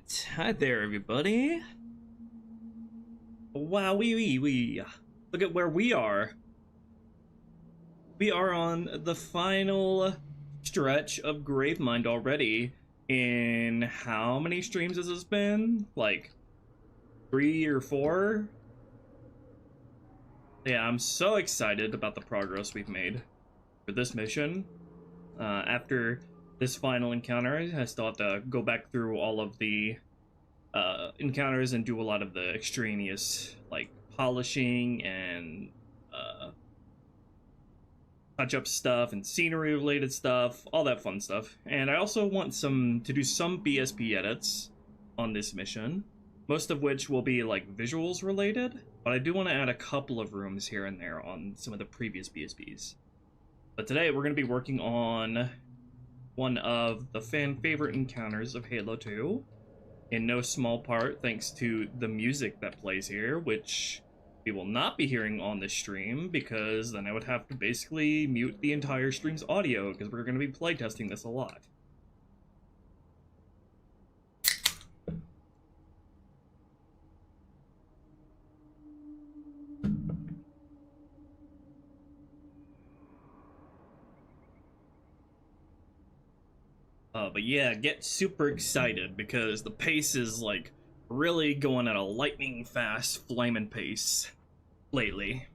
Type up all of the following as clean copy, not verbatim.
Alright, hi there everybody. Wow, wee. Look at where we are. We are on the final stretch of Gravemind already. In how many streams has this been? Like 3 or 4? Yeah, I'm so excited about the progress we've made for this mission. After this final encounter, I still have to go back through all of the encounters and do a lot of the extraneous, like polishing and touch-up stuff and scenery-related stuff, all that fun stuff. And I also want to do some BSP edits on this mission, most of which will be like visuals related, but I do want to add a couple of rooms here and there on some of the previous BSPs. But today we're going to be working on one of the fan favorite encounters of Halo 2, in no small part thanks to the music that plays here, which we will not be hearing on this stream because then I would have to basically mute the entire stream's audio because we're going to be playtesting this a lot. But yeah, get super excited because the pace is like really going at a lightning fast flaming pace lately.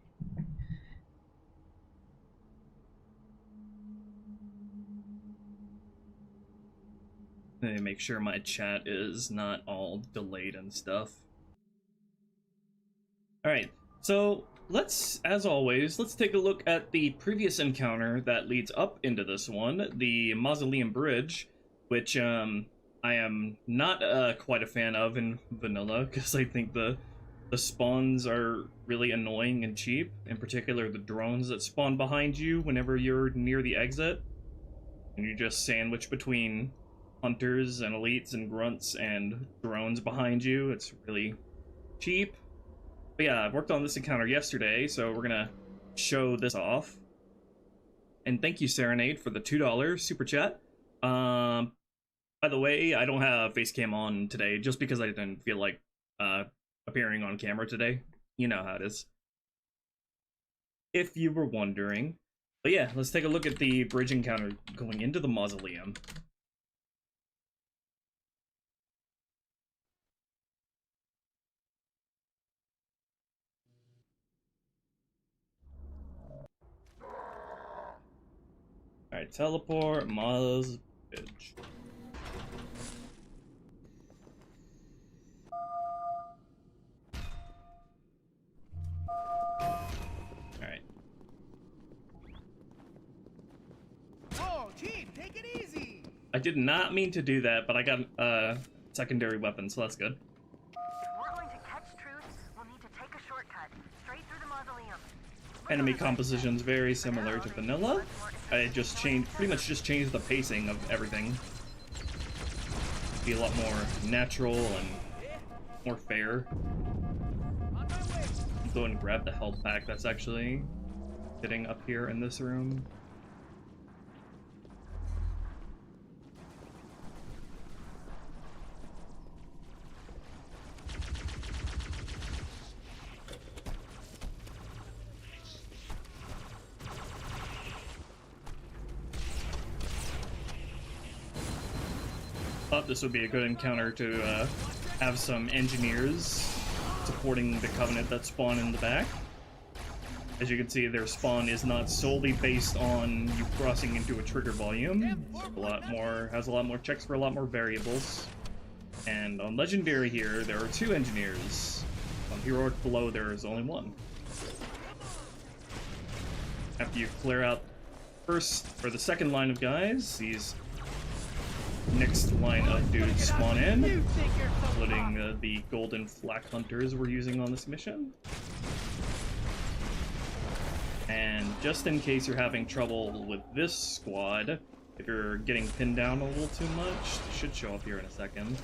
Let me make sure my chat is not all delayed and stuff. Alright, so as always, let's take a look at the previous encounter that leads up into this one, the Mausoleum Bridge, which I am not quite a fan of in vanilla, because I think the spawns are really annoying and cheap, in particular the drones that spawn behind you whenever you're near the exit, and you just sandwich between hunters and elites and grunts and drones behind you. It's really cheap. But yeah, I worked on this encounter yesterday, so we're gonna show this off. And thank you, Serenade, for the $2 super chat. By the way, I don't have face cam on today just because I didn't feel like appearing on camera today. You know how it is. If you were wondering. But yeah, let's take a look at the bridge encounter going into the mausoleum. Alright, teleport, Maz, bridge. Alright. Whoa, Chief, take it easy! I did not mean to do that, but I got a secondary weapon, so that's good. If we're going to catch Truth, we'll need to take a shortcut, straight through the mausoleum. Enemy composition's very similar to vanilla. I just pretty much just changed the pacing of everything. Be a lot more natural and more fair. Let's go and grab the health pack that's actually sitting up here in this room. Thought this would be a good encounter to have some engineers supporting the Covenant that spawn in the back. As you can see, their spawn is not solely based on you crossing into a trigger volume. It's has a lot more checks for a lot more variables. And on Legendary here, there are 2 engineers. On Heroic below, there is only 1. After you clear out the second line of guys, these next line of dudes spawn in, including the golden flak hunters we're using on this mission. And just in case you're having trouble with this squad, if you're getting pinned down a little too much, it should show up here in a second.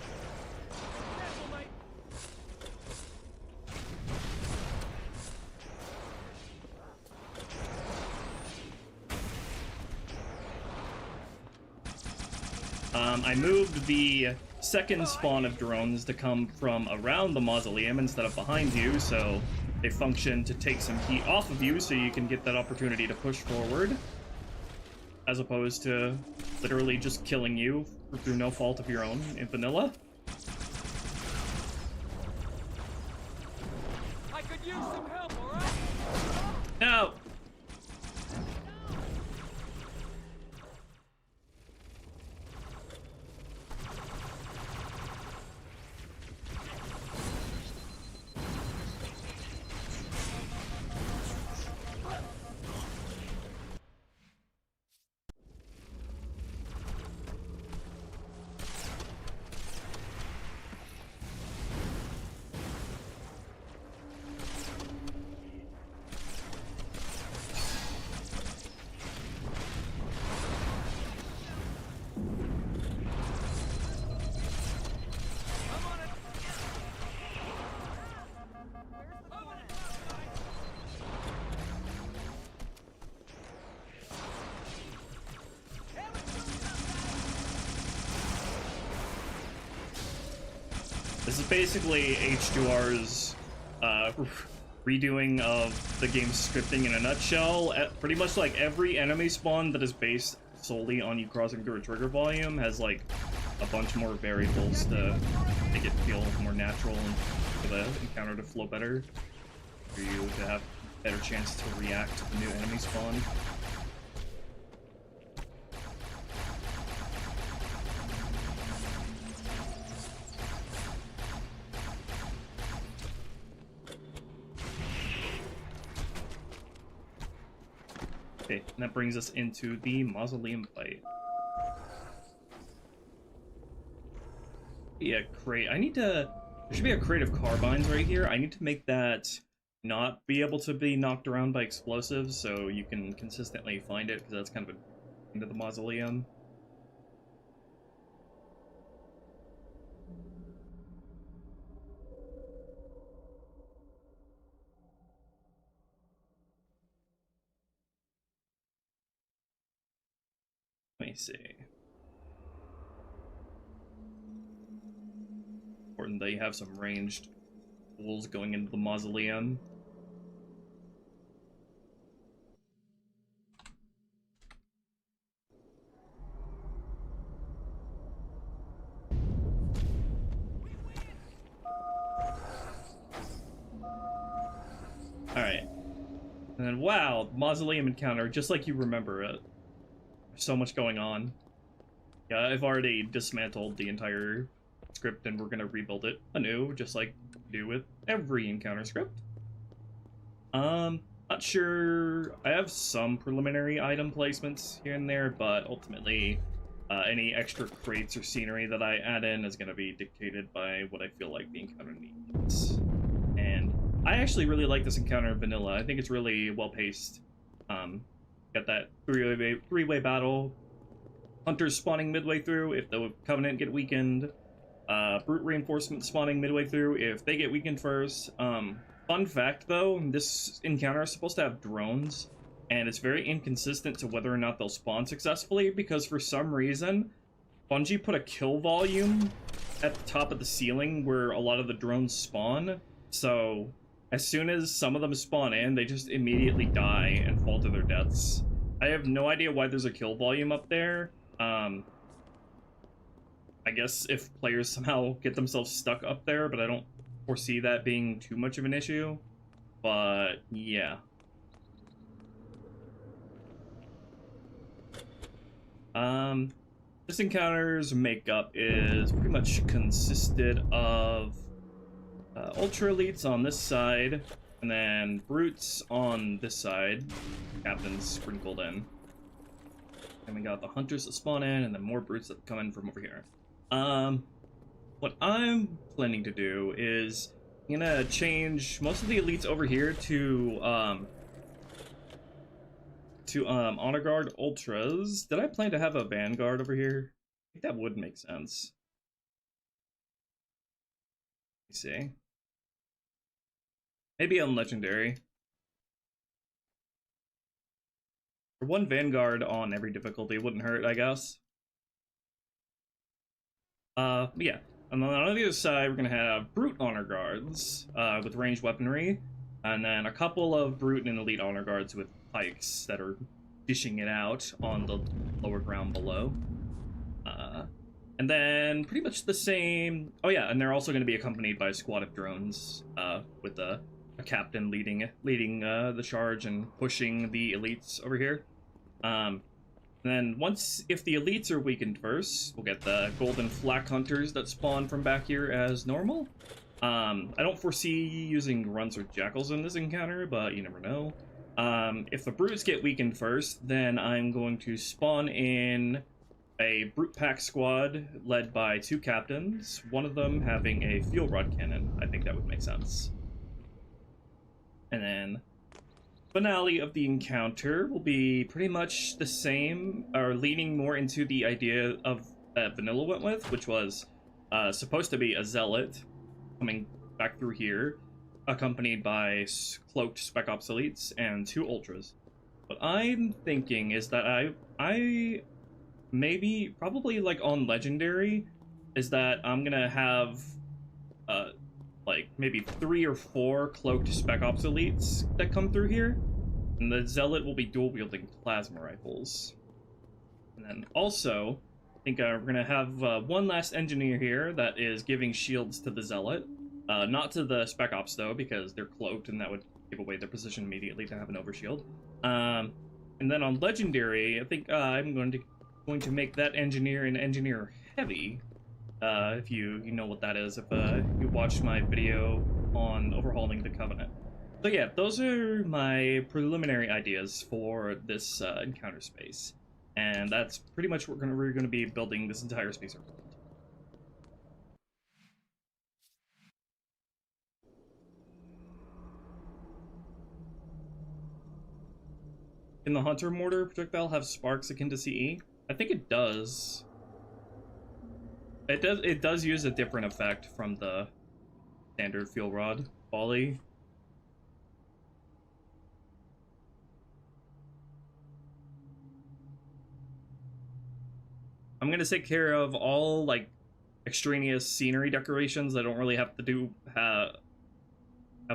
I moved the second spawn of drones to come from around the mausoleum instead of behind you, so they function to take some heat off of you so you can get that opportunity to push forward, as opposed to literally just killing you through no fault of your own in vanilla. I could use some help, alright? No! This is basically H2R's redoing of the game's scripting in a nutshell. Pretty much like every enemy spawn that is based solely on you crossing through a trigger volume has like a bunch more variables to make it feel more natural and for the encounter to flow better, for you to have a better chance to react to the new enemy spawn. Okay, and that brings us into the mausoleum fight. Yeah, crate. I need to... There should be a crate of carbines right here. I need to make that not be able to be knocked around by explosives, so you can consistently find it, because that's kind of into the mausoleum. Let me see. Important that you have some ranged tools going into the mausoleum. Alright. And then, wow, mausoleum encounter, just like you remember it. There's so much going on. Yeah, I've already dismantled the entire script and we're gonna rebuild it anew, just like we do with every encounter script. Not sure. I have some preliminary item placements here and there, but ultimately, any extra crates or scenery that I add in is gonna be dictated by what I feel like the encounter needs. And I actually really like this encounter in vanilla. I think it's really well paced. Got that three-way battle. Hunters spawning midway through if the Covenant get weakened. Brute reinforcement spawning midway through if they get weakened first. Fun fact though, this encounter is supposed to have drones, and it's very inconsistent to whether or not they'll spawn successfully, because for some reason, Bungie put a kill volume at the top of the ceiling where a lot of the drones spawn, so as soon as some of them spawn in, they just immediately die and fall to their deaths. I have no idea why there's a kill volume up there. I guess if players somehow get themselves stuck up there, but I don't foresee that being too much of an issue. But, yeah. This encounter's makeup is pretty much consisted of Ultra Elites on this side, and then Brutes on this side, Captains sprinkled in. And we got the Hunters that spawn in, and then more Brutes that come in from over here. What I'm planning to do is I'm gonna change most of the Elites over here to Honor Guard Ultras. Did I plan to have a Vanguard over here? I think that would make sense. Let me see. Maybe on Legendary. Or one Vanguard on every difficulty wouldn't hurt, I guess. Yeah. And then on the other side, we're gonna have Brute Honor Guards, with ranged weaponry, and then a couple of Brute and Elite Honor Guards with pikes that are dishing it out on the lower ground below. And then pretty much the same. Oh yeah, and they're also going to be accompanied by a squad of drones, with a captain leading the charge and pushing the elites over here. And then if the elites are weakened first, we'll get the golden flak hunters that spawn from back here as normal. I don't foresee using grunts or jackals in this encounter, but you never know. If the brutes get weakened first, then I'm going to spawn in a brute pack squad led by 2 captains, one of them having a fuel rod cannon. I think that would make sense. And then finale of the encounter will be pretty much the same, or leaning more into the idea of that Vanilla went with, which was supposed to be a zealot coming back through here, accompanied by cloaked Spec Ops elites and 2 ultras. What I'm thinking is that I maybe, probably like on Legendary, is that I'm gonna have like maybe 3 or 4 cloaked Spec Ops elites that come through here, and the Zealot will be dual wielding plasma rifles. And then also, I think we're gonna have one last engineer here that is giving shields to the Zealot, not to the Spec Ops though, because they're cloaked and that would give away their position immediately to have an overshield. And then on Legendary, I think I'm going to make that engineer an engineer heavy. If you know what that is, if you watched my video on overhauling the Covenant. So yeah, those are my preliminary ideas for this encounter space, and that's pretty much what we're gonna be building this entire space around. Can the Hunter Mortar projectile have sparks akin to CE? I think it does. It does use a different effect from the standard fuel rod volley. I'm gonna take care of all like extraneous scenery decorations that don't really have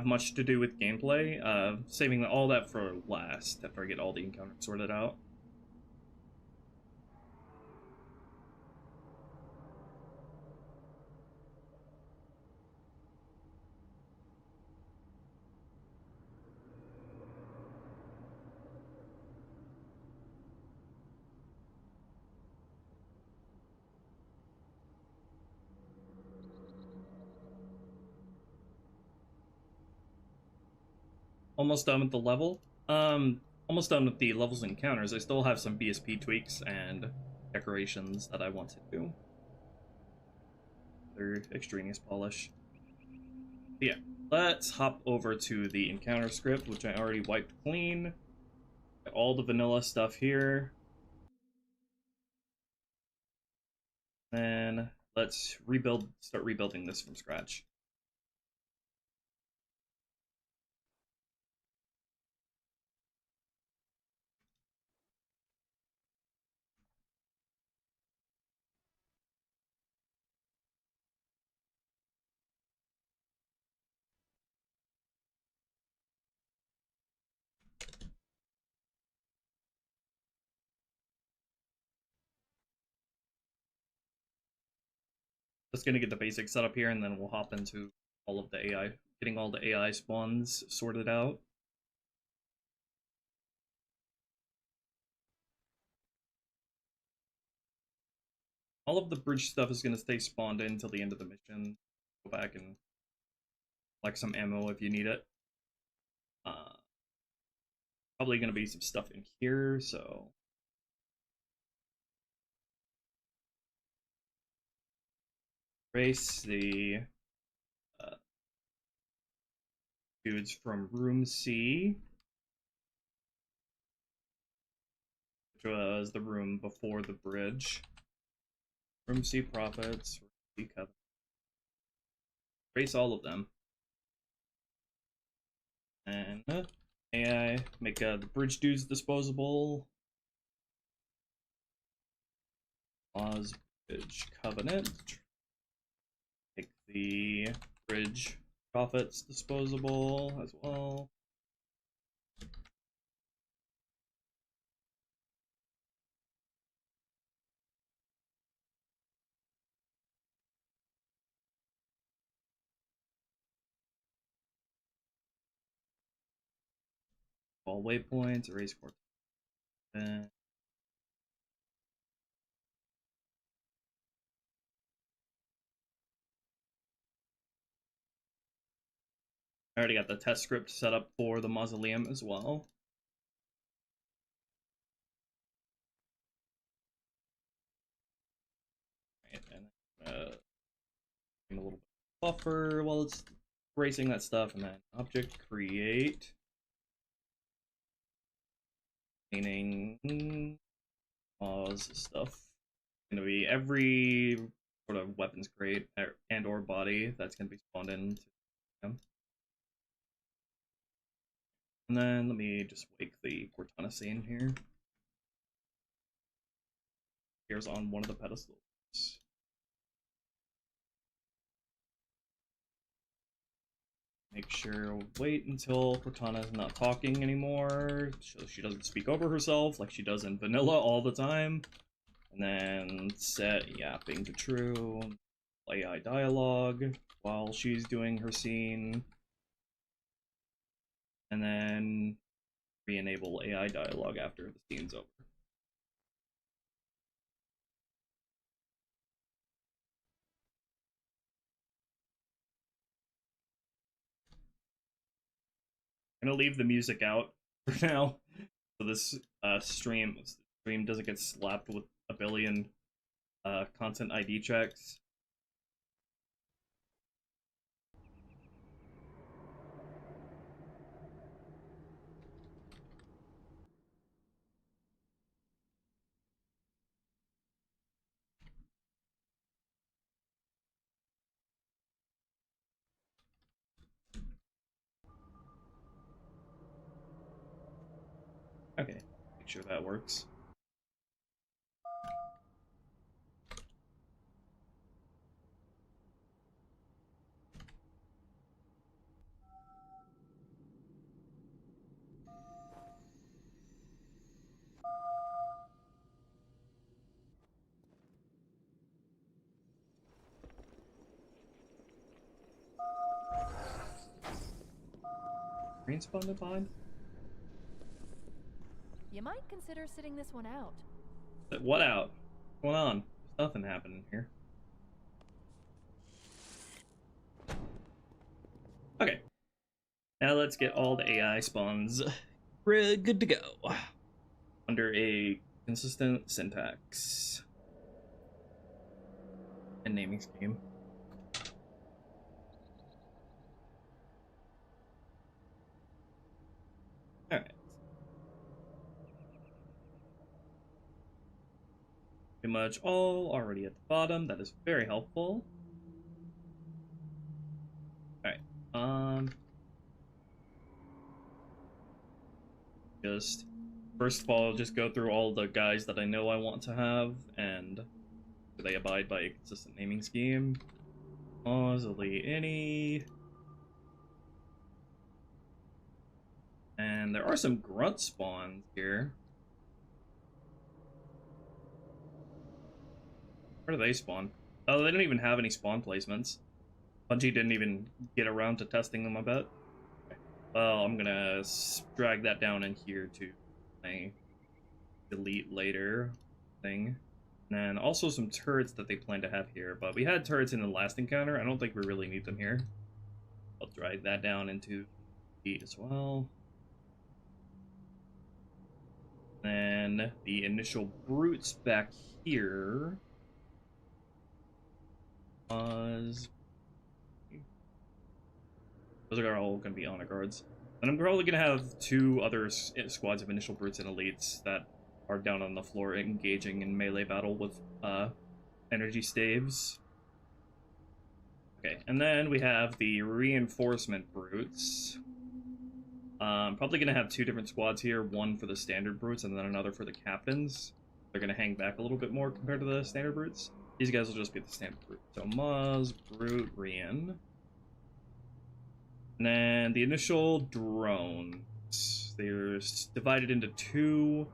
much to do with gameplay. Saving all that for last after I get all the encounters sorted out. Almost done with the level. Almost done with the levels and encounters. I still have some BSP tweaks and decorations that I want to do. They're extraneous polish. But yeah, let's hop over to the encounter script, which I already wiped clean. Got all the vanilla stuff here. Then let's start rebuilding this from scratch. Just gonna get the basics set up here, and then we'll hop into all of the AI, getting all the AI spawns sorted out. All of the bridge stuff is gonna stay spawned in until the end of the mission. Go back and collect some ammo if you need it. Probably gonna be some stuff in here, so erase the dudes from room C, which was the room before the bridge. Room C profits, room C covenant. Erase all of them. And AI, make the bridge dudes disposable. Pause bridge covenant. the bridge profits disposable as well. All waypoints, erase core. I already got the test script set up for the mausoleum as well. Right, and a little bit of buffer while it's erasing that stuff, and then object create. Meaning pause stuff. Gonna be every sort of weapons crate and or body that's gonna be spawned into him. And then let me just wake the Cortana scene here. Here's on one of the pedestals. Make sure, wait until Cortana's not talking anymore, so she doesn't speak over herself like she does in vanilla all the time. And then set yapping to true, AI dialogue while she's doing her scene. And then re-enable AI dialogue after the scene's over. I'm gonna leave the music out for now, so this stream doesn't get slapped with a billion content ID checks. Okay, make sure that works. Green spawn the pod? You might consider sitting this one out. What out? What's going on? There's nothing happening here. Okay. Now let's get all the AI spawns good to go. Under a consistent syntax. And naming scheme. Alright. Pretty much all already at the bottom. That is very helpful. Alright. Just first of all, just go through all the guys that I know I want to have, and do they abide by a consistent naming scheme? Any. And there are some grunt spawns here. Where do they spawn? Oh, they don't even have any spawn placements. Bungie didn't even get around to testing them, I bet. Okay. Well, I'm gonna drag that down in here to my delete later thing. And then also some turrets that they plan to have here, but we had turrets in the last encounter. I don't think we really need them here. I'll drag that down into delete as well. Then the initial brutes back here was... Those are all going to be honor guards. And I'm probably going to have two other squads of initial brutes and elites that are down on the floor engaging in melee battle with energy staves. Okay, and then we have the reinforcement brutes. Probably going to have two different squads here, one for the standard brutes and then another for the captains. They're going to hang back a little bit more compared to the standard brutes. These guys will just be the standard brute. So Maz, Brute, Rian. And then the initial drones. They're divided into 2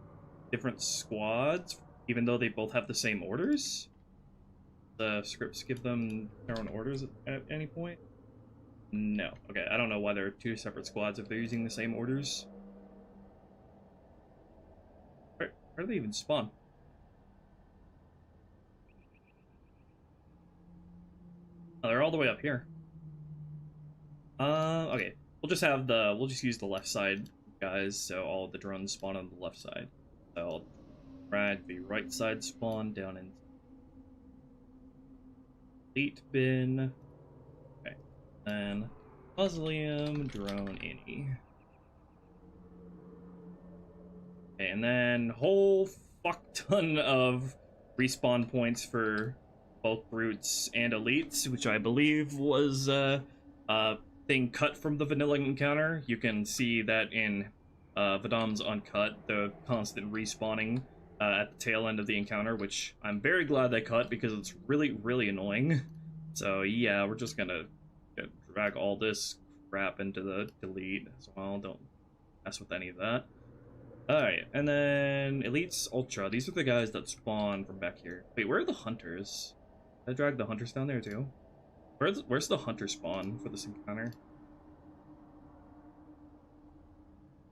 different squads, even though they both have the same orders. The scripts give them their own orders at any point? No. Okay, I don't know why there are 2 separate squads if they're using the same orders. Where do they even spawn? Oh, they're all the way up here. Okay. We'll just use the left side, guys, so all of the drones spawn on the left side. So I'll drag the right side spawn down in elite bin. Okay. Then Mausoleum, drone, any. Okay, and then whole fuck ton of respawn points for both brutes and elites, which I believe was thing cut from the vanilla encounter. You can see that in VonDoom's Uncut, the constant respawning at the tail end of the encounter, which I'm very glad they cut because it's really, really annoying. So yeah, we're just gonna drag all this crap into the delete as well. Don't mess with any of that. Alright, and then Elites Ultra. These are the guys that spawn from back here. Wait, where are the hunters? Did I drag the hunters down there too? Where's the hunter spawn for this encounter?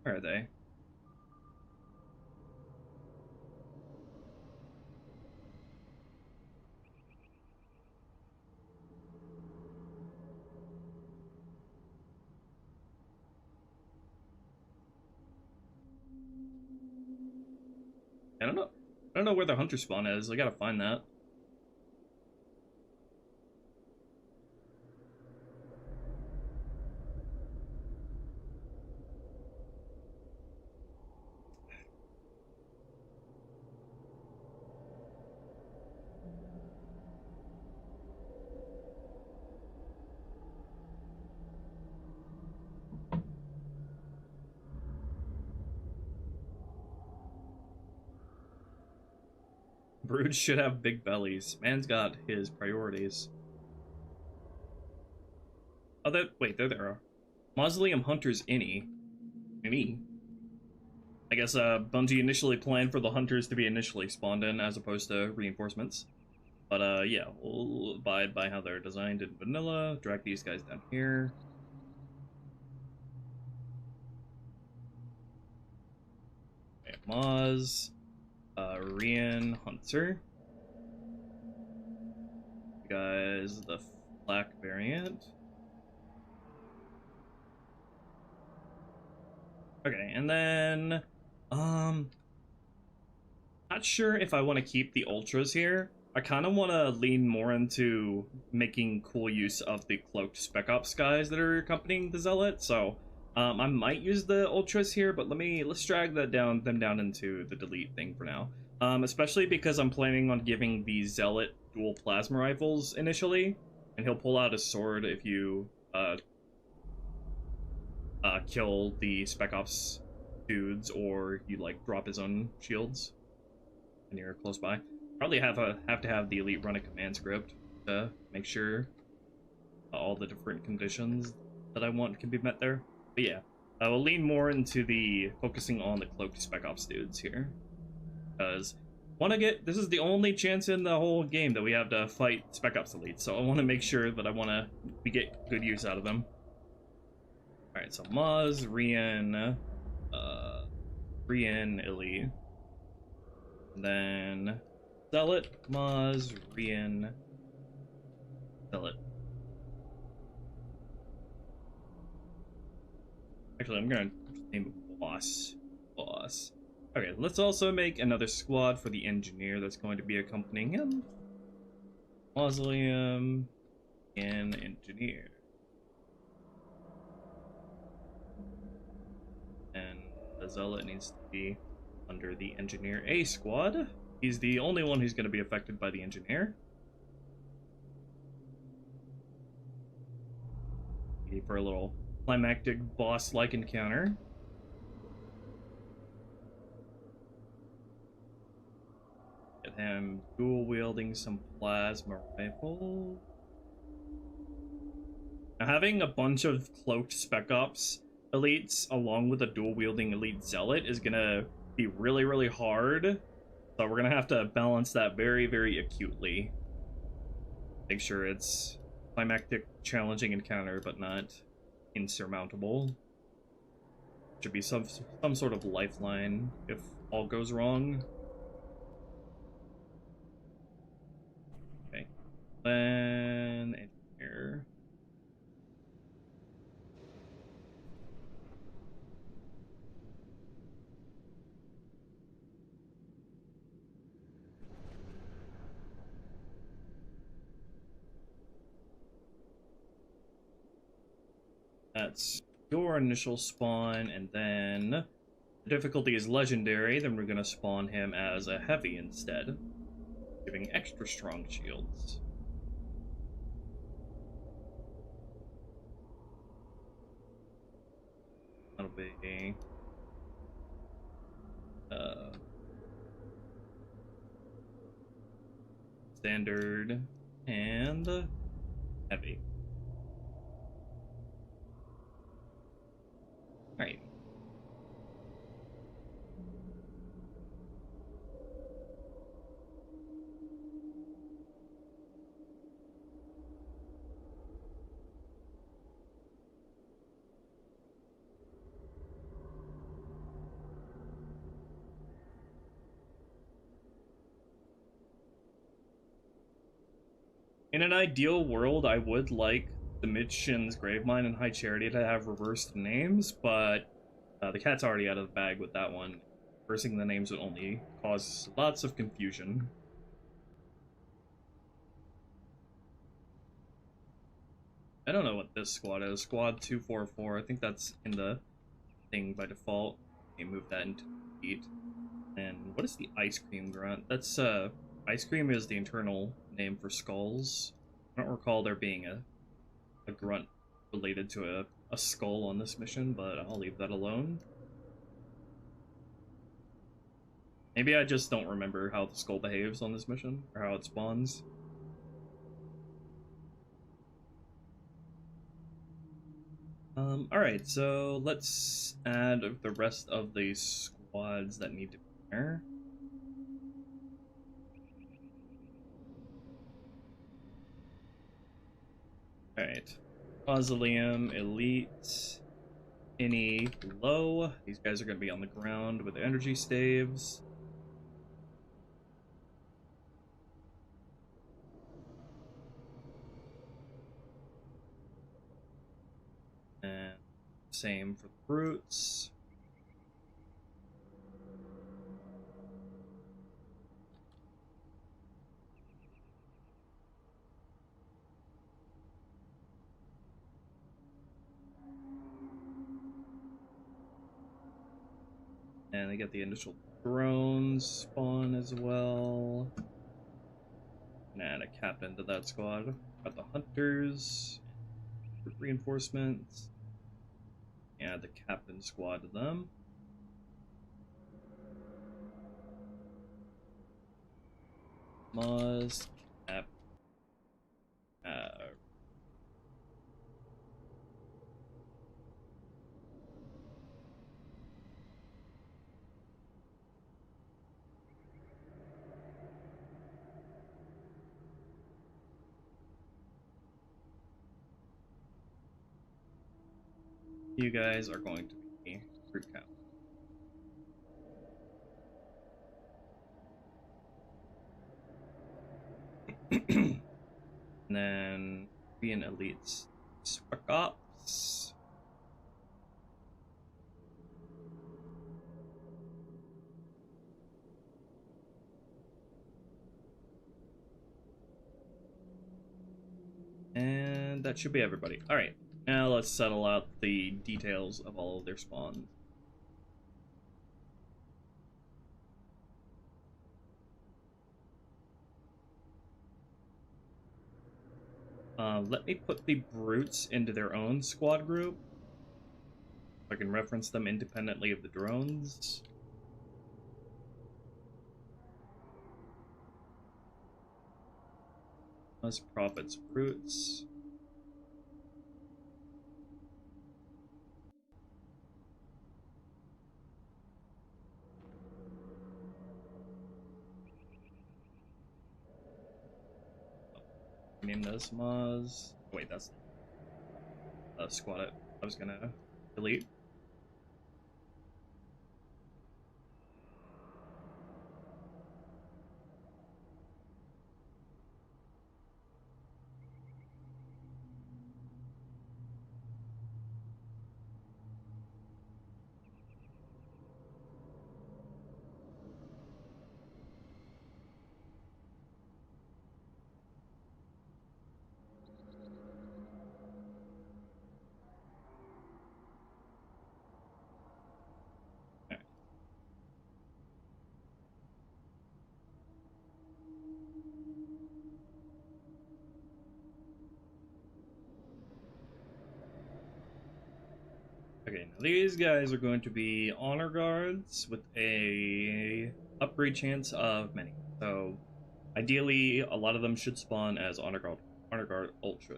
Where are they? I don't know. I don't know where the hunter spawn is. I gotta find that. Broods should have big bellies. Man's got his priorities. Oh, wait, there they are. Mausoleum Hunters Any. I guess Bungie initially planned for the hunters to be initially spawned in as opposed to reinforcements. But yeah, we'll abide by how they're designed in vanilla. Drag these guys down here. Okay, Maz. Rian Hunter. Guys, the black variant. Okay, and then not sure if I want to keep the ultras here. I kind of want to lean more into making cool use of the cloaked Spec Ops guys that are accompanying the Zealot, so I might use the ultras here, but let's drag them down into the delete thing for now. Especially because I'm planning on giving the Zealot dual plasma rifles initially, and he'll pull out a sword if you kill the Spec Ops dudes, or you like drop his own shields and you're close by. Probably have to have the elite run a command script to make sure all the different conditions that I want can be met there. But yeah, I will lean more into the focusing on the cloaked Spec Ops dudes here, because this is the only chance in the whole game that we have to fight Spec Ops elites, so I want to make sure that we get good use out of them. Alright, so Maz, Rian, Elite, and then Zealot, Maz, Rian, Zealot. Actually, I'm gonna name it Boss. Okay, let's also make another squad for the engineer that's going to be accompanying him. Mausoleum and engineer. And the Zealot needs to be under the engineer A squad. He's the only one who's going to be affected by the engineer. For a little climactic boss-like encounter. Get them dual wielding some plasma rifle. Now, having a bunch of cloaked spec ops elites along with a dual wielding elite zealot is gonna be really, really hard. So we're gonna have to balance that very, very acutely. Make sure it's climactic, challenging encounter, but not insurmountable. Should be some sort of lifeline if all goes wrong. Okay, then in here. That's your initial spawn, and then the difficulty is legendary, then we're going to spawn him as a heavy instead, giving extra strong shields. That'll be standard and heavy. Right. In an ideal world, I would like the missions Gravemind and High Charity to have reversed names, but the cat's already out of the bag with that one. Reversing the names would only cause lots of confusion. I don't know what this squad is. Squad 244. I think that's in the thing by default. Okay, move that into feet. And what is the ice cream grunt? That's ice cream is the internal name for skulls. I don't recall there being a grunt related to a skull on this mission, but I'll leave that alone. Maybe I just don't remember how the skull behaves on this mission, or how it spawns. Alright, so let's add the rest of the squads that need to be there. Alright. Mausoleum, Elite, Any, Low. These guys are going to be on the ground with energy staves. And same for the brutes. And they get the initial drones spawn as well. And add a captain to that squad. Got the hunters, reinforcements. Add the captain squad to them. Must cap. You guys are going to be fruit count. And then be an elites spec ops. And that should be everybody. Alright. Now let's settle out the details of all of their spawns. Let me put the brutes into their own squad group. I can reference them independently of the drones. Let's profits brutes. Name this Maz. Wait, that's squad. I was gonna delete. Okay, now these guys are going to be honor guards with a upgrade chance of many. So ideally, a lot of them should spawn as honor guard ultra.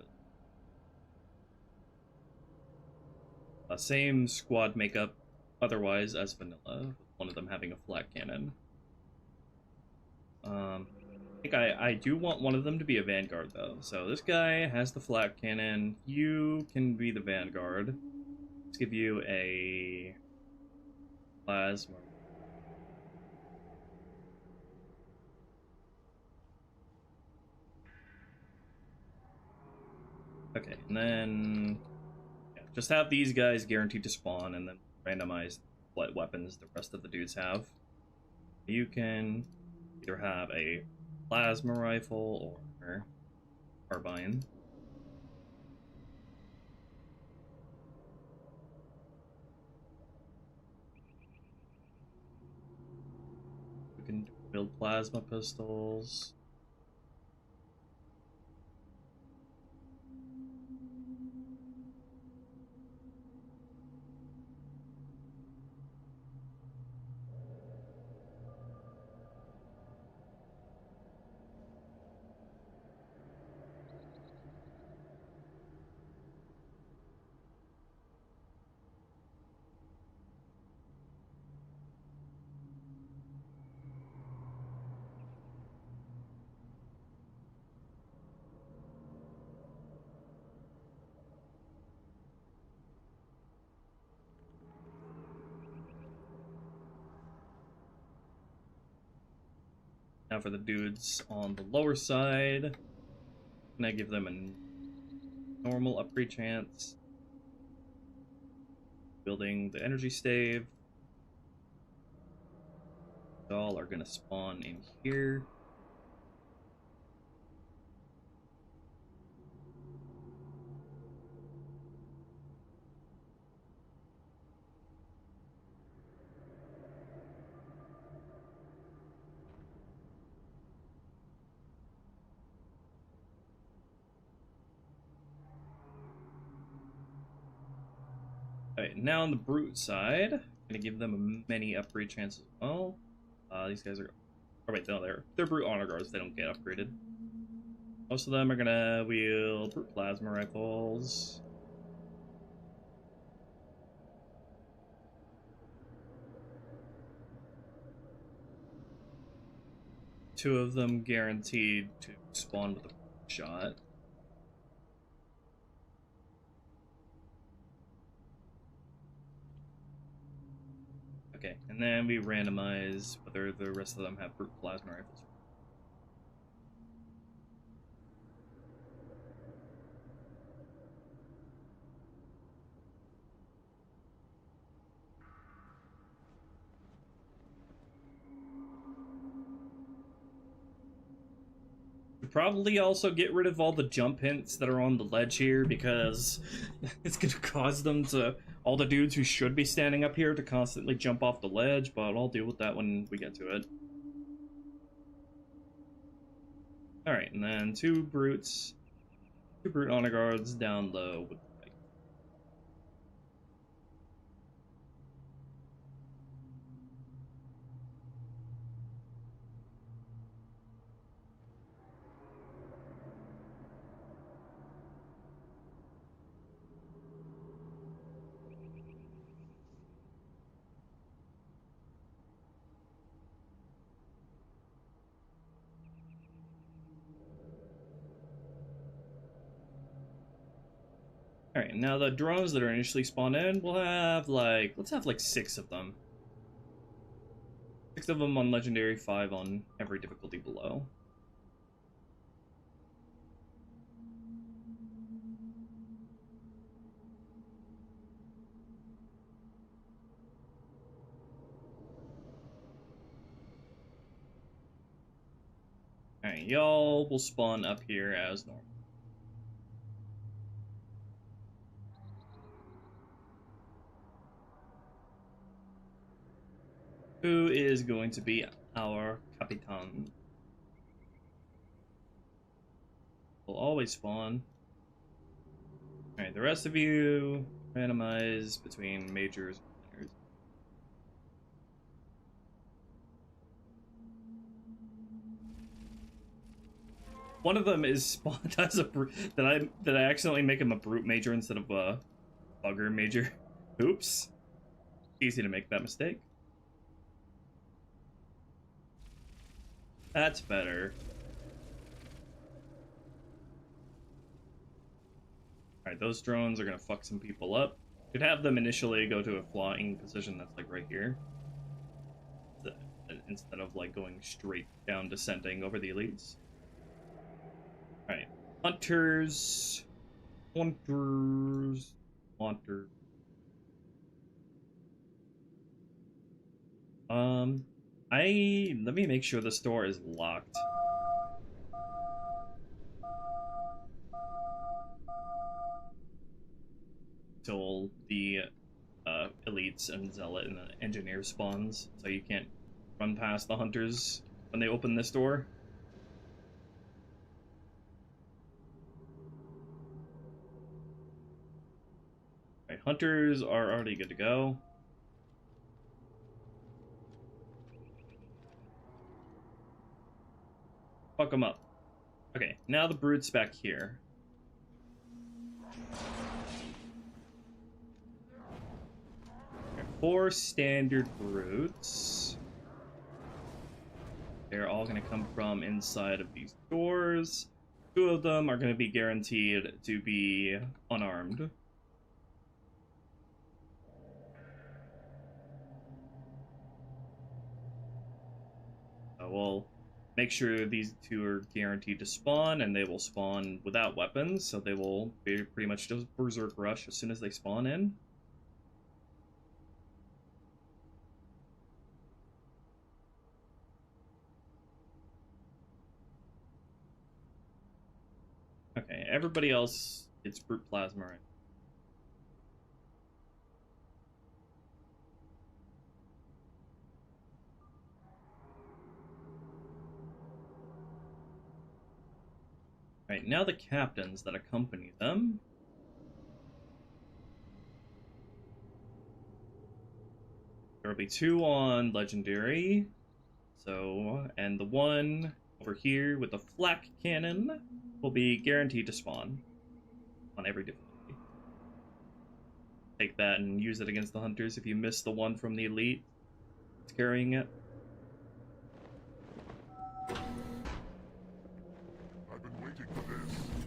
Same squad makeup otherwise as vanilla, with one of them having a flat cannon. I think I do want one of them to be a vanguard though. So this guy has the flat cannon. You can be the vanguard. Let's give you a plasma. Okay, and then yeah, just have these guys guaranteed to spawn, and then randomize what weapons the rest of the dudes have. You can either have a plasma rifle or carbine. We can build plasma pistols. Now for the dudes on the lower side, I'm gonna give them a normal upgrade chance. Building the energy stave. All are gonna spawn in here. Alright, now on the brute side, I'm gonna give them a many upgrade chances as well. These guys are. Oh wait, no, they're brute honor guards. They don't get upgraded. Most of them are gonna wield brute plasma rifles. Two of them guaranteed to spawn with a shot. Okay, and then we randomize whether the rest of them have brute plasma rifles. Probably also get rid of all the jump hints that are on the ledge here, because it's gonna cause them to, all the dudes who should be standing up here, to constantly jump off the ledge, but I'll deal with that when we get to it. Alright, and then two brute honor guards down low with the bike. Alright, now the drones that are initially spawned in, we'll have like, let's have like 6 of them. 6 of them on Legendary, 5 on every difficulty below. Alright, y'all will spawn up here as normal. Who is going to be our Capitan? Will always spawn. Alright, the rest of you randomize between majors and minors. One of them is spawned as a brute. Did I accidentally make him a brute major instead of a bugger major? Oops. Easy to make that mistake. That's better. Alright, those drones are gonna fuck some people up. Could have them initially go to a flying position that's like right here. Instead of like going straight down descending over the elites. Alright. Hunters. Hunters. Hunters. Let me make sure the store is locked. Till the elites and zealot and the engineer spawns, so you can't run past the hunters when they open this door. Alright, hunters are already good to go. Fuck them up. Okay, now the brute's back here. Okay, 4 standard brutes. They're all going to come from inside of these doors. 2 of them are going to be guaranteed to be unarmed. So we'll make sure these 2 are guaranteed to spawn, and they will spawn without weapons, so they will be pretty much just berserk rush as soon as they spawn in. Okay, everybody else gets brute plasma right. Right, now the captains that accompany them. There will be 2 on Legendary. So, and the one over here with the flak cannon will be guaranteed to spawn on every difficulty. Take that and use it against the hunters if you miss the one from the elite that's carrying it.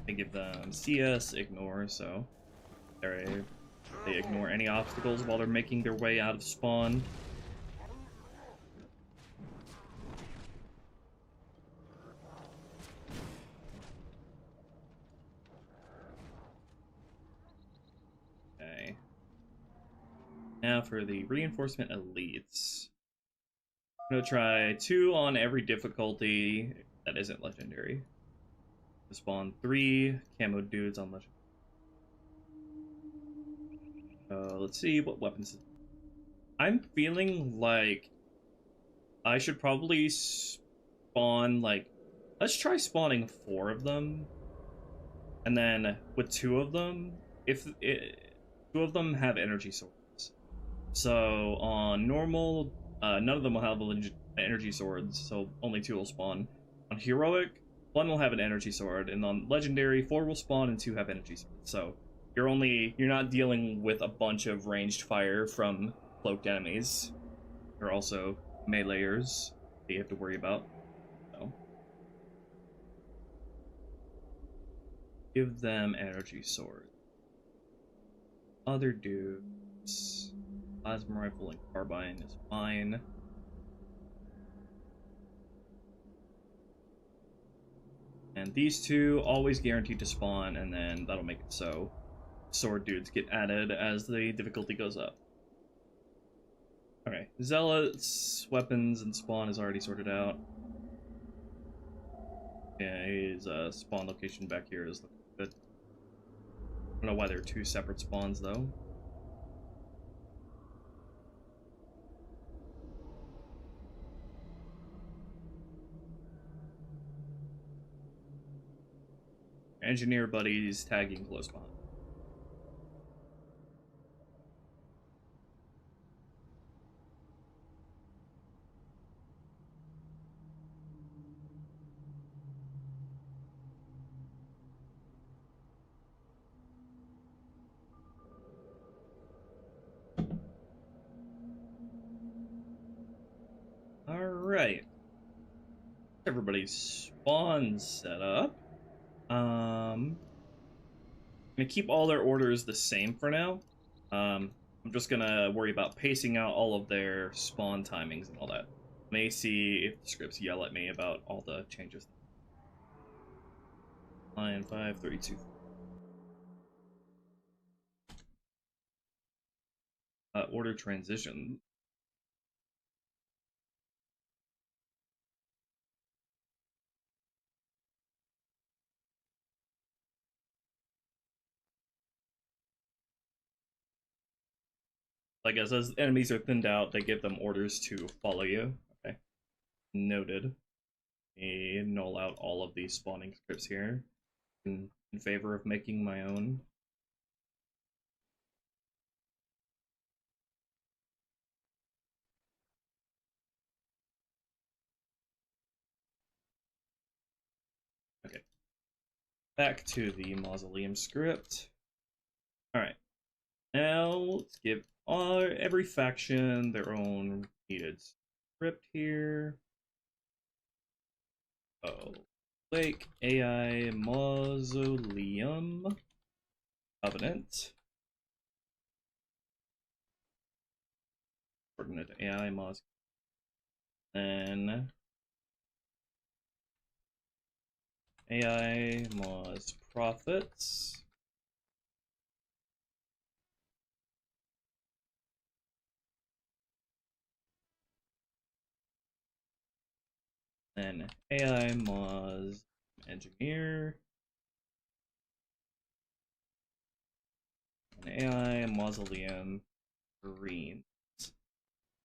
They give them CS, ignore, so they ignore any obstacles while they're making their way out of spawn. Okay. Now for the reinforcement elites. I'm gonna try 2 on every difficulty that isn't legendary. Spawn 3 camo dudes on legend. Let's see what weapons. I'm feeling like I should probably spawn like. Let's try spawning 4 of them, and then with 2 of them, if 2 of them have energy swords. So on normal, none of them will have energy swords, so only 2 will spawn. On heroic, 1 will have an energy sword, and on legendary, 4 will spawn and 2 have energy swords. So you're not dealing with a bunch of ranged fire from cloaked enemies. There are also meleeers that you have to worry about. So give them energy sword. other dudes. Plasma rifle and carbine is fine. And these two always guaranteed to spawn, and then that'll make it so sword dudes get added as the difficulty goes up. Okay, zealots, weapons, and spawn is already sorted out. Yeah, his spawn location back here is looking good. I don't know why there are two separate spawns though. Engineer buddies tagging close behind. Alright. Everybody's spawn set up. I'm gonna keep all their orders the same for now. I'm just gonna worry about pacing out all of their spawn timings and all that. May see if the scripts yell at me about all the changes. Line 532. Order transition. I guess as enemies are thinned out, they give them orders to follow you. Okay. Noted. Null out all of these spawning scripts here in favor of making my own. Okay. Back to the mausoleum script. Alright. Now let's give every faction their own needed script here. Oh. Lake AI Mausoleum Covenant. Coordinate AI Mausoleum. Then AI Maus Profits. Then AI Maus Engineer. And AI Mausoleum Green.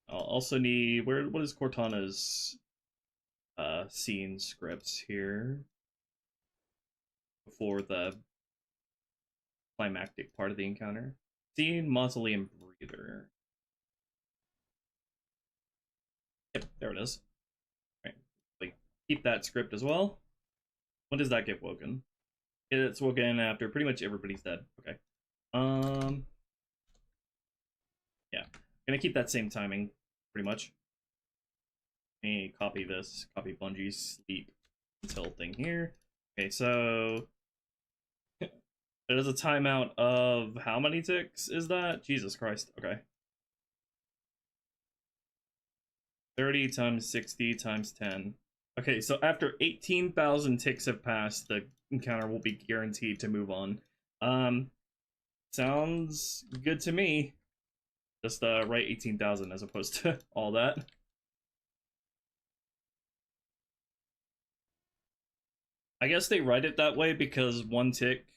I'll also need what is Cortana's scene scripts here before the climactic part of the encounter. Scene Mausoleum Breather. Yep, there it is. Right. Like, keep that script as well. When does that get woken? It's woken after pretty much everybody's dead. Okay. Yeah. Gonna keep that same timing, pretty much. Let me copy this. Copy Bungie's sleep until thing here. Okay, so there's a timeout of how many ticks is that? Jesus Christ. Okay. 30 times 60 times 10. Okay, so after 18,000 ticks have passed, the encounter will be guaranteed to move on. Sounds good to me. Just write 18,000 as opposed to all that. I guess they write it that way because 1 tick,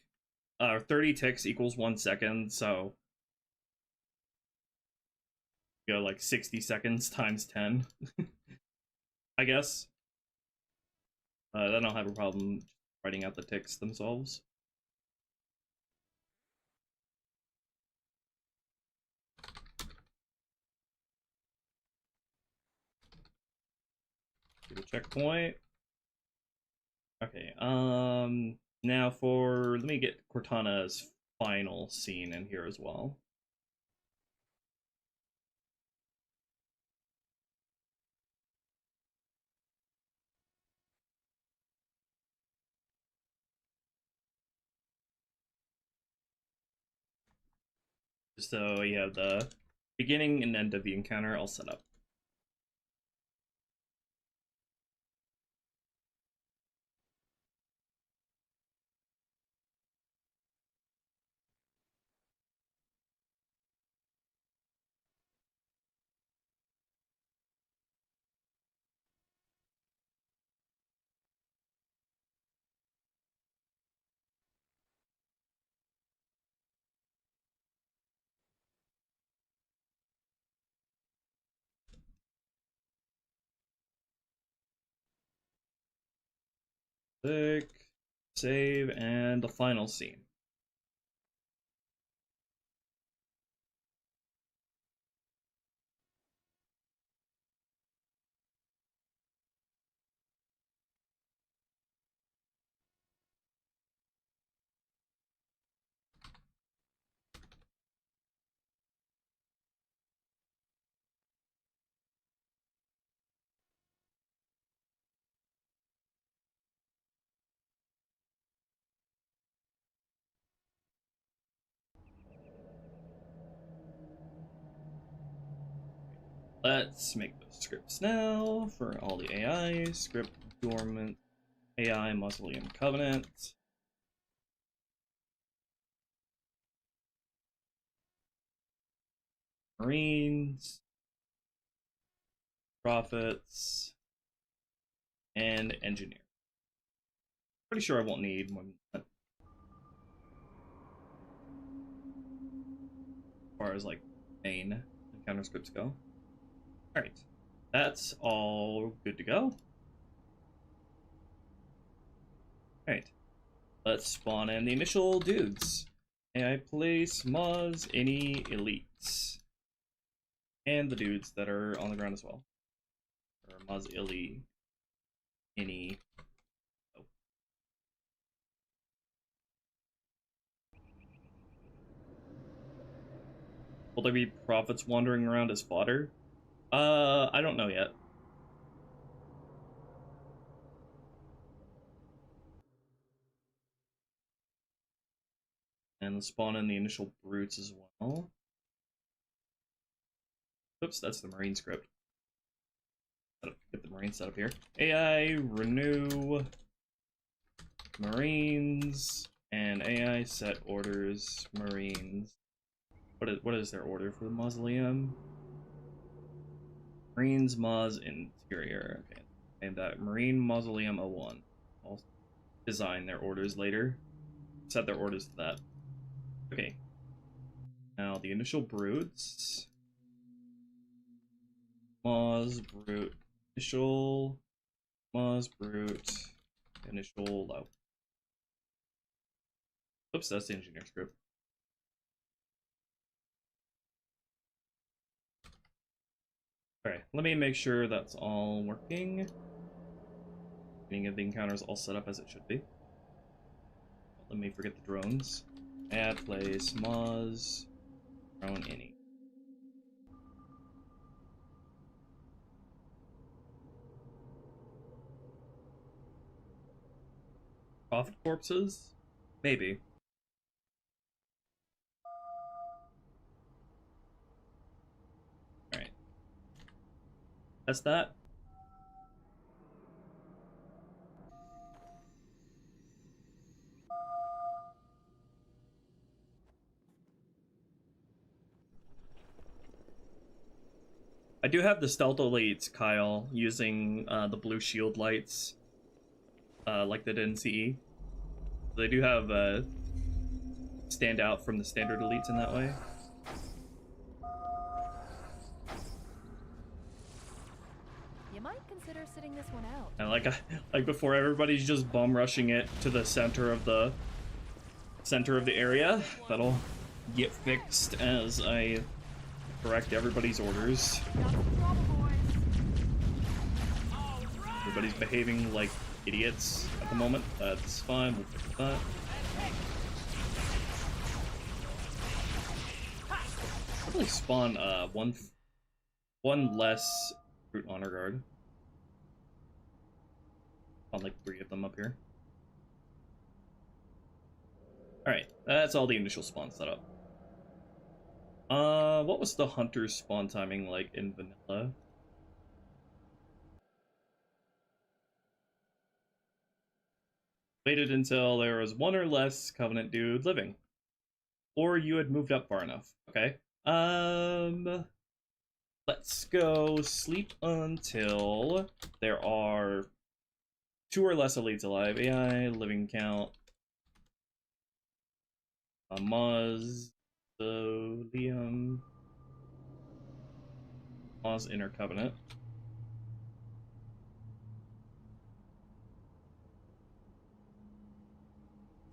30 ticks equals 1 second, so you go like 60 seconds times 10. I guess. I don't have a problem writing out the ticks themselves. Get a checkpoint. Okay, now let me get Cortana's final scene in here as well. So you have the beginning and end of the encounter all set up. Click, save, and the final scene. Let's make those scripts now for all the AI. Script dormant AI Mausoleum Covenant. Marines. Prophets. And Engineer. Pretty sure I won't need more than that. As far as like main encounter scripts go. Alright. That's all good to go. Alright. Let's spawn in the initial dudes. AI place Moz, any elites. And the dudes that are on the ground as well. Or Moz, Illy, any. Oh. Will there be prophets wandering around as fodder? I don't know yet. And let's spawn in the initial brutes as well. Oops, that's the Marine script. Get the Marine set up here. AI, renew, Marines, and AI set orders, Marines. What is their order for the mausoleum? Marines, Moz, Interior. Okay, and that Marine Mausoleum 01. I'll design their orders later. Set their orders to that. Okay. Now the initial brutes. Moz, brute, initial, Moz, brute, initial, low. Oops, that's the engineer script. Alright, let me make sure that's all working. Beginning of the encounter is all set up as it should be. Let me forget the drones. Add place, Moz, drone any. Prophet corpses? Maybe. Alright. That's that. I do have the stealth elites, Kyle, using the blue shield lights, like they did in CE. They do have stand out from the standard elites in that way. You might consider sitting this one out. And like before, everybody's just bum rushing it to the center of the area. That'll get fixed as I correct everybody's orders. Everybody's behaving like idiots at the moment. That's fine. We'll fix that. Probably spawn one less brute honor guard. On like 3 of them up here. Alright, that's all the initial spawn setup. What was the hunter's spawn timing like in vanilla? Waited until there was one or less Covenant dude living. Or you had moved up far enough. Okay. Let's go sleep until there are 2 or less elites alive. AI, living count. Mausoleum. Mau's Inner Covenant.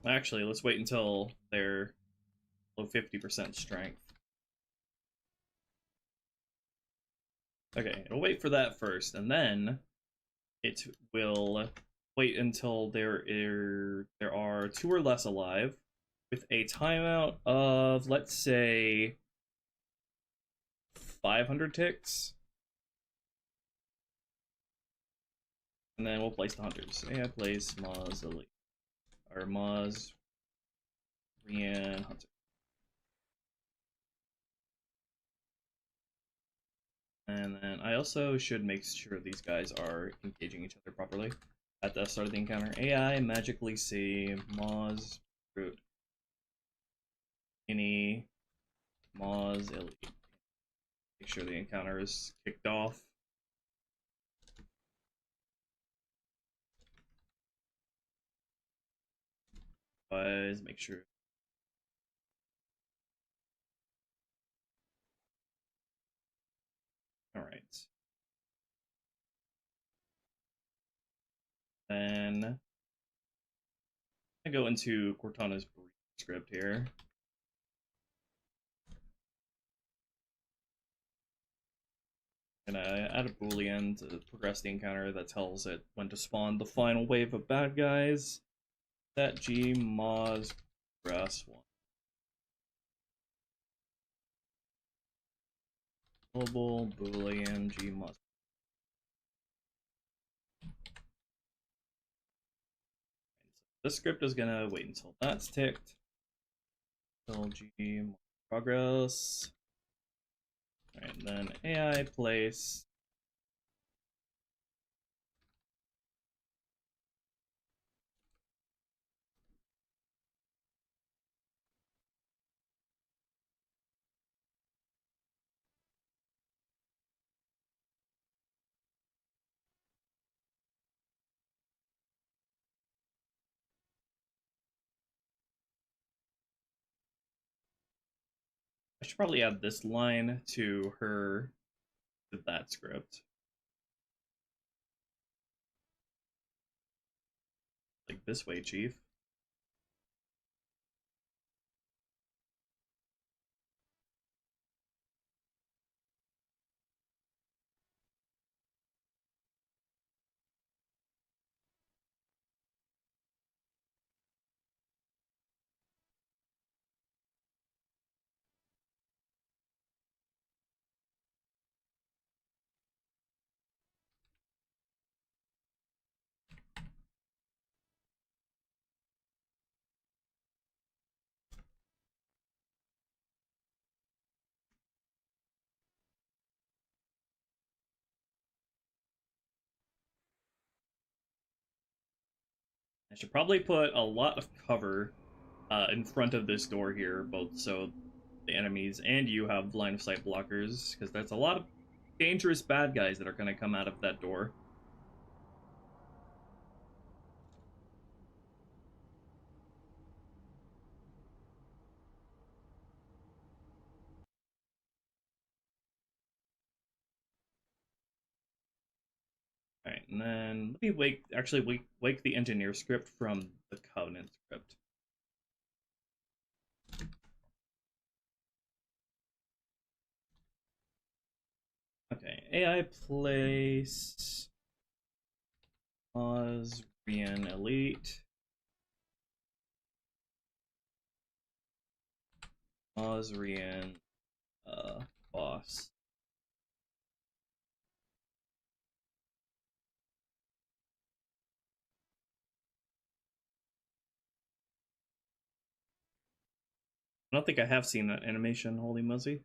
Actually, let's wait until they're below 50% strength. Okay, it'll wait for that first, and then it will wait until there are 2 or less alive, with a timeout of, let's say, 500 ticks. And then we'll place the hunters. Yeah, place Mausoleum. Or Maz Rian Hunter. And then I also should make sure these guys are engaging each other properly at the start of the encounter. AI magically see Maz Root. Any Maz Elite. Make sure the encounter is kicked off. Guys, make sure. Alright. Then I go into Cortana's brief script here. And I add a boolean to progress the encounter that tells it when to spawn the final wave of bad guys. That G Moz progress 1. Global boolean G Moz. This script is gonna wait until that's ticked. Until G progress. Alright, then AI place. I should probably add this line to her, to that script. Like this way, Chief. I should probably put a lot of cover in front of this door here, both so the enemies and you have line of sight blockers, because that's a lot of dangerous bad guys that are going to come out of that door. Alright, and then let me wake the engineer script from the Covenant script. Okay, AI place Osrian Elite. Osrian boss. I don't think I have seen that animation, holy muzzy.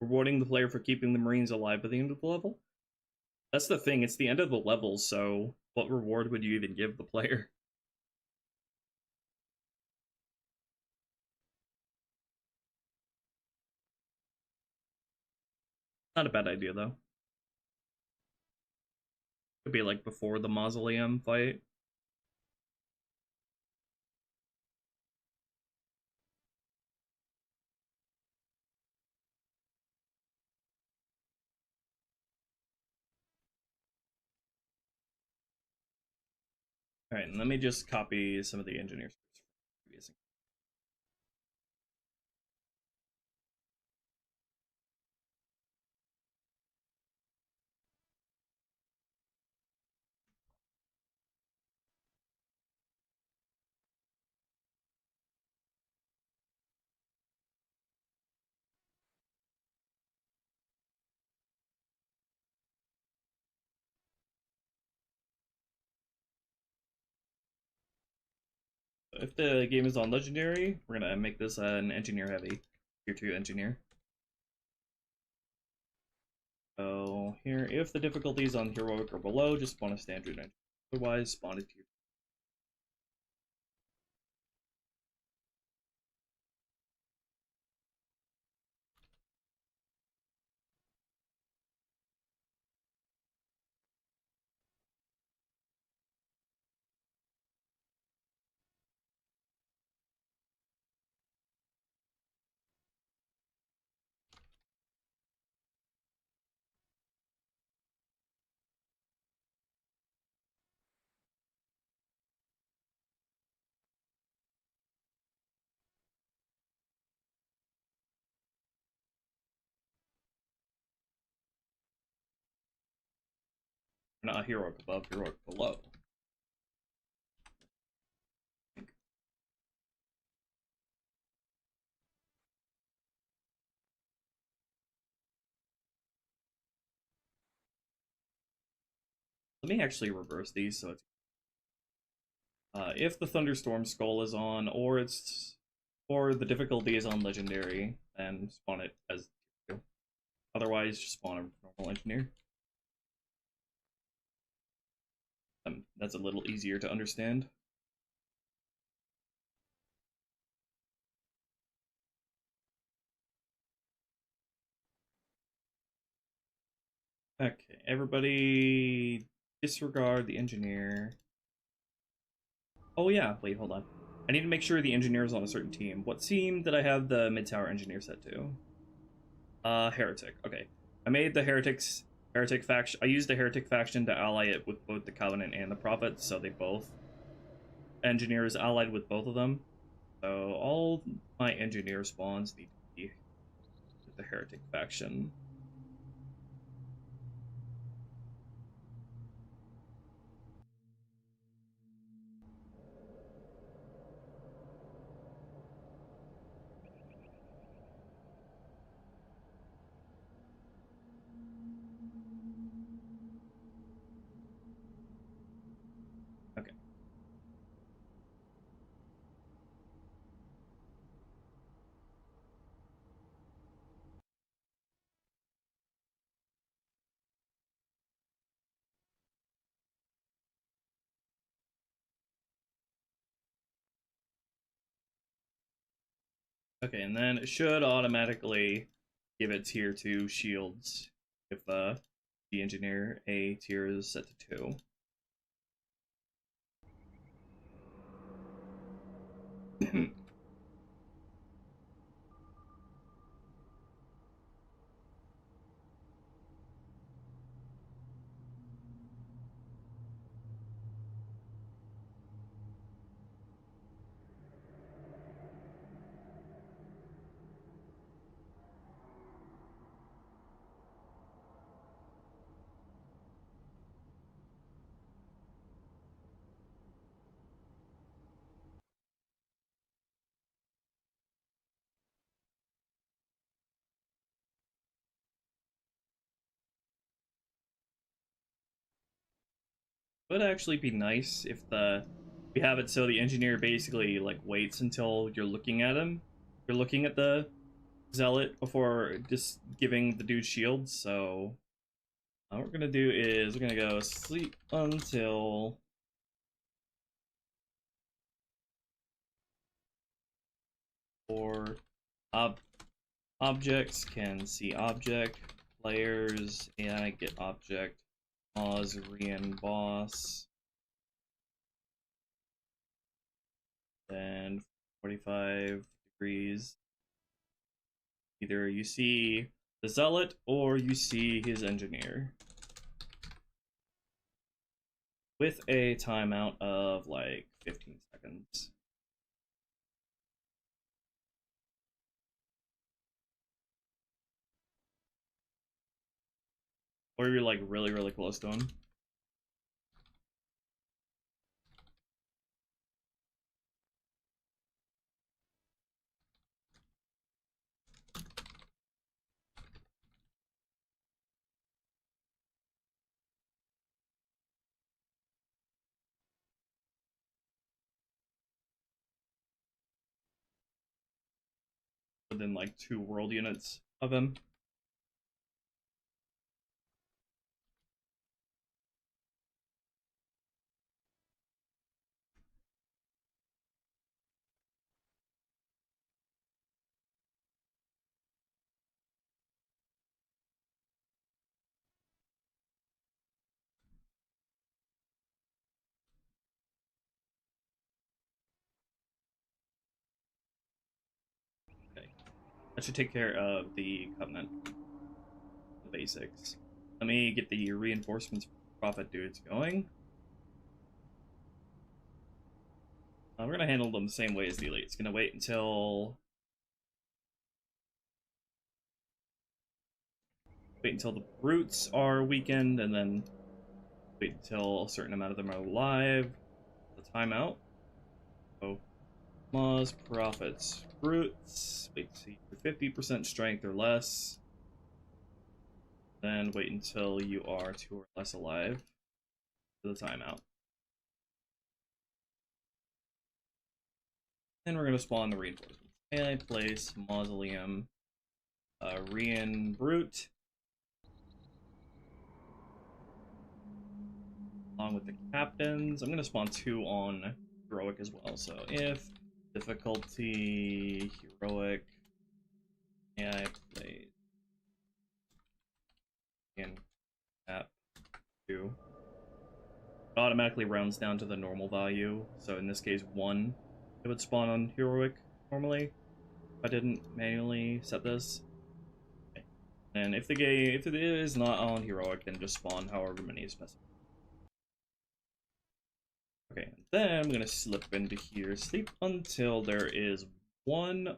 Rewarding the player for keeping the Marines alive at the end of the level? That's the thing, it's the end of the level, so what reward would you even give the player? Not a bad idea, though. Could be like before the mausoleum fight. Alright, let me just copy some of the engineers. If the game is on Legendary, we're gonna make this an engineer heavy. Tier 2 engineer. So here, if the difficulty is on heroic or below, just spawn a standard engineer. Otherwise, spawn a tier. Not heroic above, heroic below. Let me actually reverse these so it's if the thunderstorm skull is on, or the difficulty is on legendary, then spawn it as tier 2. Otherwise, just spawn a normal engineer. That's a little easier to understand. Okay, everybody disregard the engineer. Oh yeah, wait, hold on. I need to make sure the engineer is on a certain team. What team did I have the mid-tower engineer set to? Heretic. Okay. I made the heretic faction. I used the heretic faction to ally it with both the Covenant and the Prophet, so they both engineers allied with both of them. So all my engineer spawns need to be with the heretic faction. Okay. Okay, and then it should automatically give it tier 2 shields if the engineer A tier is set to 2. would actually be nice if we have it so the engineer basically like waits until you're looking at him. You're looking at the zealot before just giving the dude shields. So what we're gonna do is we're gonna go sleep until objects can see object, players, AI get object, Oz, Rian, boss, then 45 degrees. Either you see the zealot or you see his engineer. With a timeout of like 15 seconds. Or you're like really, really close to him. Within like 2 world units of him. Okay. That should take care of the Covenant. The basics. Let me get the reinforcements Prophet dudes going. We're gonna handle them the same way as the Elite. It's gonna wait until the brutes are weakened, and then wait until a certain amount of them are alive. The timeout. So, Moz, Prophets, Brutes. Wait, see, 50% strength or less. Then wait until you are 2 or less alive for the timeout. Then we're gonna spawn the reinforcements. AI place, Mausoleum, Rian Brute. Along with the captains. I'm gonna spawn 2 on heroic as well. So if difficulty heroic, AI plays and cap 2. It automatically rounds down to the normal value. So in this case 1. It would spawn on heroic normally if I didn't manually set this. Okay. And if it is not on heroic, then just spawn however many is specified. Okay, then I'm gonna slip into here, sleep until there is one.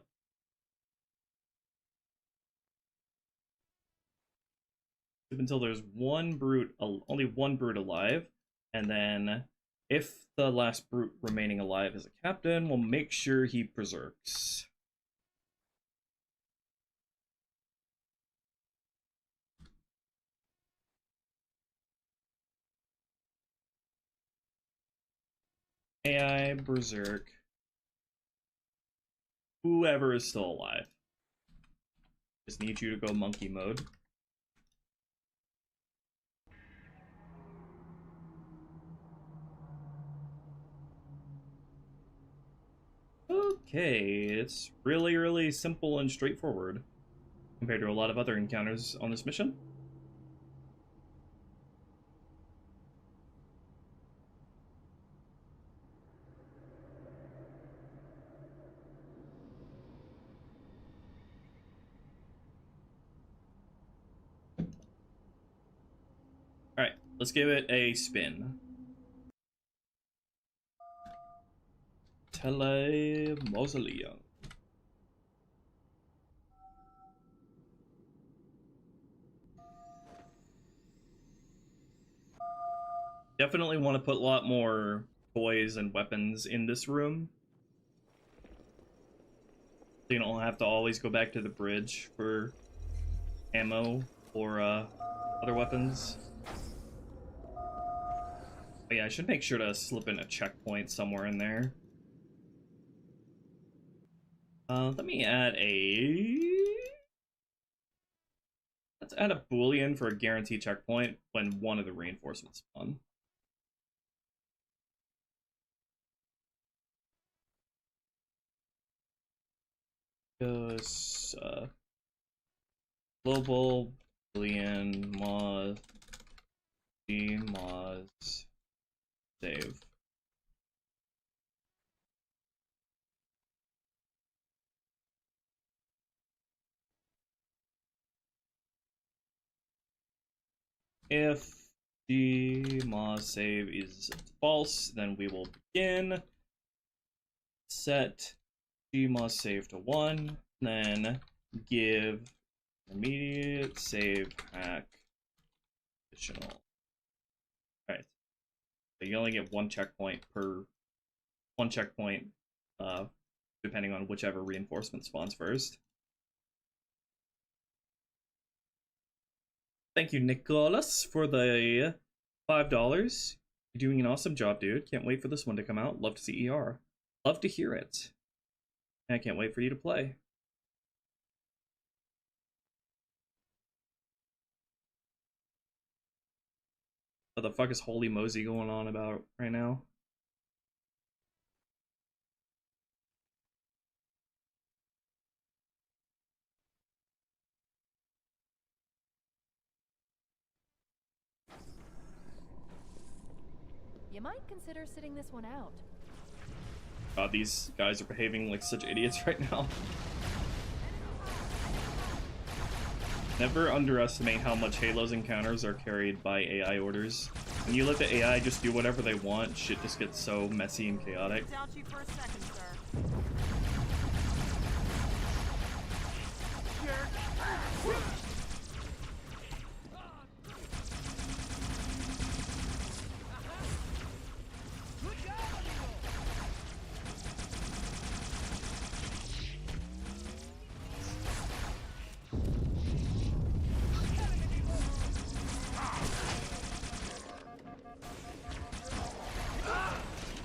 Sleep until there's one brute, only one brute alive, and then if the last brute remaining alive is a captain, we'll make sure he berserks. AI berserk. Whoever is still alive. Just need you to go monkey mode. Okay, it's really, really simple and straightforward compared to a lot of other encounters on this mission. Alright, let's give it a spin. Tele Mausoleum. Definitely want to put a lot more toys and weapons in this room. So you don't have to always go back to the bridge for ammo or other weapons. But yeah, I should make sure to slip in a checkpoint somewhere in there. Let me add a... Let's add a boolean for a guaranteed checkpoint when one of the reinforcements spawn. Goes global boolean moz save. If the moz save is false, then we will begin. Set gmoz save to 1, then give immediate save hack additional. Alright. So you only get one checkpoint depending on whichever reinforcement spawns first. Thank you, Nicholas, for the $5. You're doing an awesome job, dude. Can't wait for this one to come out. Love to see ER. Love to hear it. And I can't wait for you to play. What the fuck is Holy Mosey going on about right now? You might consider sitting this one out. God, these guys are behaving like such idiots right now. Never underestimate how much Halo's encounters are carried by AI orders. When you let the AI just do whatever they want, shit just gets so messy and chaotic. Doubt you for a second, sir.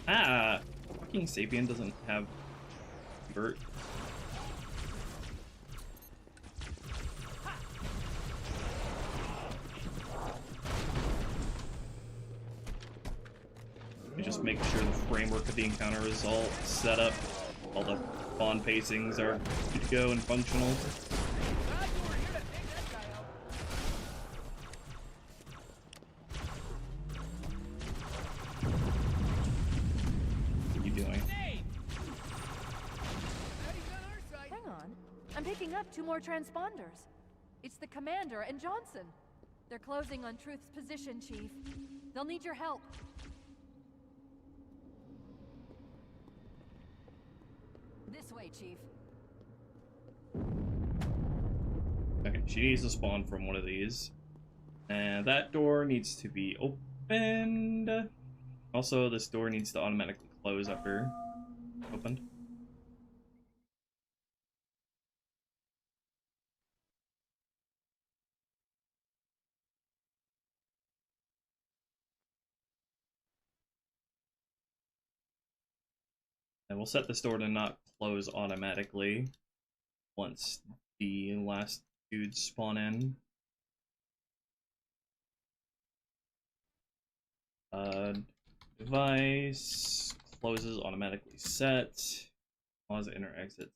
Ah! Fucking Sapien doesn't have Bert. You're just making sure the framework of the encounter is all set up. All the spawn pacings are good to go and functional. Two more transponders. It's the Commander and Johnson. They're closing on Truth's position, Chief. They'll need your help. This way, Chief. Okay, she needs to spawn from one of these. And that door needs to be opened. Also, this door needs to automatically close after opened. And we'll set this door to not close automatically once the last dudes spawn in. Device closes automatically set. Pause, enter, exit.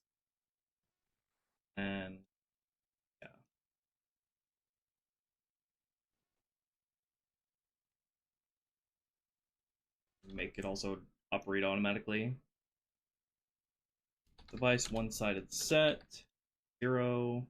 And yeah. Make it also operate automatically. Device one-sided set, 0.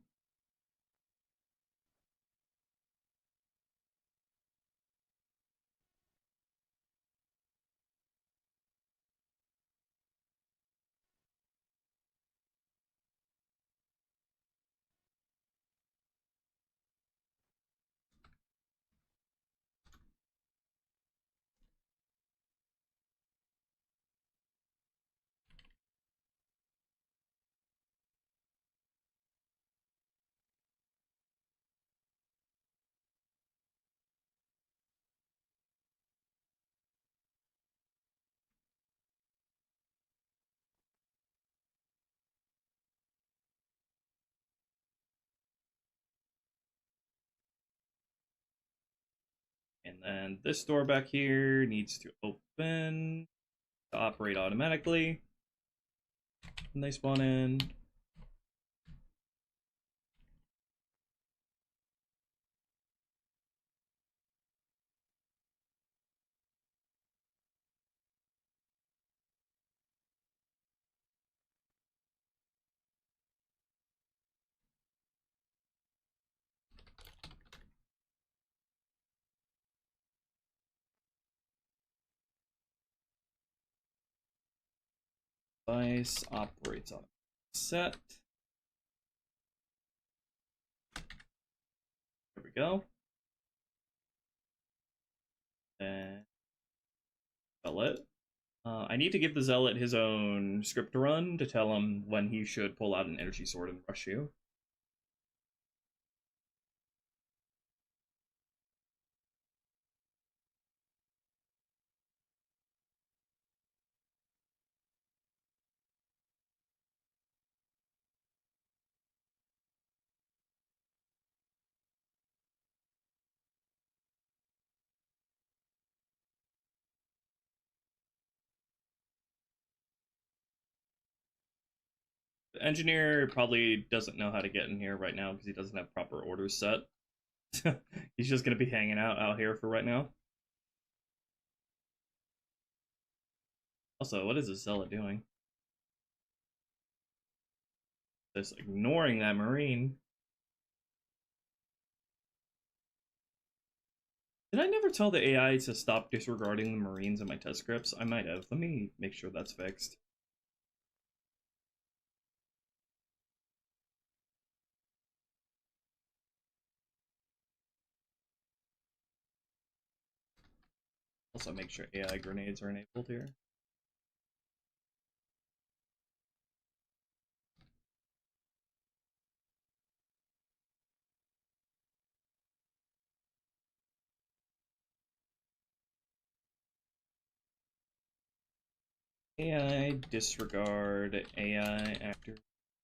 And then this door back here needs to open to operate automatically. And they spawn in. Device operates on set. There we go. And Zealot. I need to give the Zealot his own script to run to tell him when he should pull out an energy sword and rush you. The engineer probably doesn't know how to get in here right now because he doesn't have proper orders set. He's just going to be hanging out here for right now. Also, what is this Zealot doing? Just ignoring that Marine. Did I never tell the AI to stop disregarding the Marines in my test scripts? I might have. Let me make sure that's fixed. Also make sure AI grenades are enabled here. AI disregard AI actor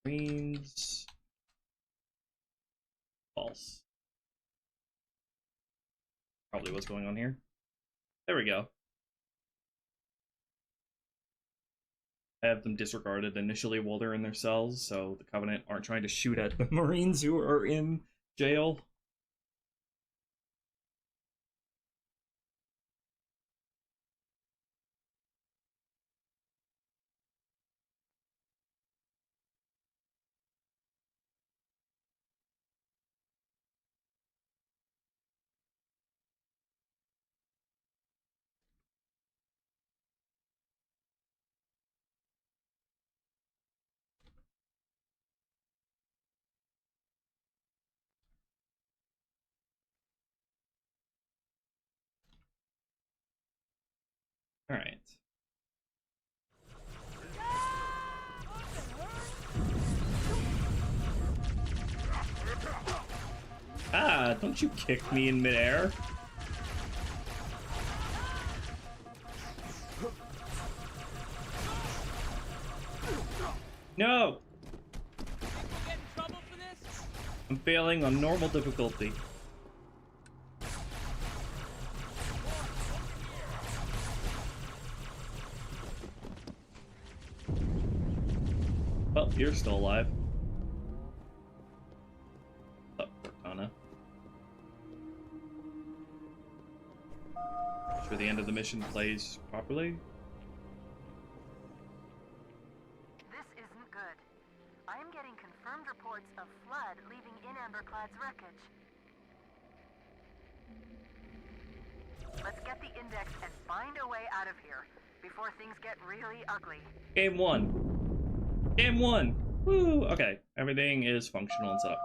Marines. False. Probably what's going on here. There we go. I have them disregarded initially while they're in their cells, so the Covenant aren't trying to shoot at the Marines who are in jail. Alright. Ah, don't you kick me in midair. No! Get in trouble for this? I'm failing on normal difficulty. Well, you're still alive. What's up, Cortana? Sure the end of the mission plays properly. This isn't good. I am getting confirmed reports of flood leaving in Amberclad's wreckage. Let's get the index and find a way out of here before things get really ugly. Game 1. Game 1! Woo! Okay, everything is functional and set up.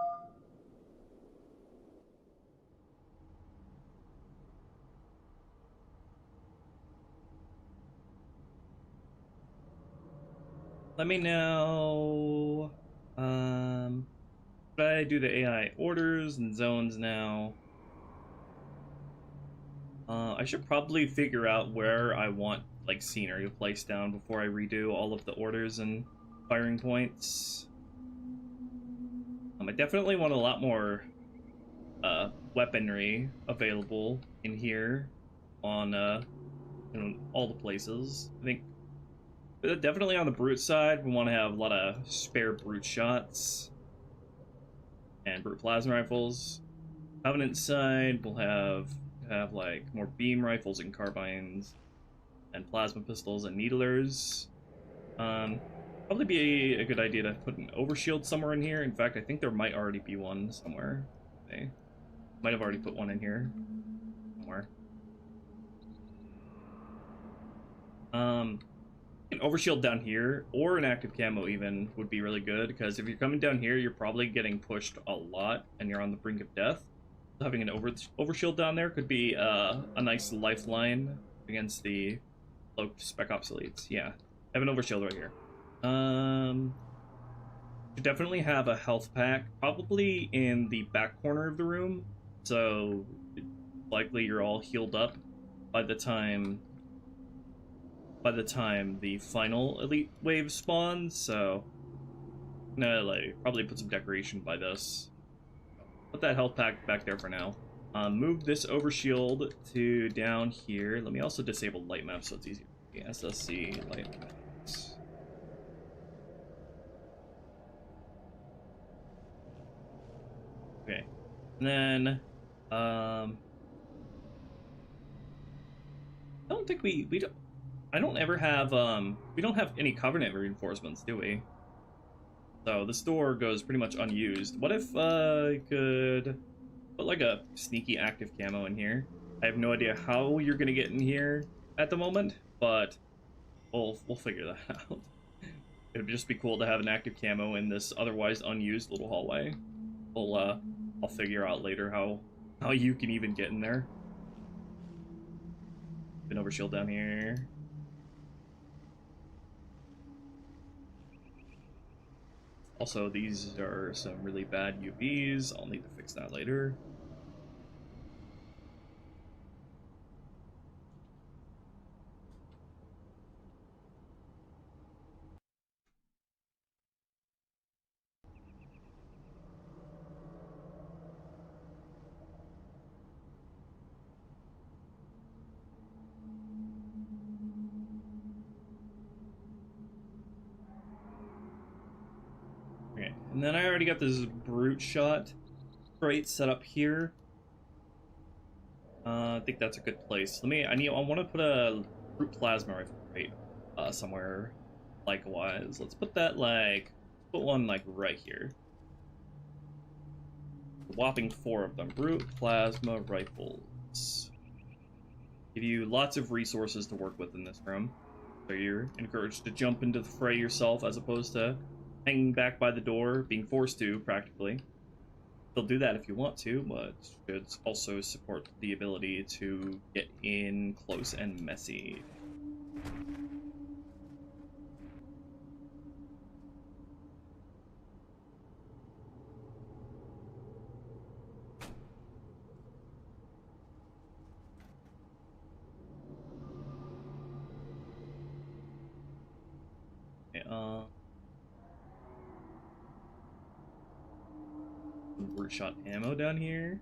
Let me know. Should I do the AI orders and zones now? I should probably figure out where I want like scenery placed down before I redo all of the orders and firing points. I definitely want a lot more weaponry available in here on all the places. I think definitely on the brute side, we want to have a lot of spare brute shots and brute plasma rifles. Covenant side, we'll have like more beam rifles and carbines and plasma pistols and needlers. Probably be a good idea to put an overshield somewhere in here. In fact, I think there might already be one somewhere. Okay. Might have already put one in here somewhere. An overshield down here, or an active camo even, would be really good, because if you're coming down here, you're probably getting pushed a lot, and you're on the brink of death. So having an overshield down there could be a nice lifeline against the cloaked Spec Ops elites. Yeah, I have an overshield right here. You definitely have a health pack, probably in the back corner of the room, so likely you're all healed up by the time the final elite wave spawns. So I'm gonna like probably put some decoration by this. Put that health pack back there for now. Move this overshield to down here. Let me also disable light map so it's easier. SSC light maps. Okay, and then I don't think we don't. I don't ever have we don't have any Covenant reinforcements, do we? So this door goes pretty much unused. What if I could put like a sneaky active camo in here? I have no idea how you're gonna get in here at the moment, but we'll figure that out. It would just be cool to have an active camo in this otherwise unused little hallway. I'll figure out later how you can even get in there. An overshield down here. Also, these are some really bad UVs. I'll need to fix that later. Okay, and then I already got this brute shot crate set up here. I think that's a good place. I want to put a brute plasma rifle crate somewhere likewise. Let's put that put one like right here. A whopping 4 of them. Brute plasma rifles. Give you lots of resources to work with in this room. So you're encouraged to jump into the fray yourself as opposed to hanging back by the door, being forced to, practically. You'll do that if you want to, but should also support the ability to get in close and messy. Okay, brute shot ammo down here.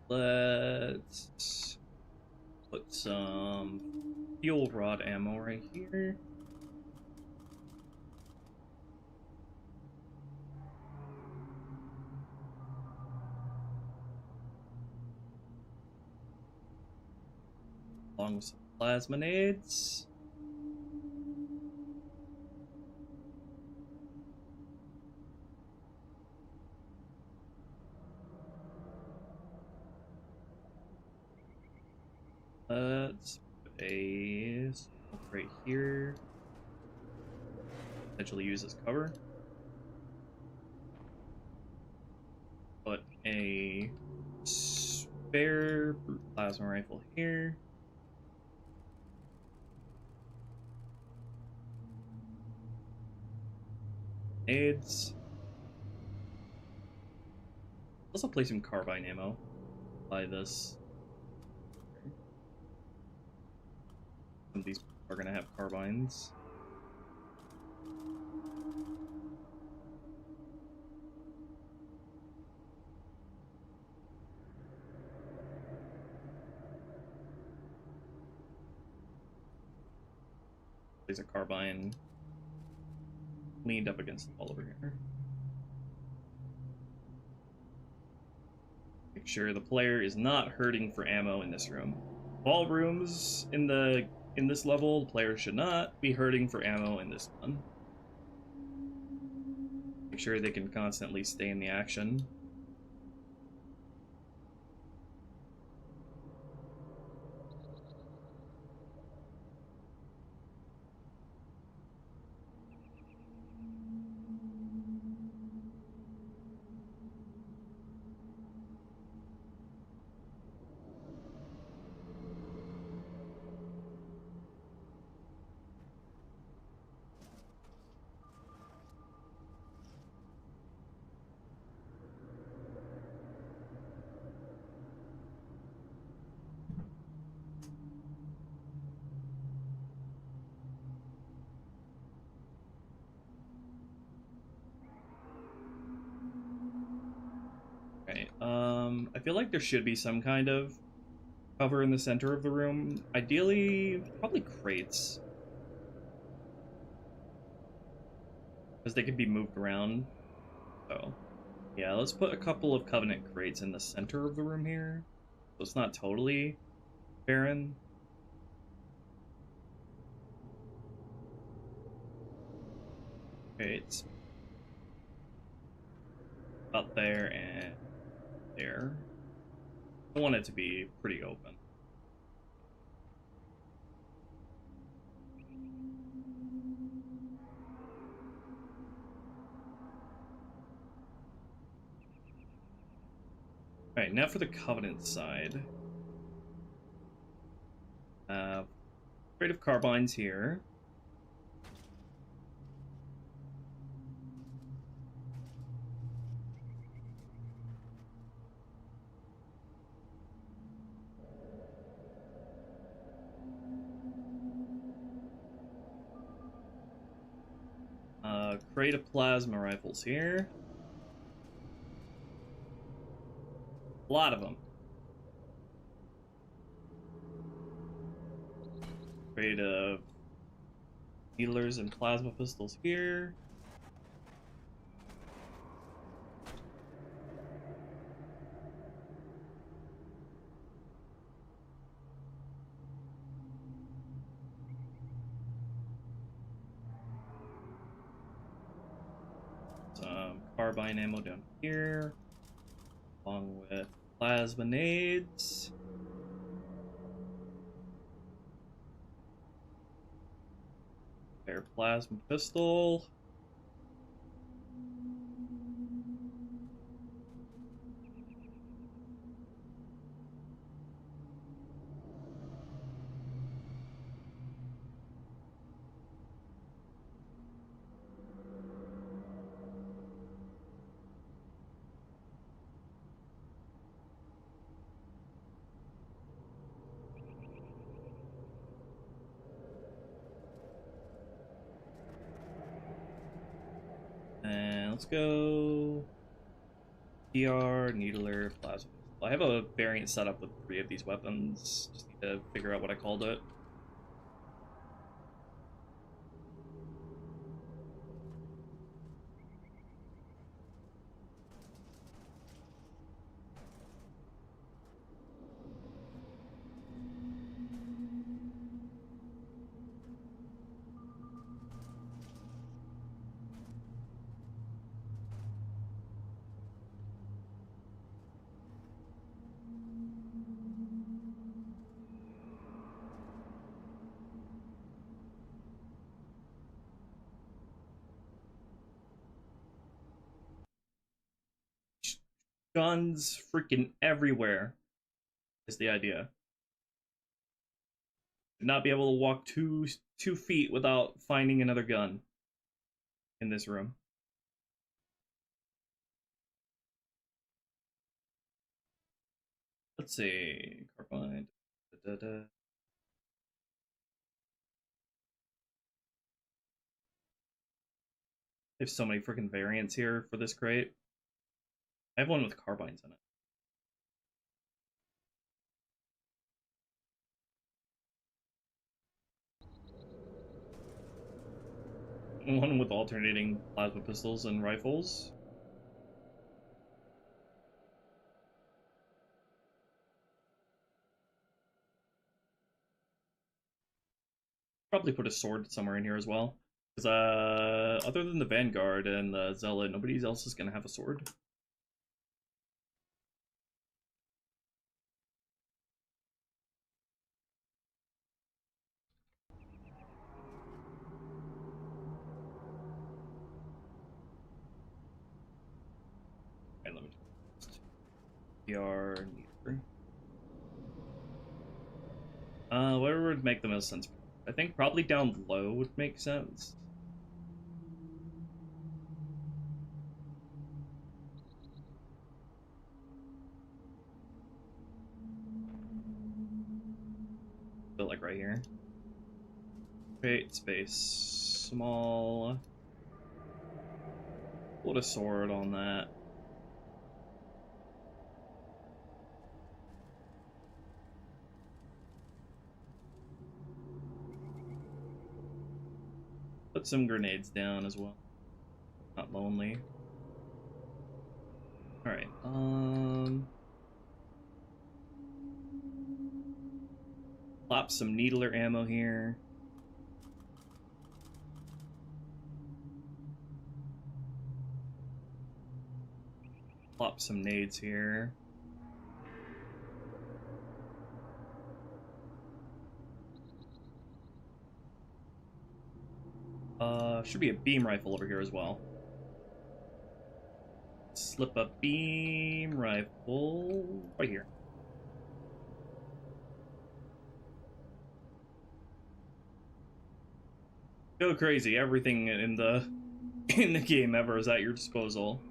Let's put some fuel rod ammo right here. Along with some plasma nades. Let's put a smoke right here. Potentially use as cover. Put a a spare plasma rifle here. Aids. Also play some carbine ammo. Buy this. Some of these are gonna have carbines. There's a carbine leaned up against the wall over here. Make sure the player is not hurting for ammo in this room. All rooms in this level, the player should not be hurting for ammo in this one. Make sure they can constantly stay in the action. Okay, I feel like there should be some kind of cover in the center of the room. Ideally, probably crates. Because they could be moved around. So, yeah, let's put a couple of Covenant crates in the center of the room here. So it's not totally barren. Crates. Up there and there. I want it to be pretty open. Alright, now for the Covenant side. Crate of carbines here. Crate of plasma rifles here. A lot of them. Crate of needlers and plasma pistols here. Some carbine ammo down here, along with plasma nades. Spare plasma pistol. And let's go PR, Needler, Plasma. I have a variant set up with 3 of these weapons. Just need to figure out what I called it. Guns freaking everywhere is the idea. Should not be able to walk 2 feet without finding another gun in this room. Let's see. Carbine. They have so many freaking variants here for this crate. I have one with carbines in it. One with alternating plasma pistols and rifles. Probably put a sword somewhere in here as well. Because, other than the Vanguard and the Zealot, nobody else is going to have a sword. Okay, let me just PR neither. Whatever would make the most sense. I think probably down low would make sense. Feel like right here. Create space. Small. Put a sword on that. Put some grenades down as well. Not lonely. Alright, plop some needler ammo here. Plop some nades here. Should be a beam rifle over here as well. Slip a beam rifle right here. Go crazy, everything in the game ever is at your disposal.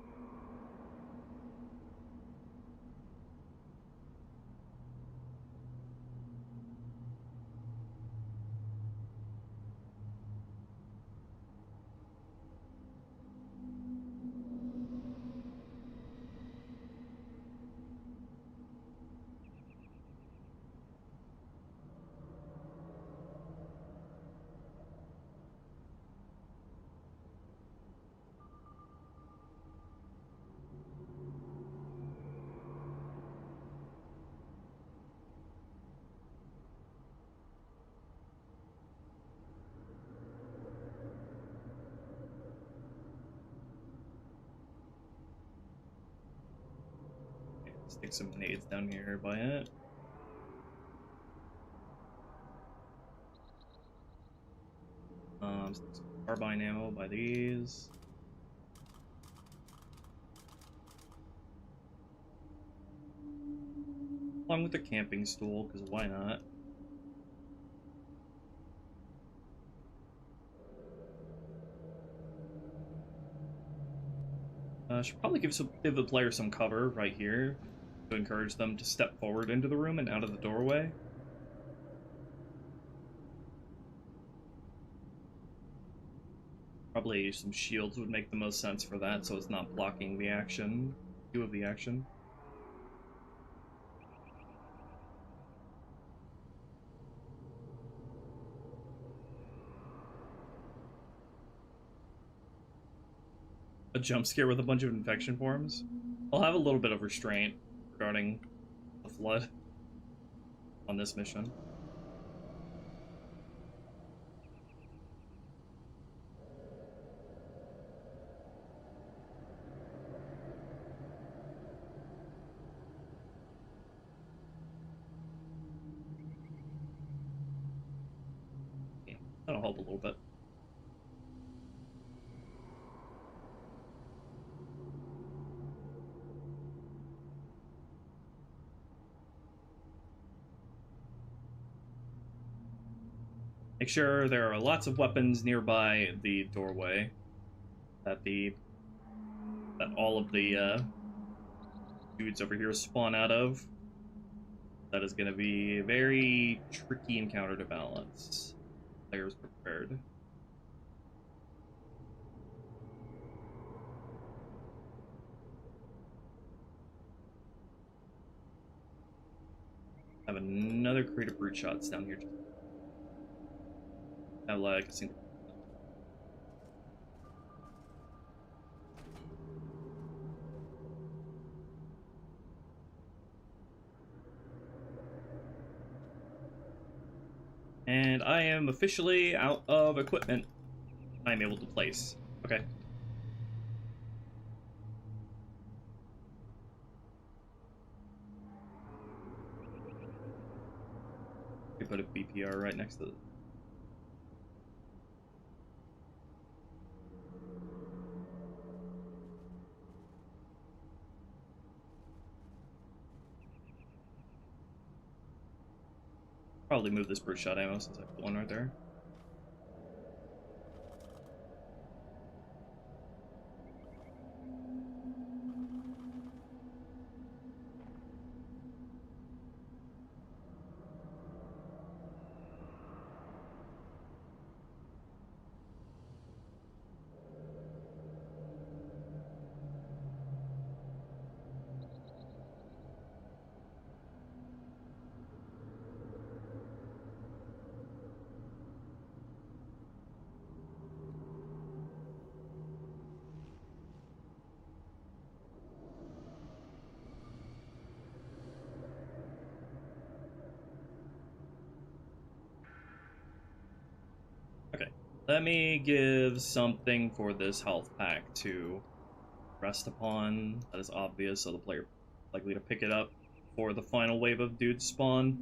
Stick some nades down here by it. Stick some carbine ammo by these. Along with the camping stool, because why not? Should probably give the player some cover right here to encourage them to step forward into the room and out of the doorway. Probably some shields would make the most sense for that, so it's not blocking the action, view of the action. A jump scare with a bunch of infection forms. I'll have a little bit of restraint regarding the flood on this mission. Yeah, that'll help a little bit. Make sure there are lots of weapons nearby the doorway that all of the dudes over here spawn out of. That is going to be a very tricky encounter to balance. Players prepared. Have another crate of brute shots down here. Have like a single. And I am officially out of equipment I'm able to place. Okay. We put a BPR right next to it. Probably move this brute shot ammo since I put one right there. Okay, let me give something for this health pack to rest upon. That is obvious, so the player likely to pick it up for the final wave of dudes spawn.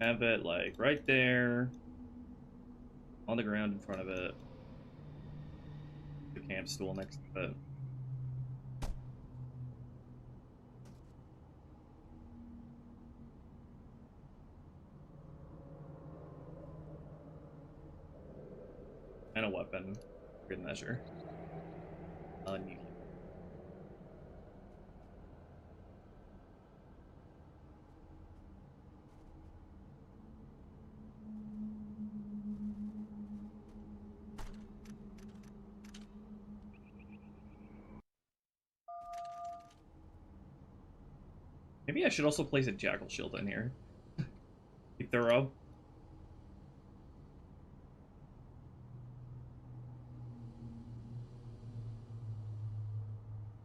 Have it like right there on the ground in front of it. The camp stool next to it. And a weapon. Good measure. Neatly. Maybe I should also place a jackal shield in here. Be thorough.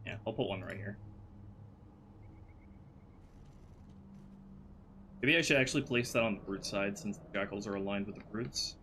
Yeah, I'll put one right here. Maybe I should actually place that on the brute side since the jackals are aligned with the brutes.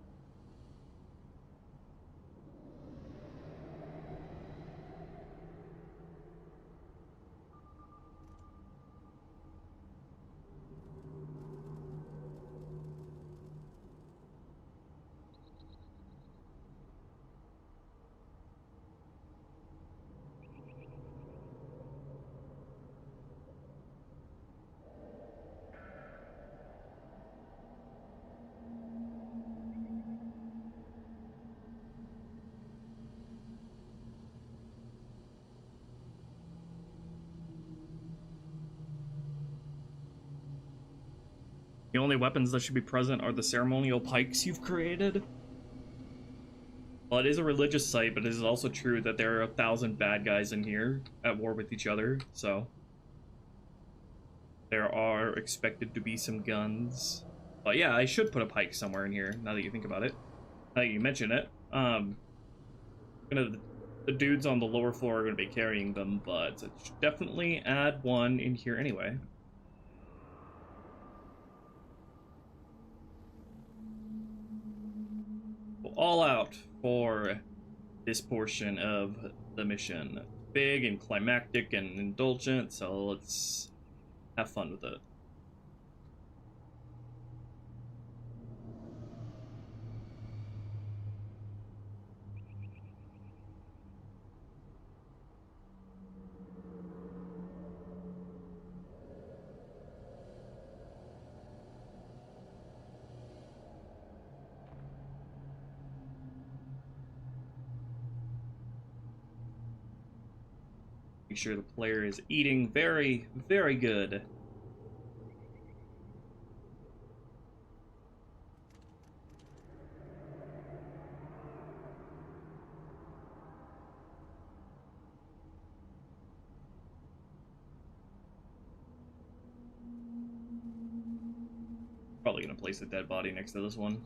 The only weapons that should be present are the ceremonial pikes you've created. Well, it is a religious site, but it is also true that there are 1,000 bad guys in here at war with each other, so there are expected to be some guns. But yeah, I should put a pike somewhere in here, now that you think about it. Now that you mention it. The dudes on the lower floor are going to be carrying them, but I should definitely add one in here anyway. All out for this portion of the mission. Big and climactic and indulgent, so let's have fun with it. Make sure the player is eating very, very good. Probably gonna place a dead body next to this one.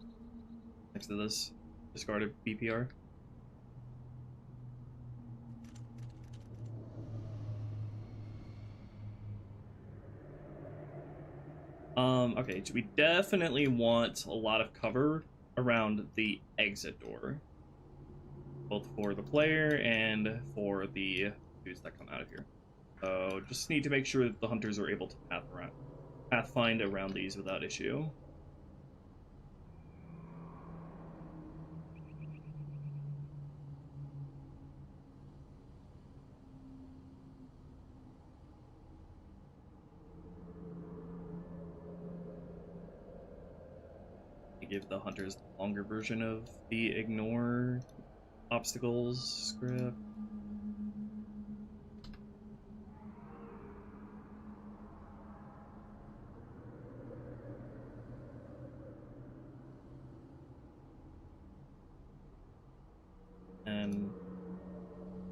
Next to this discarded BPR. Okay, so we definitely want a lot of cover around the exit door. Both for the player and for the dudes that come out of here. So just need to make sure that the hunters are able to pathfind around these without issue. Give the hunters the longer version of the ignore obstacles script. And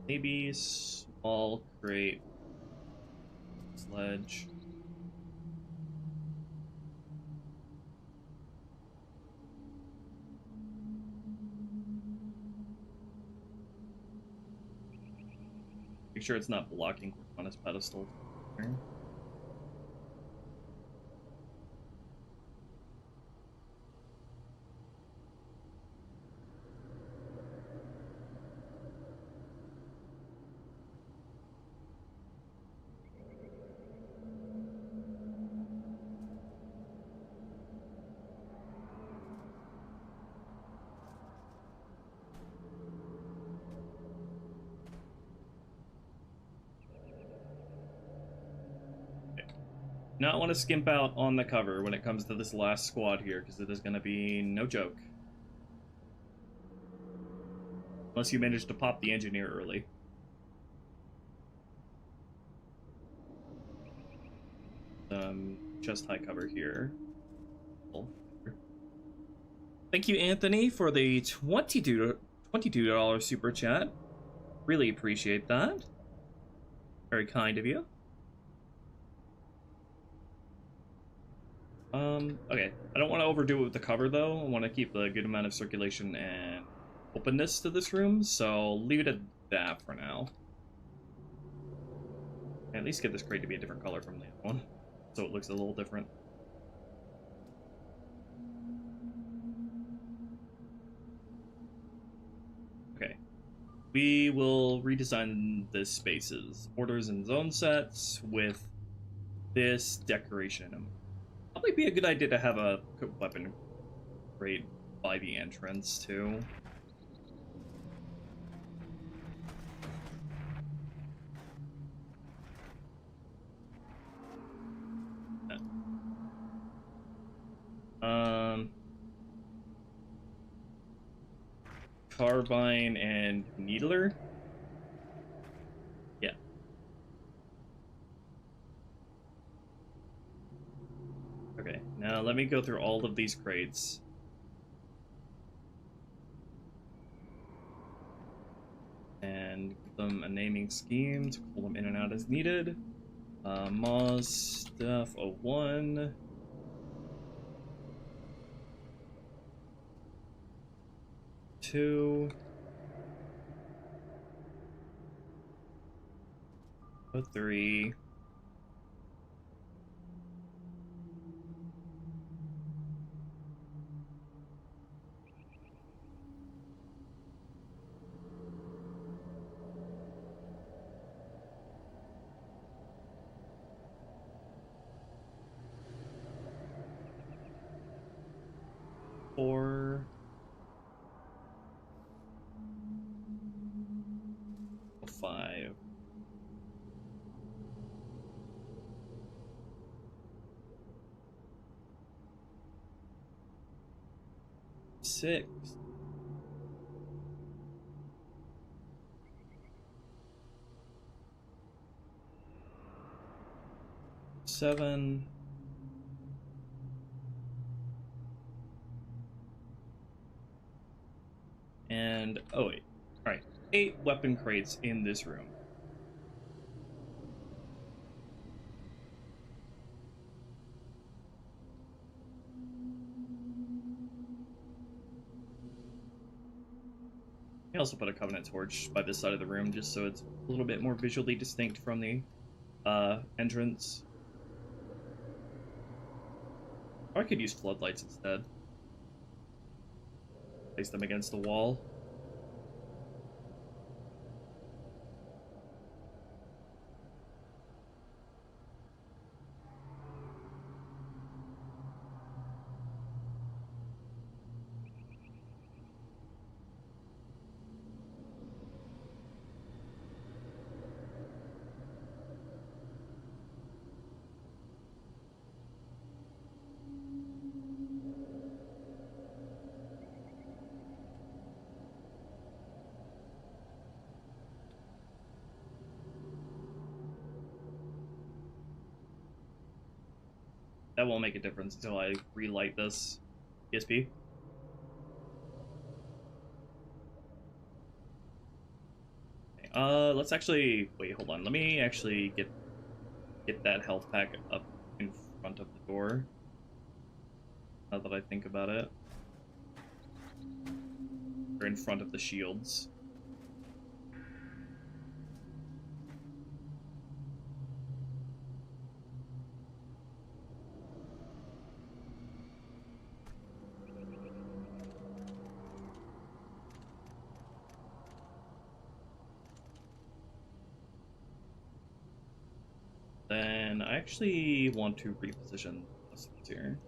maybe small crate sledge. Make sure it's not blocking on his pedestal. Not want to skimp out on the cover when it comes to this last squad here, because it is going to be no joke. Unless you manage to pop the engineer early. Chest high cover here. Thank you, Anthony, for the $22 super chat. Really appreciate that. Very kind of you. Okay, I don't want to overdo it with the cover, though. I want to keep a good amount of circulation and openness to this room, so leave it at that for now. At least get this crate to be a different color from the other one, so it looks a little different. Okay. We will redesign the spaces, orders and zone sets with this decoration. Probably be a good idea to have a weapon crate by the entrance too. Carbine and needler. Yeah. Okay, now let me go through all of these crates. And give them a naming scheme to pull them in and out as needed. Moz stuff 01. Two. 03. 4. 5. 6. 7. 7. And, oh wait, alright, 8 weapon crates in this room. I also put a Covenant torch by this side of the room just so it's a little bit more visually distinct from the entrance. Or I could use floodlights instead. Place them against the wall. That won't make a difference until I relight this ESP. Okay, let's actually wait. Hold on. Let me actually get that health pack up in front of the door. Now that I think about it, or in front of the shields. Then I actually want to reposition this one here.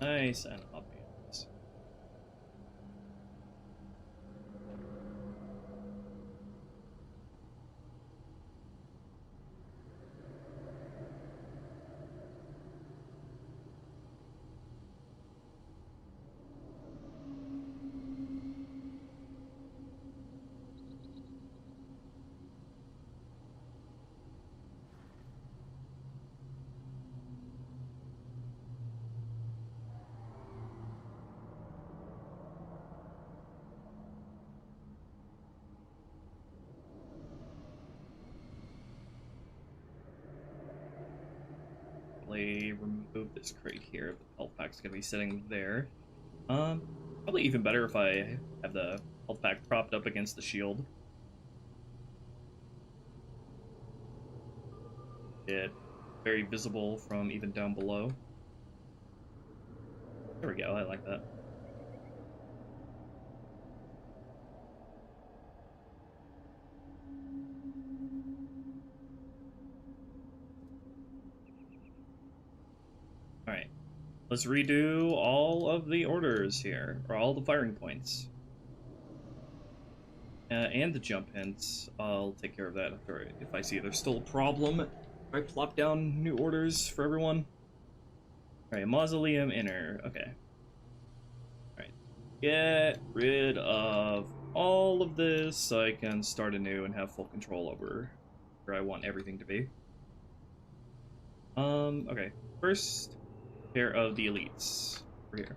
Nice and obvious. Remove this crate here. The health pack's gonna be sitting there. Probably even better if I have the health pack propped up against the shield. It very visible from even down below. There we go. I like that. Alright, let's redo all of the orders here, or all the firing points. And the jump hints. I'll take care of that if I see there's still a problem. I plop down new orders for everyone. Alright, Mausoleum Inner. Okay. Alright. Get rid of all of this so I can start anew and have full control over where I want everything to be. Okay. First pair of the elites. Over here.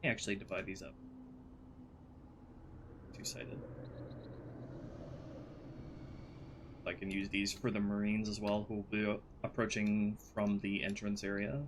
I actually divide these up. Two-sided. I can use these for the Marines as well, who will be approaching from the entrance area.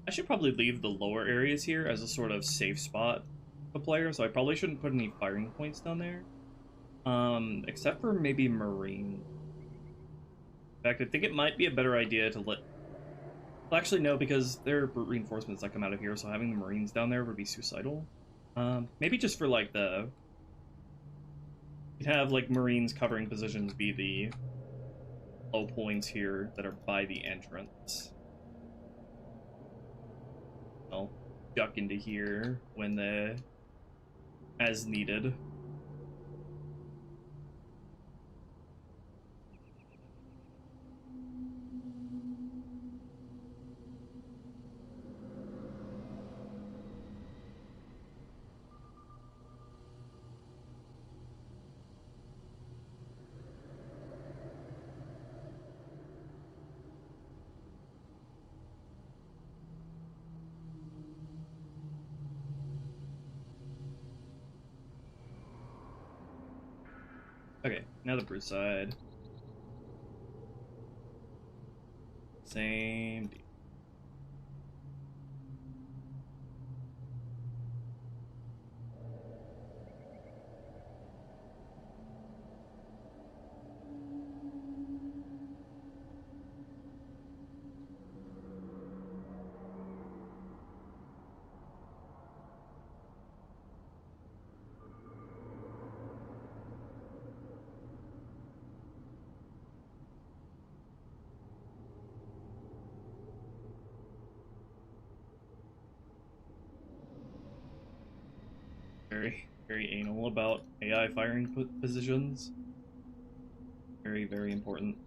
I should probably leave the lower areas here as a sort of safe spot for players, so I probably shouldn't put any firing points down there. Except for maybe Marine. In fact, I think it might be a better idea to let... Well, actually, no, because there are brute reinforcements that come out of here, so having the Marines down there would be suicidal. Maybe just for, like, the... You'd have, like, Marines covering positions be the low points here that are by the entrance. I'll duck into here when as needed. Okay, now the brute side. Same deal. Very anal about AI firing positions. Very important.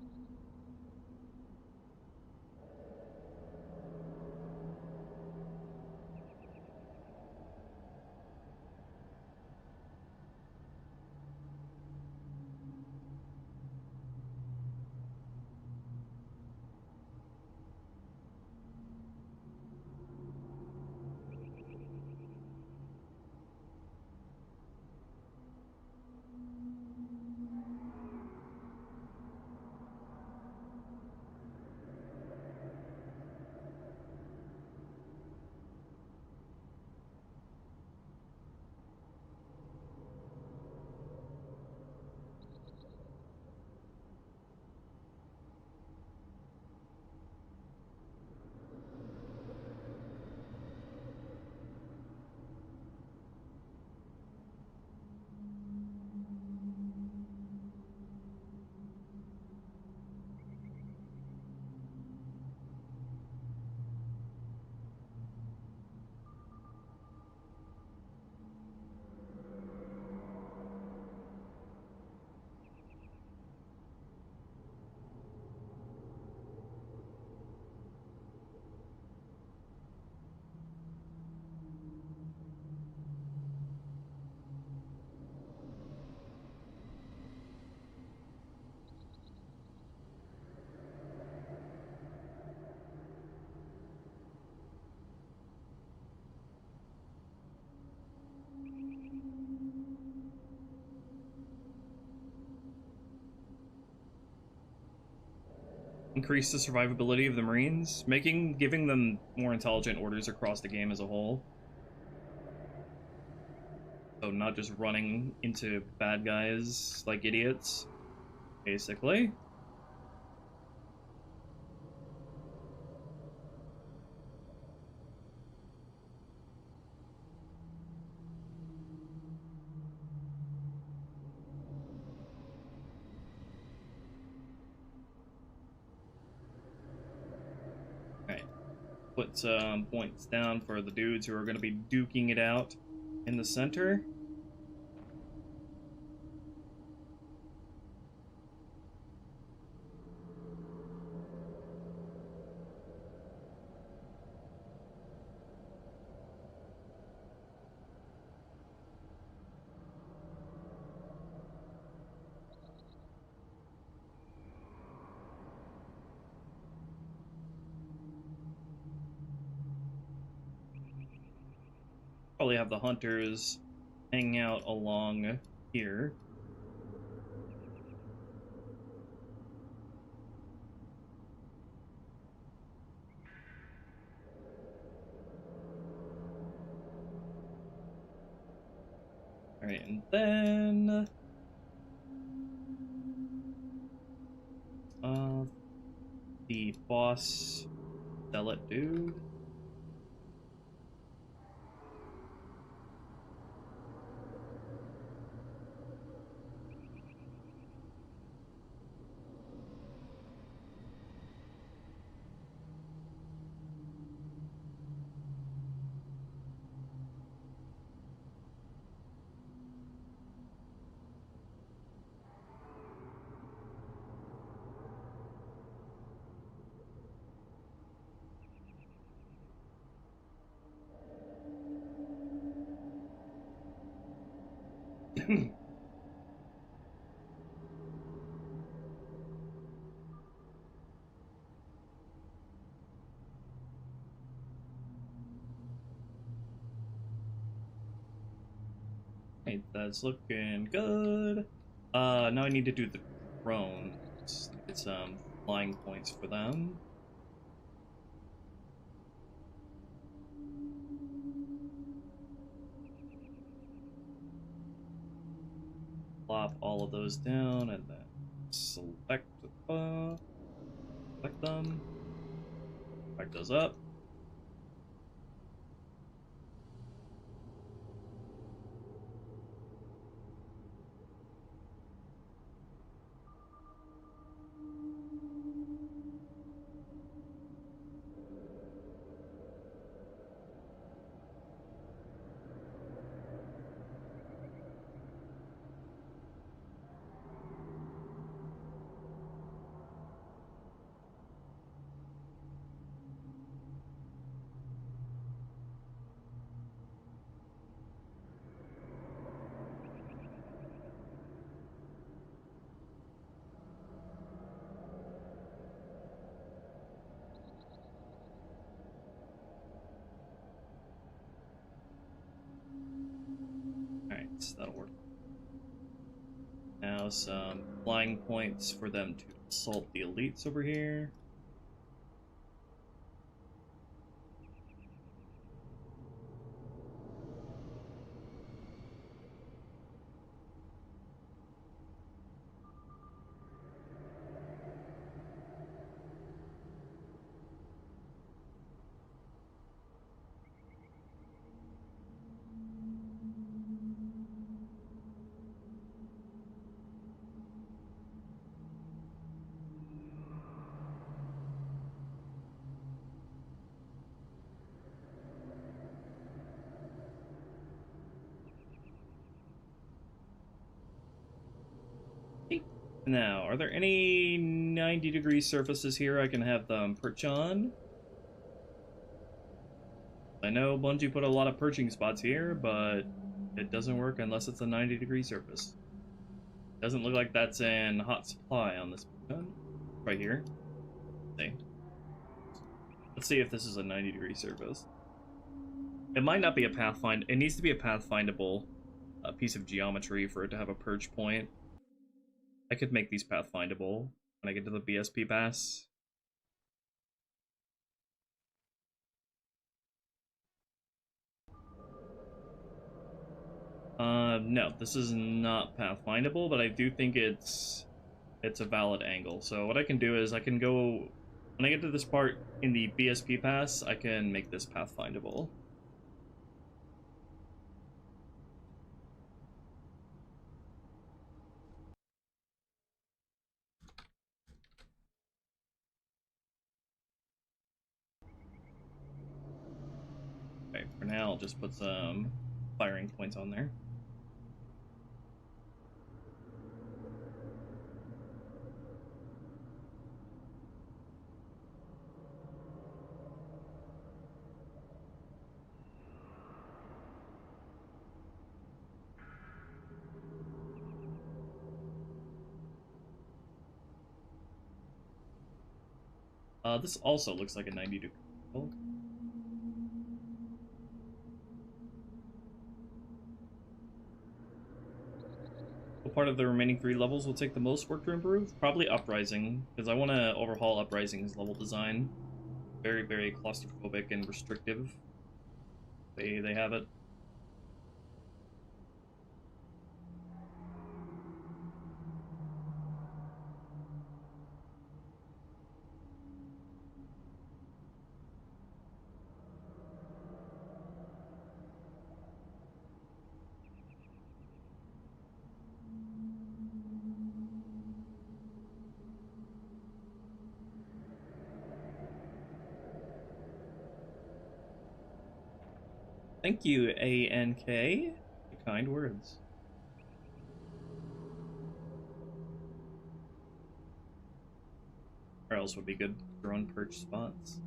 increase the survivability of the Marines, giving them more intelligent orders across the game as a whole. So not just running into bad guys like idiots, basically. Alright. Put some points down for the dudes who are going to be duking it out in the center. Probably have the hunters hang out along here. Alright, and then the boss zealot dude. Right, that's looking good. Now I need to do the drones. Get some flying points for them. Plop all of those down and then select them. Back those up. Alright, that'll work. Now some flying points for them to assault the elites over here. Now, are there any 90-degree surfaces here I can have them perch on? I know Bungie put a lot of perching spots here, but it doesn't work unless it's a 90-degree surface. Doesn't look like that's in hot supply on this gun. Right here. Let's see if this is a 90-degree surface. It might not be a pathfind. It needs to be a pathfindable piece of geometry for it to have a perch point. I could make these pathfindable when I get to the BSP pass. No, this is not pathfindable, but I do think it's a valid angle. So what I can do is I can go, when I get to this part in the BSP pass, I can make this pathfindable. Okay, for now I'll just put some firing points on there. This also looks like a 90-degree angle. What part of the remaining 3 levels will take the most work to improve? Probably Uprising, because I want to overhaul Uprising's level design. Very, very claustrophobic and restrictive. They have it. Thank you, ANK. The kind words. Where else would be good drone perch spots?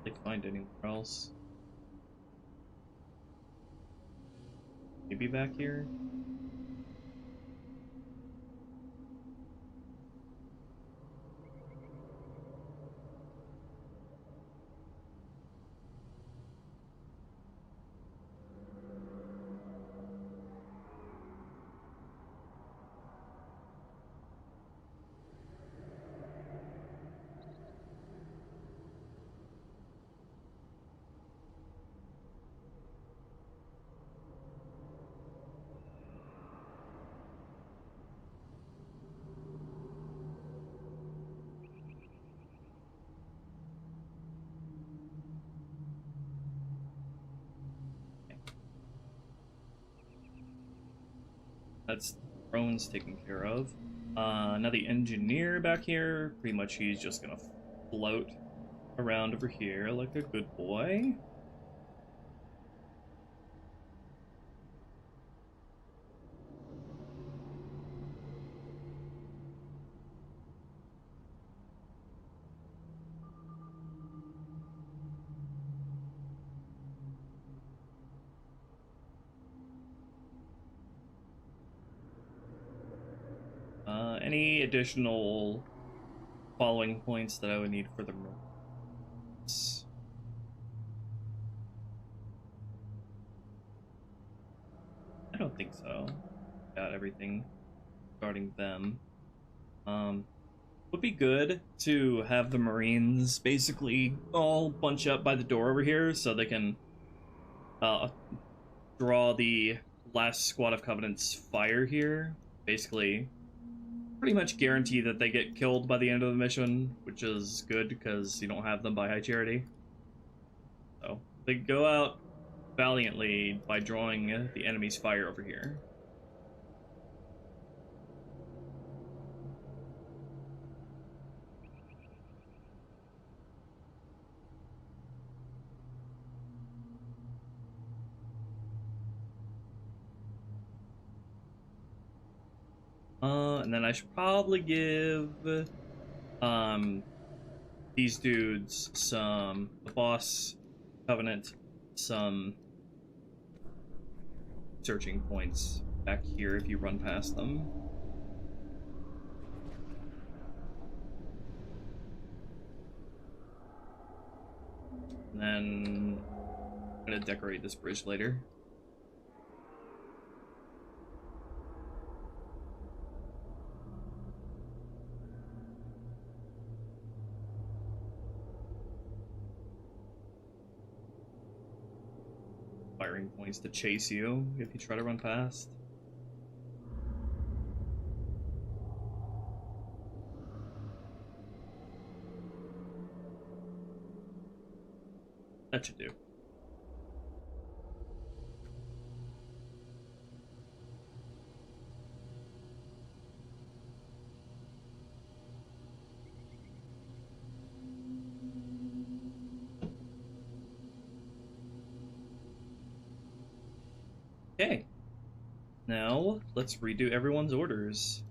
Like find anywhere else. Maybe back here? That's drones taken care of. Now the engineer back here, pretty much he's just gonna float around over here like a good boy. Any additional following points that I would need for the Marines? I don't think so. Got everything regarding them. Would be good to have the Marines basically all bunch up by the door over here so they can draw the last squad of Covenant's fire here. Basically pretty much guarantee that they get killed by the end of the mission, which is good because you don't have them by high charity. So they go out valiantly by drawing the enemy's fire over here. And then I should probably give these dudes the boss Covenant, some searching points back here if you run past them. And then I'm gonna decorate this bridge later. firing points to chase you if you try to run past. That should do. Okay. Now, let's redo everyone's orders.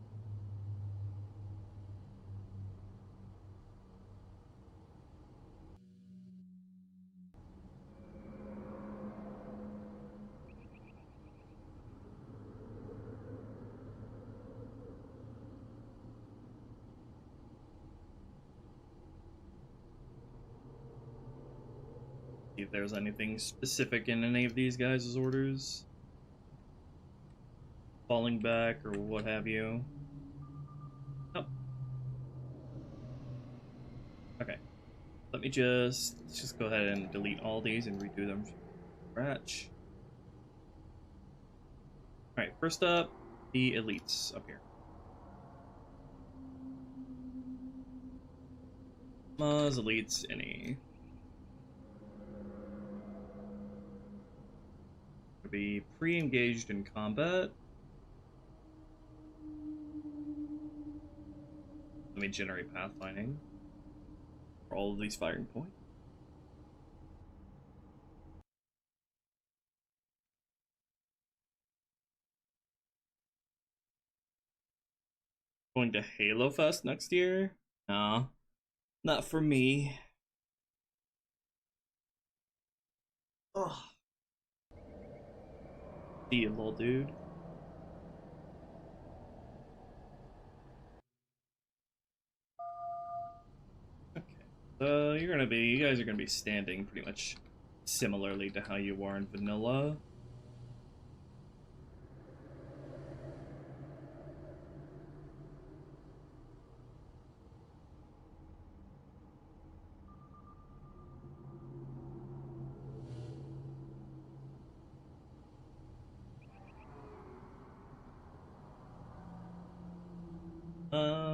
See if there's anything specific in any of these guys' orders. Falling back or what have you. Oh. Okay. Let's just go ahead and delete all these and redo them from scratch. Alright, first up, the elites up here. Maz, elites, any. Be pre-engaged in combat. Let me generate pathfinding for all of these firing points. Going to Halo Fest next year? Nah, not for me. Ugh. See you, little dude. Okay, so you guys are gonna be standing pretty much similarly to how you are in vanilla.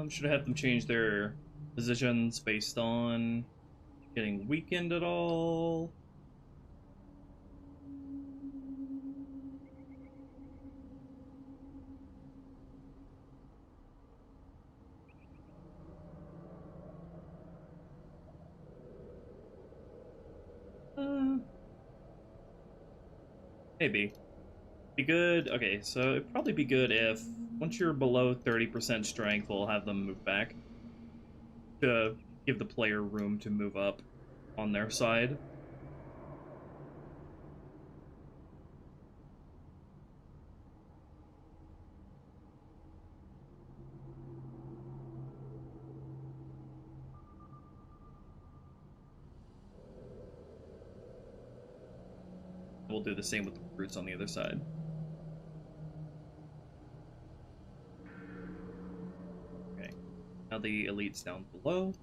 Should I have them change their positions based on getting weakened at all? Maybe. Be good. Okay, so it'd probably be good if once you're below 30% strength, we'll have them move back to give the player room to move up on their side. We'll do the same with the recruits on the other side. Okay, now the elites down below.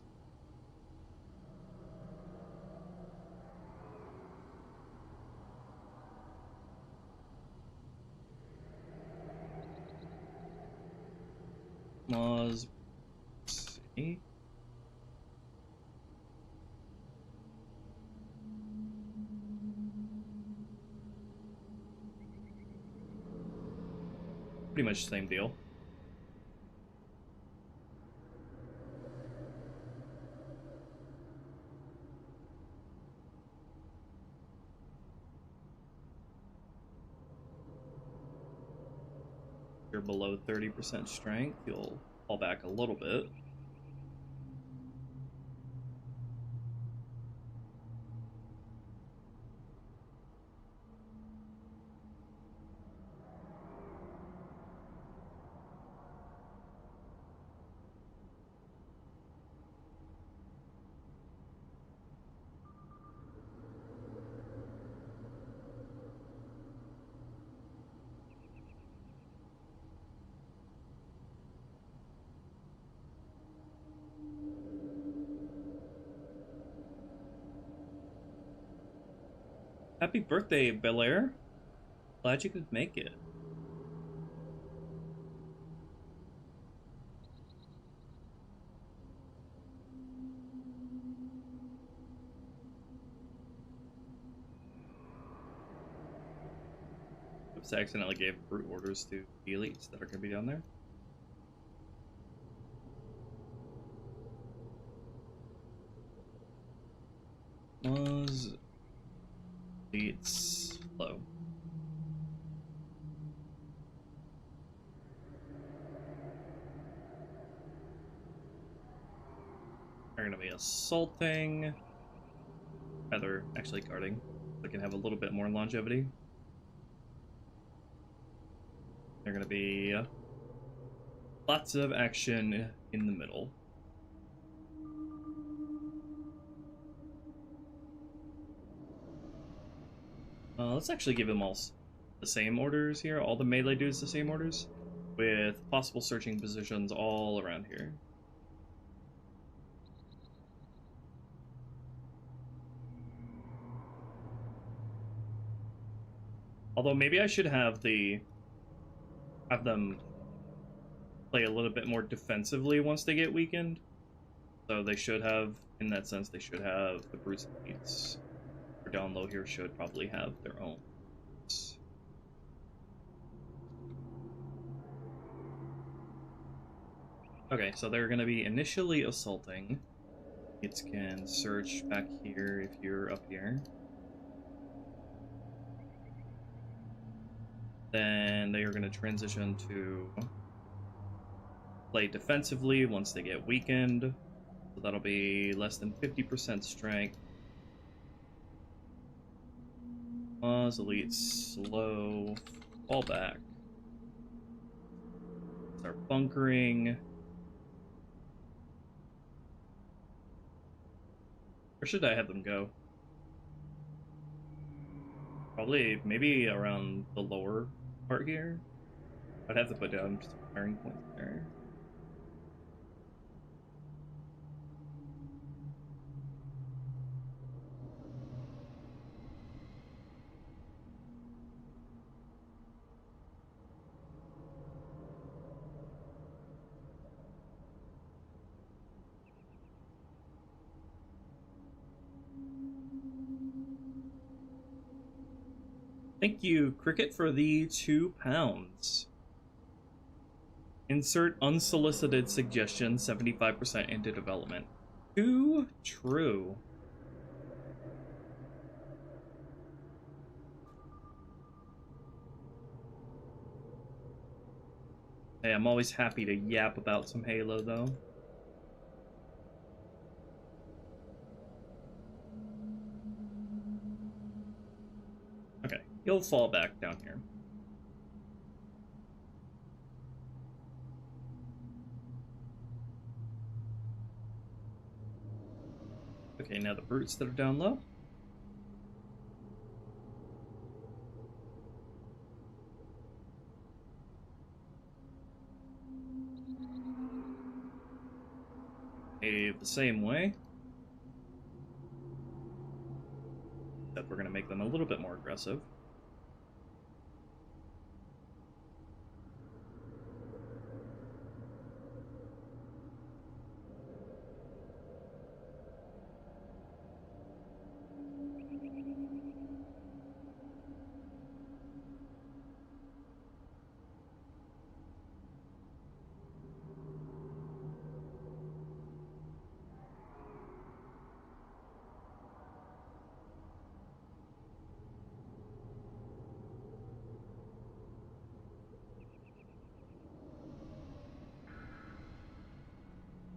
Moz. See. Pretty much the same deal. If you're below 30% strength, you'll fall back a little bit. Happy birthday, Belair. Glad you could make it. Oops, I accidentally gave brute orders to the elites that are going to be down there. Was elites low. They're going to be assaulting, rather actually guarding. They can have a little bit more longevity. They're going to be lots of action in the middle. Let's actually give them all the same orders here. All the melee dudes the same orders, with possible searching positions all around here. Although maybe I should have them play a little bit more defensively once they get weakened. So they should have, in that sense, they should have the brutes and elites. Or down low here should probably have their own. Okay, so they're going to be initially assaulting. It can search back here if you're up here. Then they are going to transition to play defensively once they get weakened. So that'll be less than 50% strength. Elites slow, fall back. Start bunkering. Where should I have them go? Probably, maybe around the lower part here. I'd have to put down some firing points there. Thank you, Cricket, for the £2. Insert unsolicited suggestion 75% into development. Too true. Hey, I'm always happy to yap about some Halo, though. Okay, he'll fall back down here. Okay, now the brutes that are down low. Behave the same way. Except we're going to make them a little bit more aggressive.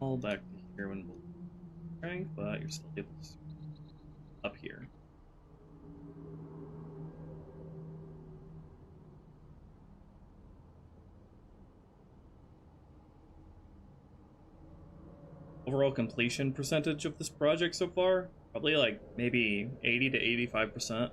All back to here when we'll strength, but you're still able to up here. Overall completion percentage of this project so far, probably like maybe 80 to 85%.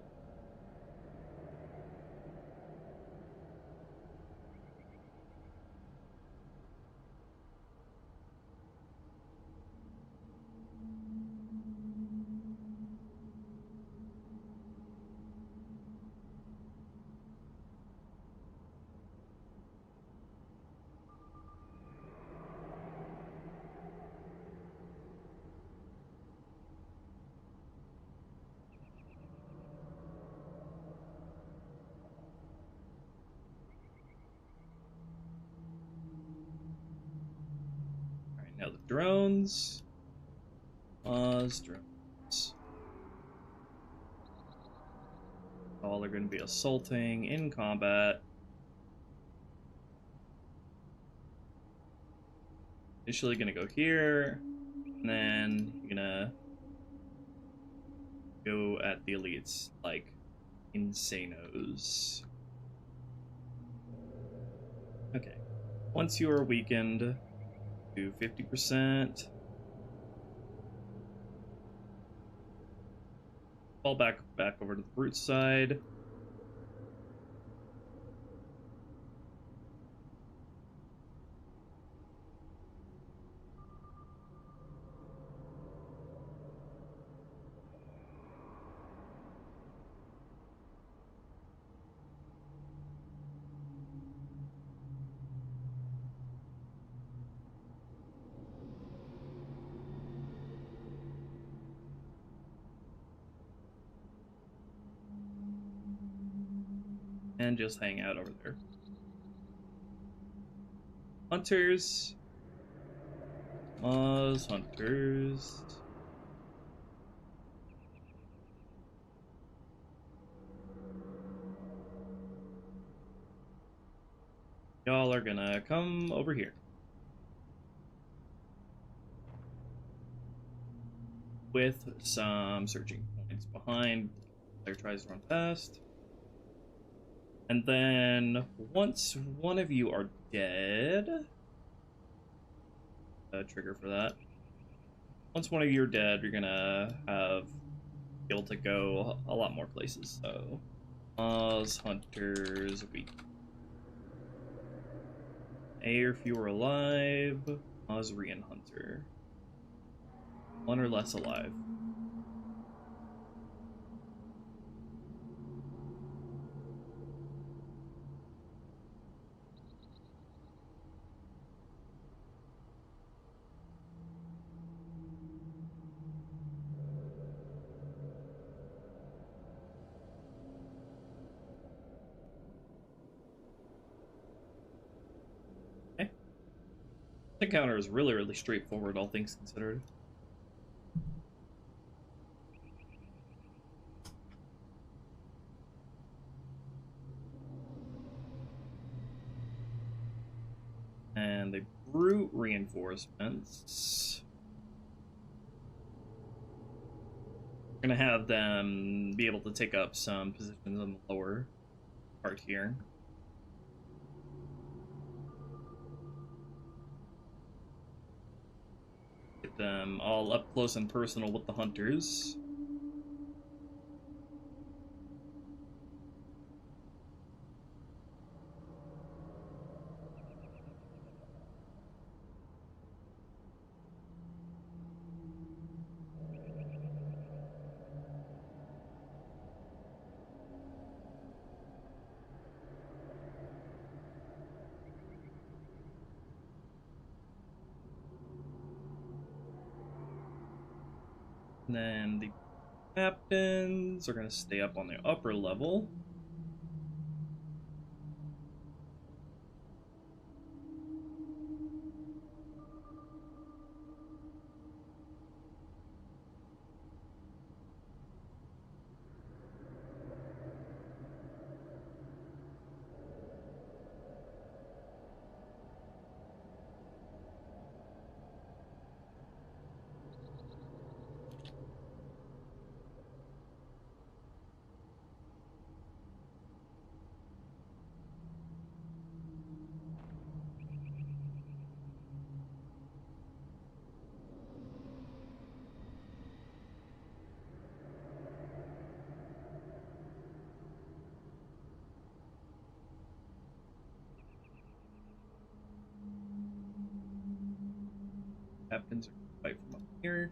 drones. Moz drones. All are going to be assaulting in combat. Initially going to go here, and then you're going to go at the elites like insanos. Okay. Once you are weakened to 50%, fall back over to the brute side. And just hang out over there. Hunters. Moz hunters. Y'all are gonna come over here. With some searching points behind. Player tries to run past. And then, once one of you are dead, trigger for that. Once one of you are dead, you're gonna be able to go a lot more places. So, Oz, Hunters, weak. A or fewer alive, Osrian Hunter. One or less alive. The counter is really straightforward, all things considered. And the brute reinforcements. We're gonna have them be able to take up some positions on the lower part here. Them all up close and personal with the hunters. And then the captains are going to stay up on the upper level. Captains are going to fight from up here.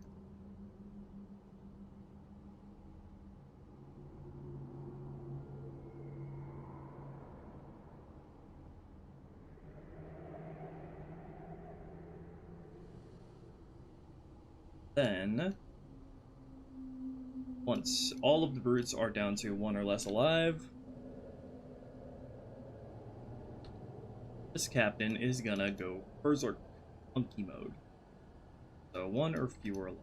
Then, once all of the brutes are down to one or less alive, this captain is gonna go berserk monkey mode. So 1 or fewer left.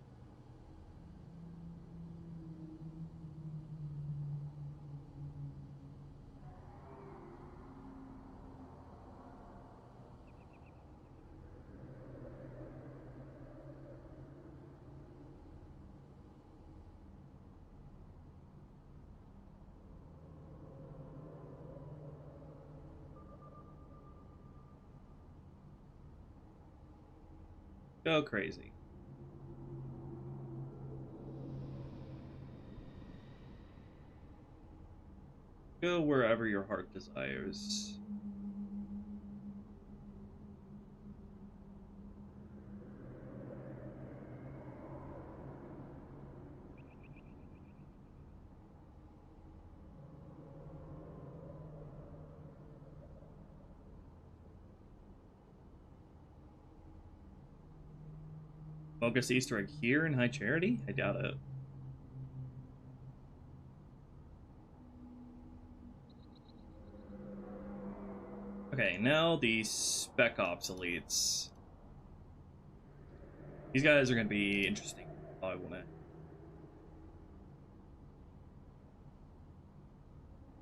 Go crazy. Go wherever your heart desires. Focus Easter egg here in High Charity? I doubt it. Okay, now the Spec Ops elites. These guys are going to be interesting. Oh, I want to.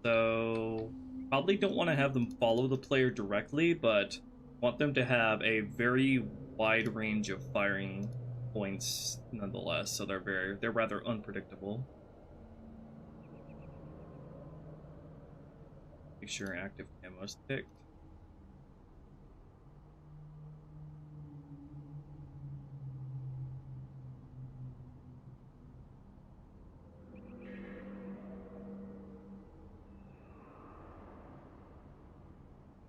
So, probably don't want to have them follow the player directly, but want them to have a very wide range of firing points nonetheless, so they're rather unpredictable. Make sure active ammo is ticked.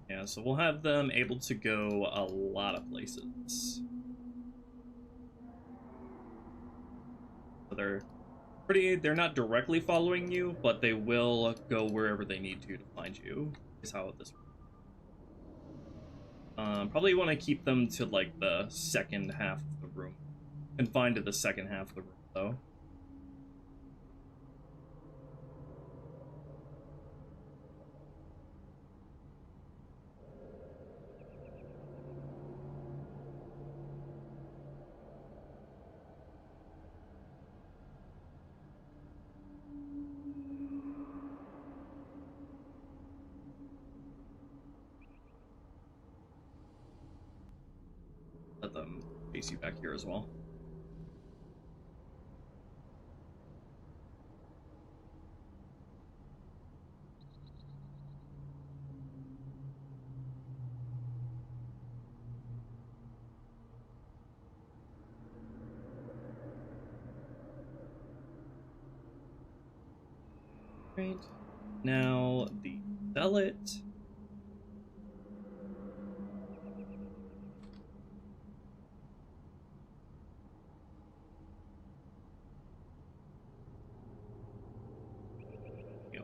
Yeah, so we'll have them able to go a lot of places. So they're not directly following you, but they will go wherever they need to find you, is how this works. Probably want to keep them to like the second half of the room. Confined to the second half of the room, though. Let them face you back here as well. Right. Now the Zealot.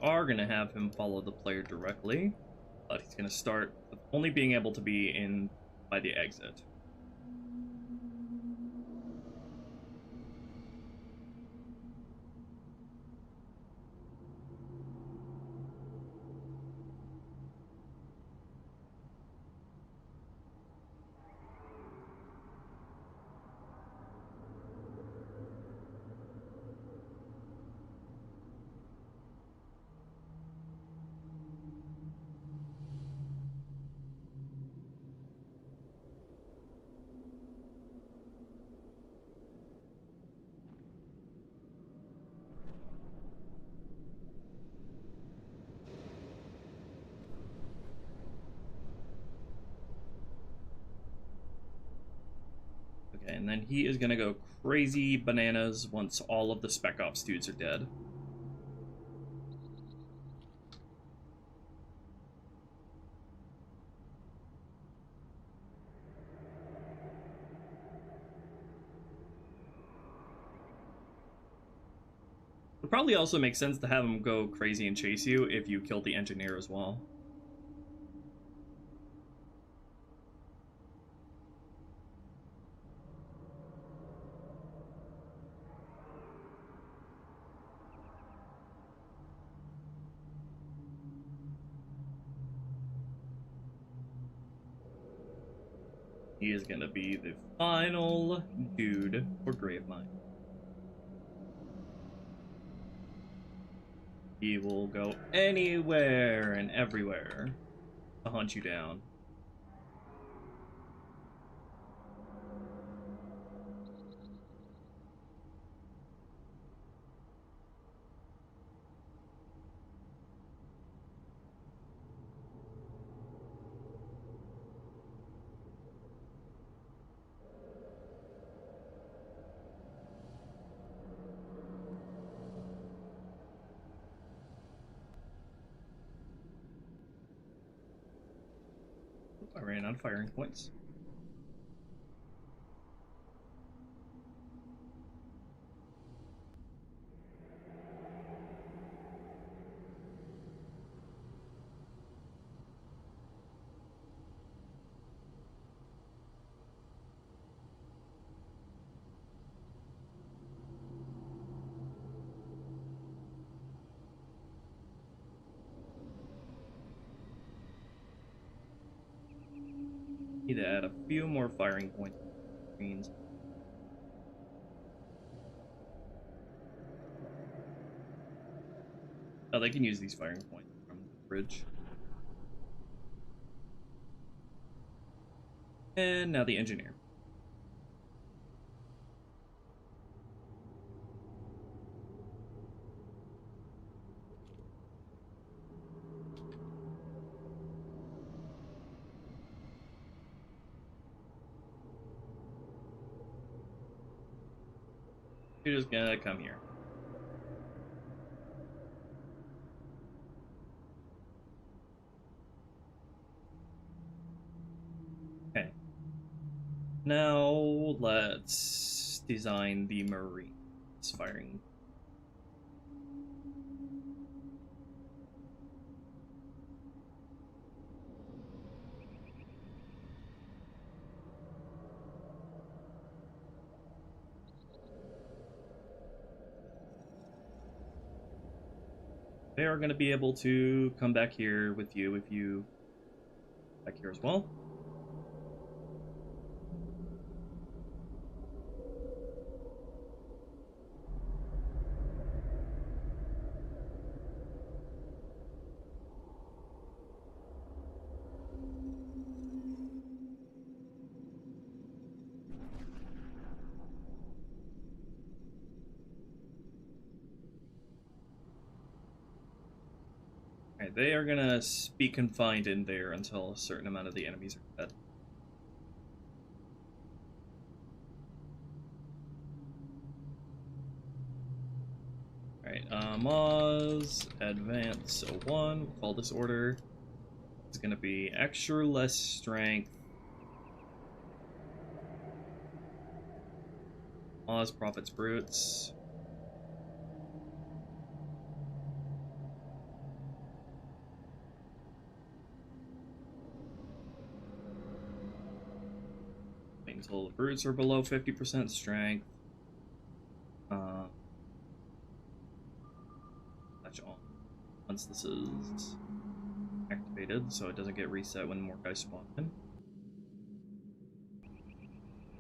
Are going to have him follow the player directly, but he's going to start with only being able to be in by the exit. Okay, and then he is going to go crazy bananas once all of the Spec Ops dudes are dead. It probably also makes sense to have him go crazy and chase you if you kill the engineer as well. He is gonna be the final dude for Gravemind. He will go anywhere and everywhere to hunt you down. I ran out of firing points. Need to add a few more firing points. Screens. Oh, they can use these firing points from the bridge. And now the engineer. You're just gonna come here. Okay. Now let's design the Marine's firing. They are going to be able to come back here with you if you back here as well. Alright, they are gonna be confined in there until a certain amount of the enemies are dead. Alright, Moz, Advance 01, we'll call this order. It's gonna be extra less strength. Moz, Prophets, Brutes. Until the brutes are below 50% strength. Touch on once this is activated, so it doesn't get reset when more guys spawn in.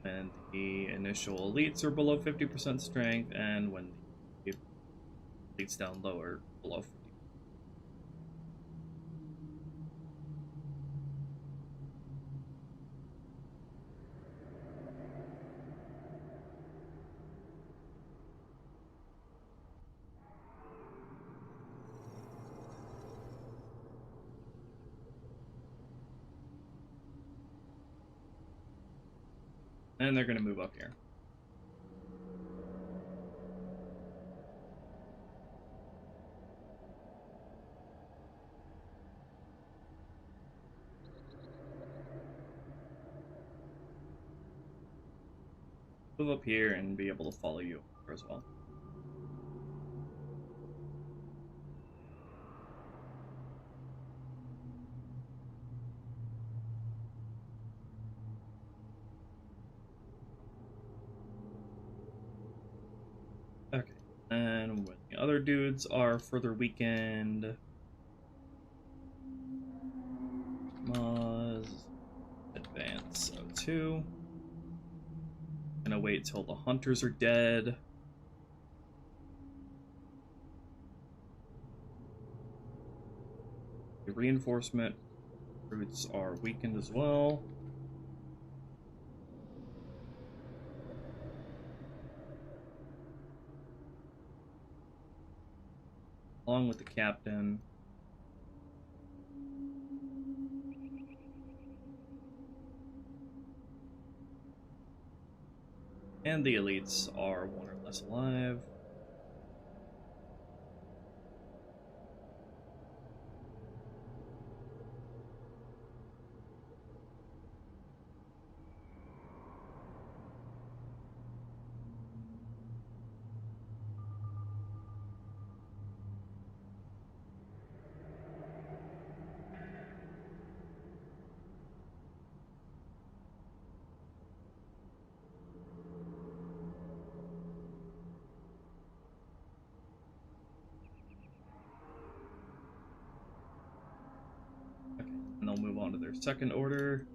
And the initial elites are below 50% strength, and when the elites down lower below 50%. And they're going to move up here. Move up here and be able to follow you as well. Okay, and when the other dudes are further weakened, Moz, Advance too. Gonna wait till the hunters are dead. The reinforcement recruits are weakened as well. Along with the captain. And the elites are one or less alive. And they'll move on to their second order.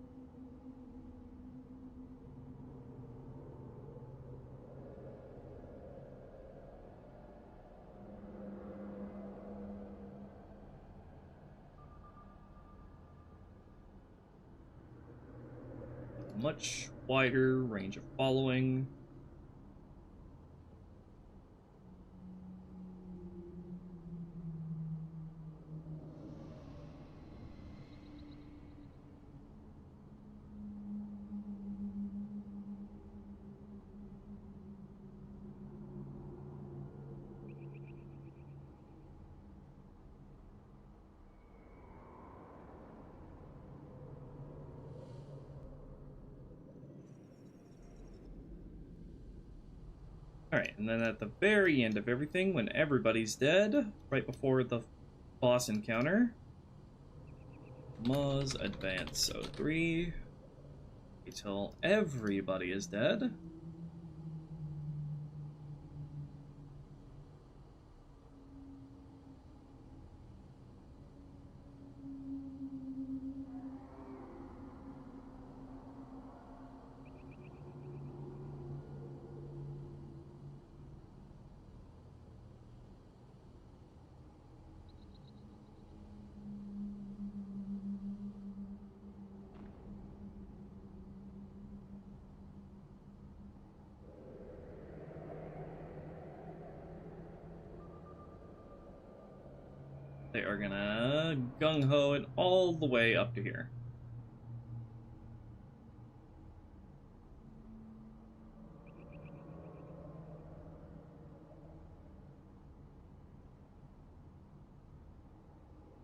With a much wider range of following. Alright, and then at the very end of everything, when everybody's dead, right before the boss encounter, Muz advance 03 until everybody is dead. They are gonna gung-ho it all the way up to here.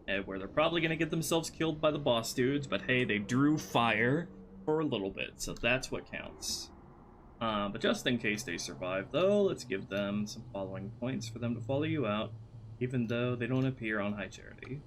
And where they're probably gonna get themselves killed by the boss dudes, but hey, they drew fire for a little bit, so that's what counts. But just in case they survive, though, let's give them some following points for them to follow you out, even though they don't appear on High Charity.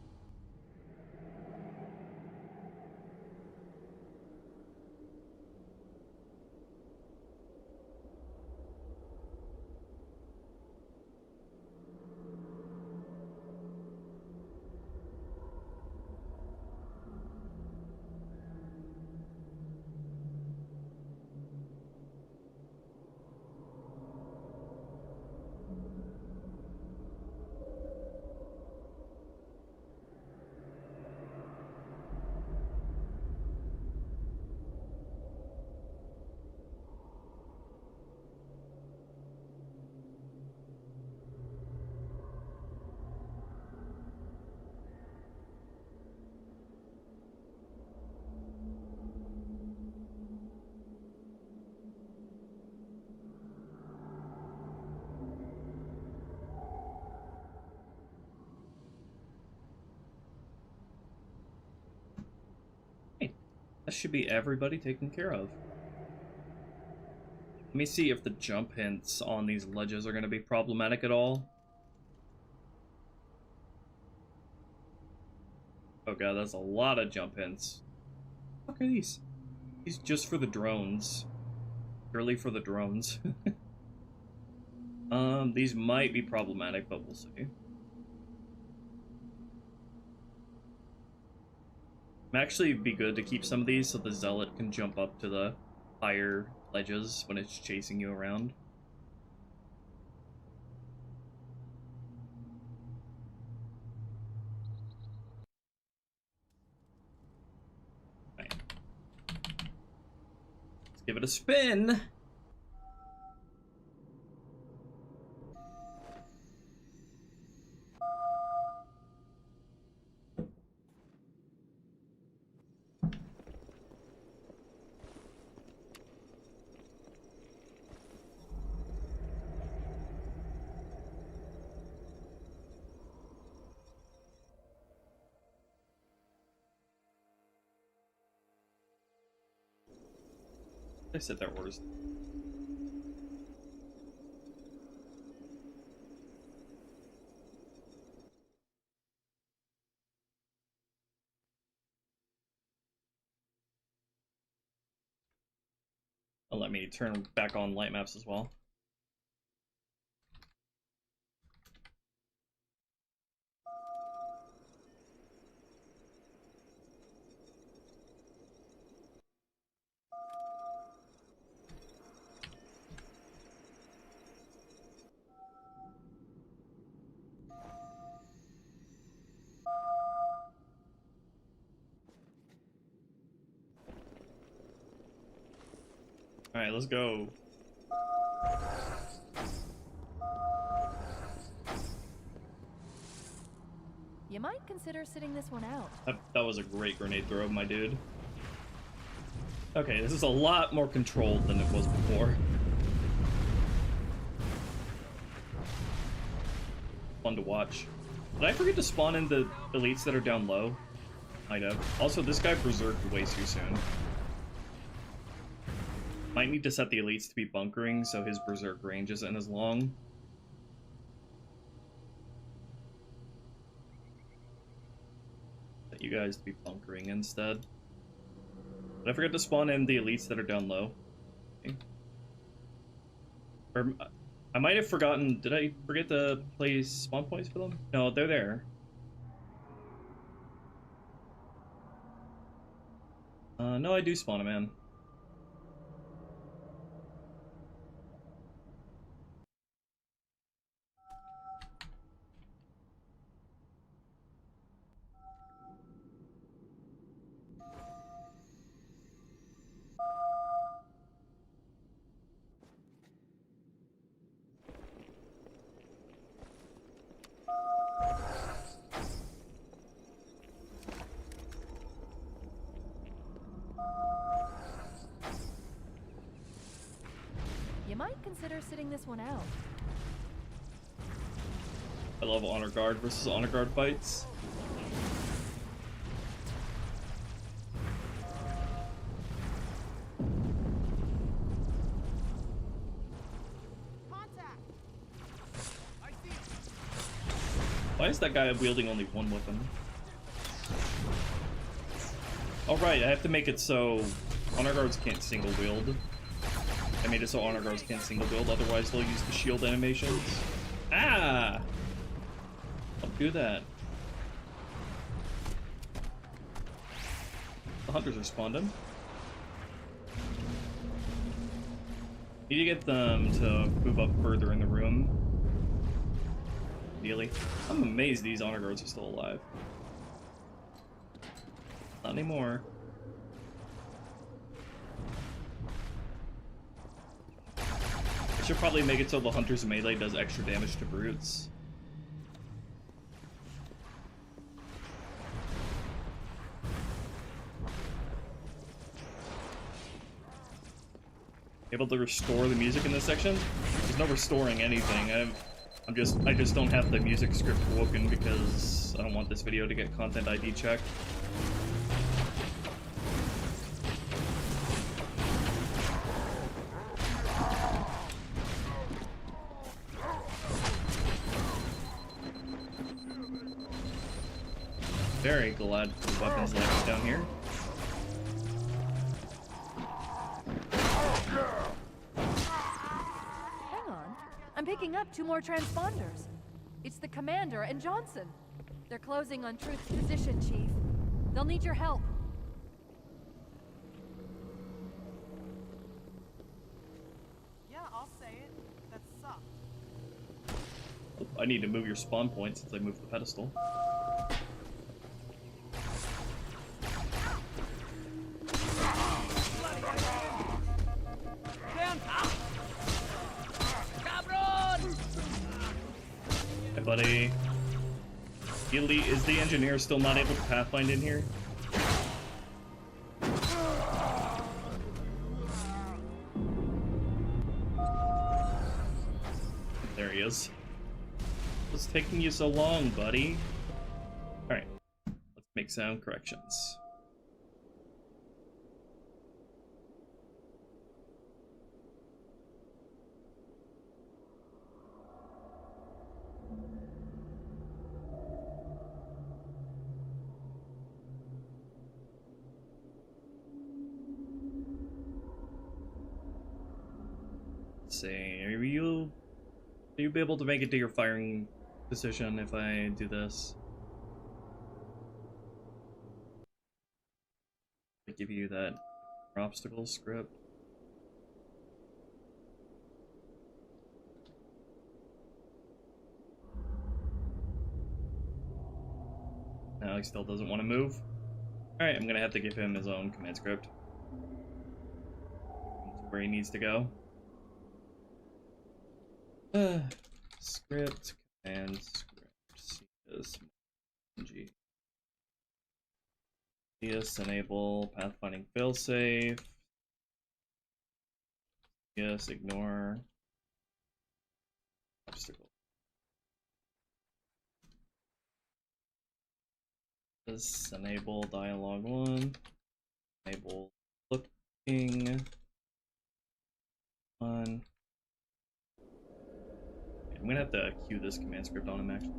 That should be everybody taken care of. Let me see if the jump hints on these ledges are going to be problematic at all. Oh god, that's a lot of jump hints. What are these? These just for the drones. Purely for the drones. These might be problematic, but we'll see. Actually, it'd be good to keep some of these so the zealot can jump up to the higher ledges when it's chasing you around. Right. Let's give it a spin. I said that worst. Let me turn back on light maps as well. Alright, let's go. You might consider sitting this one out. That was a great grenade throw, my dude. Okay, this is a lot more controlled than it was before. Fun to watch. Did I forget to spawn in the elites that are down low? Might have. Also, this guy berserked way too soon. Might need to set the elites to be bunkering so his berserk range isn't as long. Set you guys to be bunkering instead. Did I forget to spawn in the elites that are down low? Okay. Or I might have forgotten. Did I forget to place spawn points for them? No, they're there. No, I do spawn them in. Consider sitting this one out. I love honor guard versus honor guard fights. Why is that guy wielding only one weapon? Alright, I have to make it so honor guards can't single wield. I made it so honor guards can't single build, otherwise they'll use the shield animations. Ah! Don't do that. The hunters are spawned in. Need to get them to move up further in the room. Ideally. I'm amazed these honor guards are still alive. Not anymore. Should probably make it so the hunter's melee does extra damage to brutes. Able to restore the music in this section? There's no restoring anything. I just don't have the music script woken because I don't want this video to get content ID checked. Very glad for the weapons levels down here. Hang on. I'm picking up 2 more transponders. It's the commander and Johnson. They're closing on Truth's position, Chief. They'll need your help. I need to move your spawn point since I moved the pedestal. Hey, buddy. Is the engineer still not able to pathfind in here? There he is. What's taking you so long, buddy? Alright, let's make sound corrections. Say, are you be able to make it to your firing position if I do this? I give you that obstacle script. No, he still doesn't want to move. Alright, I'm gonna have to give him his own command script. Where he needs to go. Script, command script, CS enable, pathfinding failsafe, CS ignore, obstacle. This enable dialogue 1, enable looking 1. I'm gonna have to queue this command script on him actually.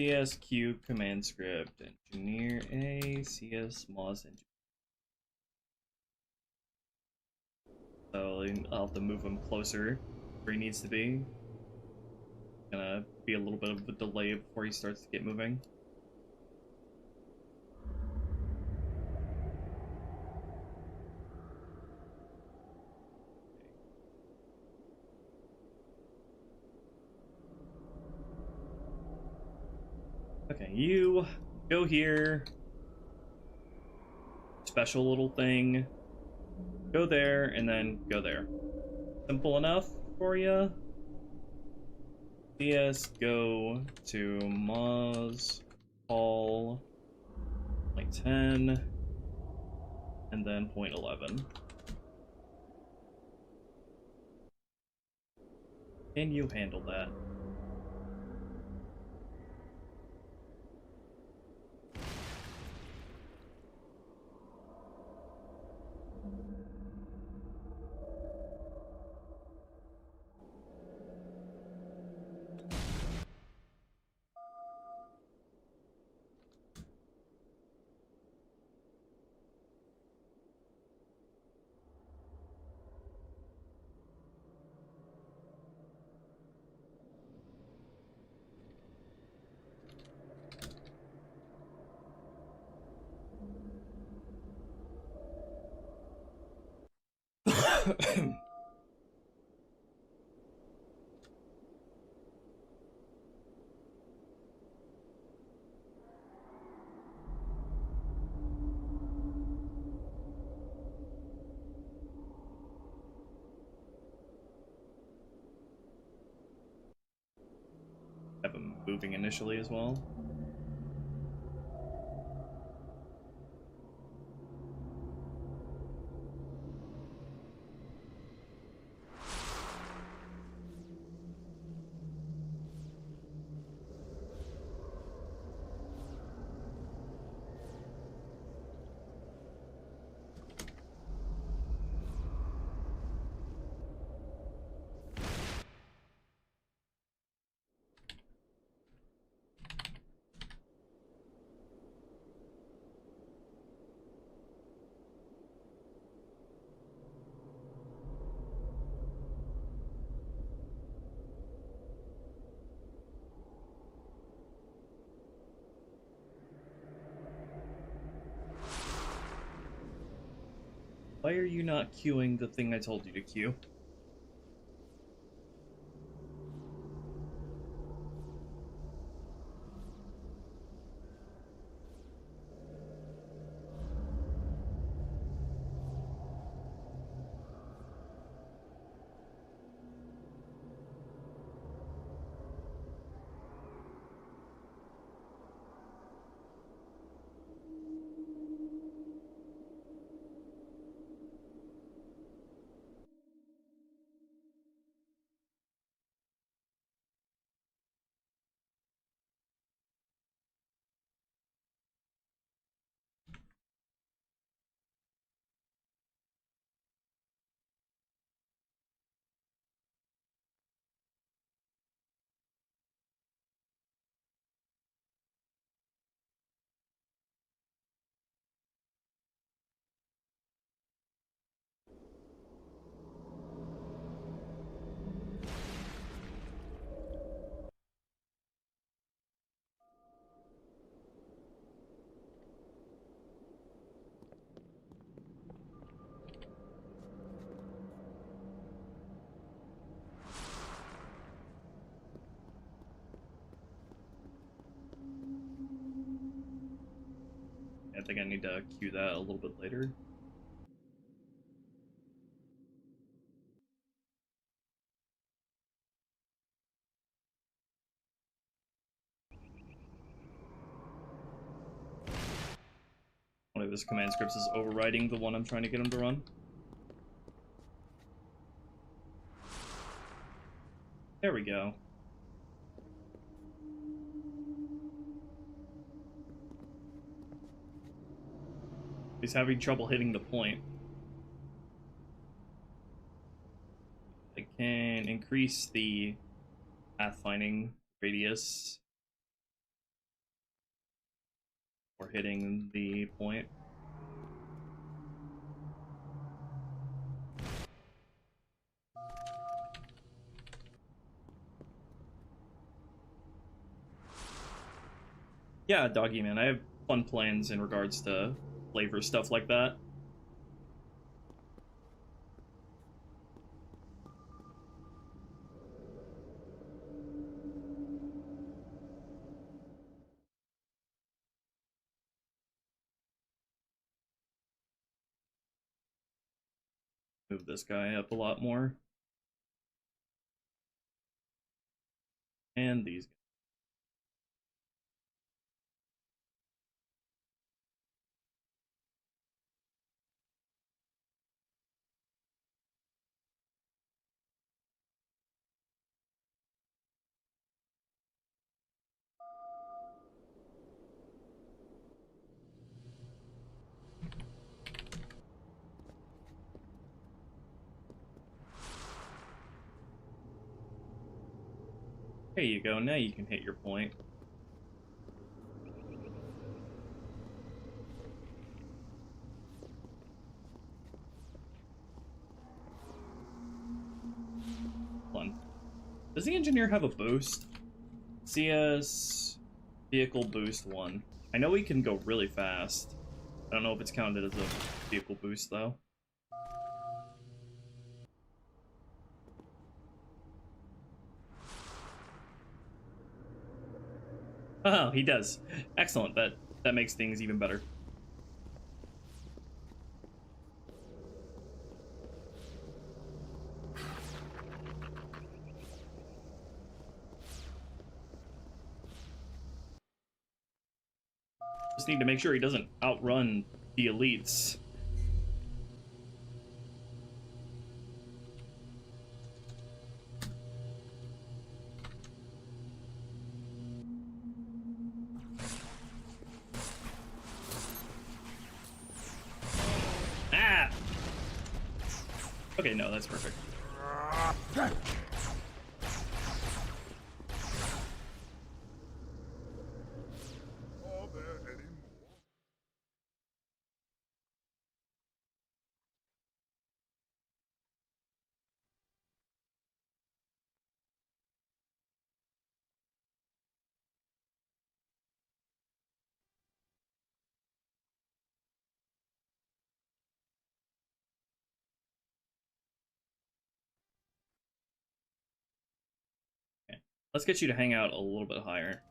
CSQ command script, engineer A, CS Moz engineer. So I'll have to move him closer where he needs to be. Gonna be a little bit of a delay before he starts to get moving. Okay, you go here. Special little thing. Go there, and then go there. Simple enough for you. CS go to Moz, Paul, like 10, and then point 11. Can you handle that? Have him moving initially as well. Why are you not queuing the thing I told you to queue? I think I need to queue that a little bit later. One of his command scripts is overriding the one I'm trying to get him to run. There we go. He's having trouble hitting the point. I can increase the pathfinding radius for hitting the point. Yeah, Doggy Man, I have fun plans in regards to flavor stuff like that. Move this guy up a lot more. And these guys. There you go, now you can hit your point. Hold on. Does the engineer have a boost? CS vehicle boost 1. I know he can go really fast. I don't know if it's counted as a vehicle boost though. Oh, he does. Excellent. That makes things even better. Just need to make sure he doesn't outrun the elites. Ah! Okay, no, that's perfect. Let's get you to hang out a little bit higher.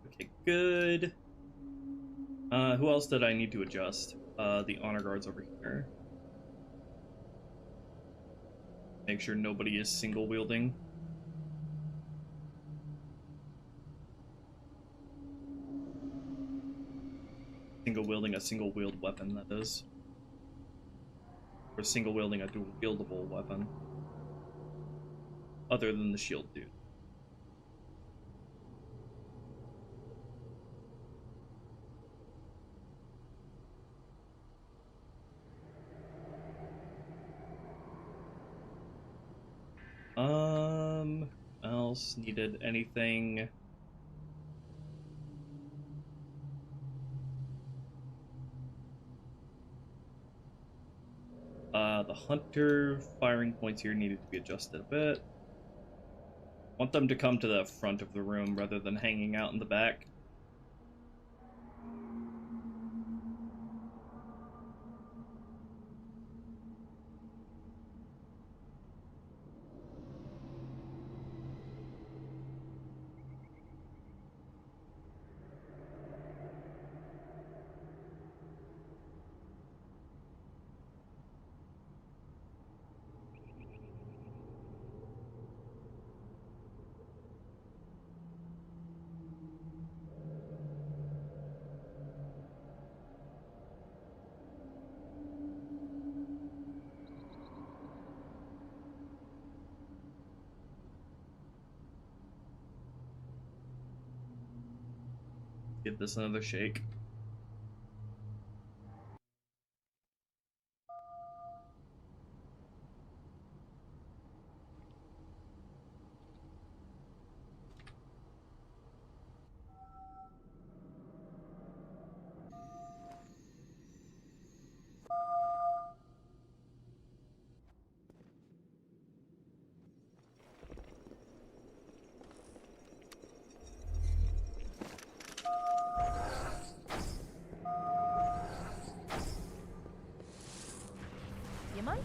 Okay, good. Who else did I need to adjust? The honor guards over here. Make sure nobody is single wielding. Single wielding a single wield weapon, that is. Or single wielding a dual wieldable weapon. Other than the shield dude. Else needed anything? The hunter firing points here needed to be adjusted a bit. Want them to come to the front of the room rather than hanging out in the back. Give this another shake.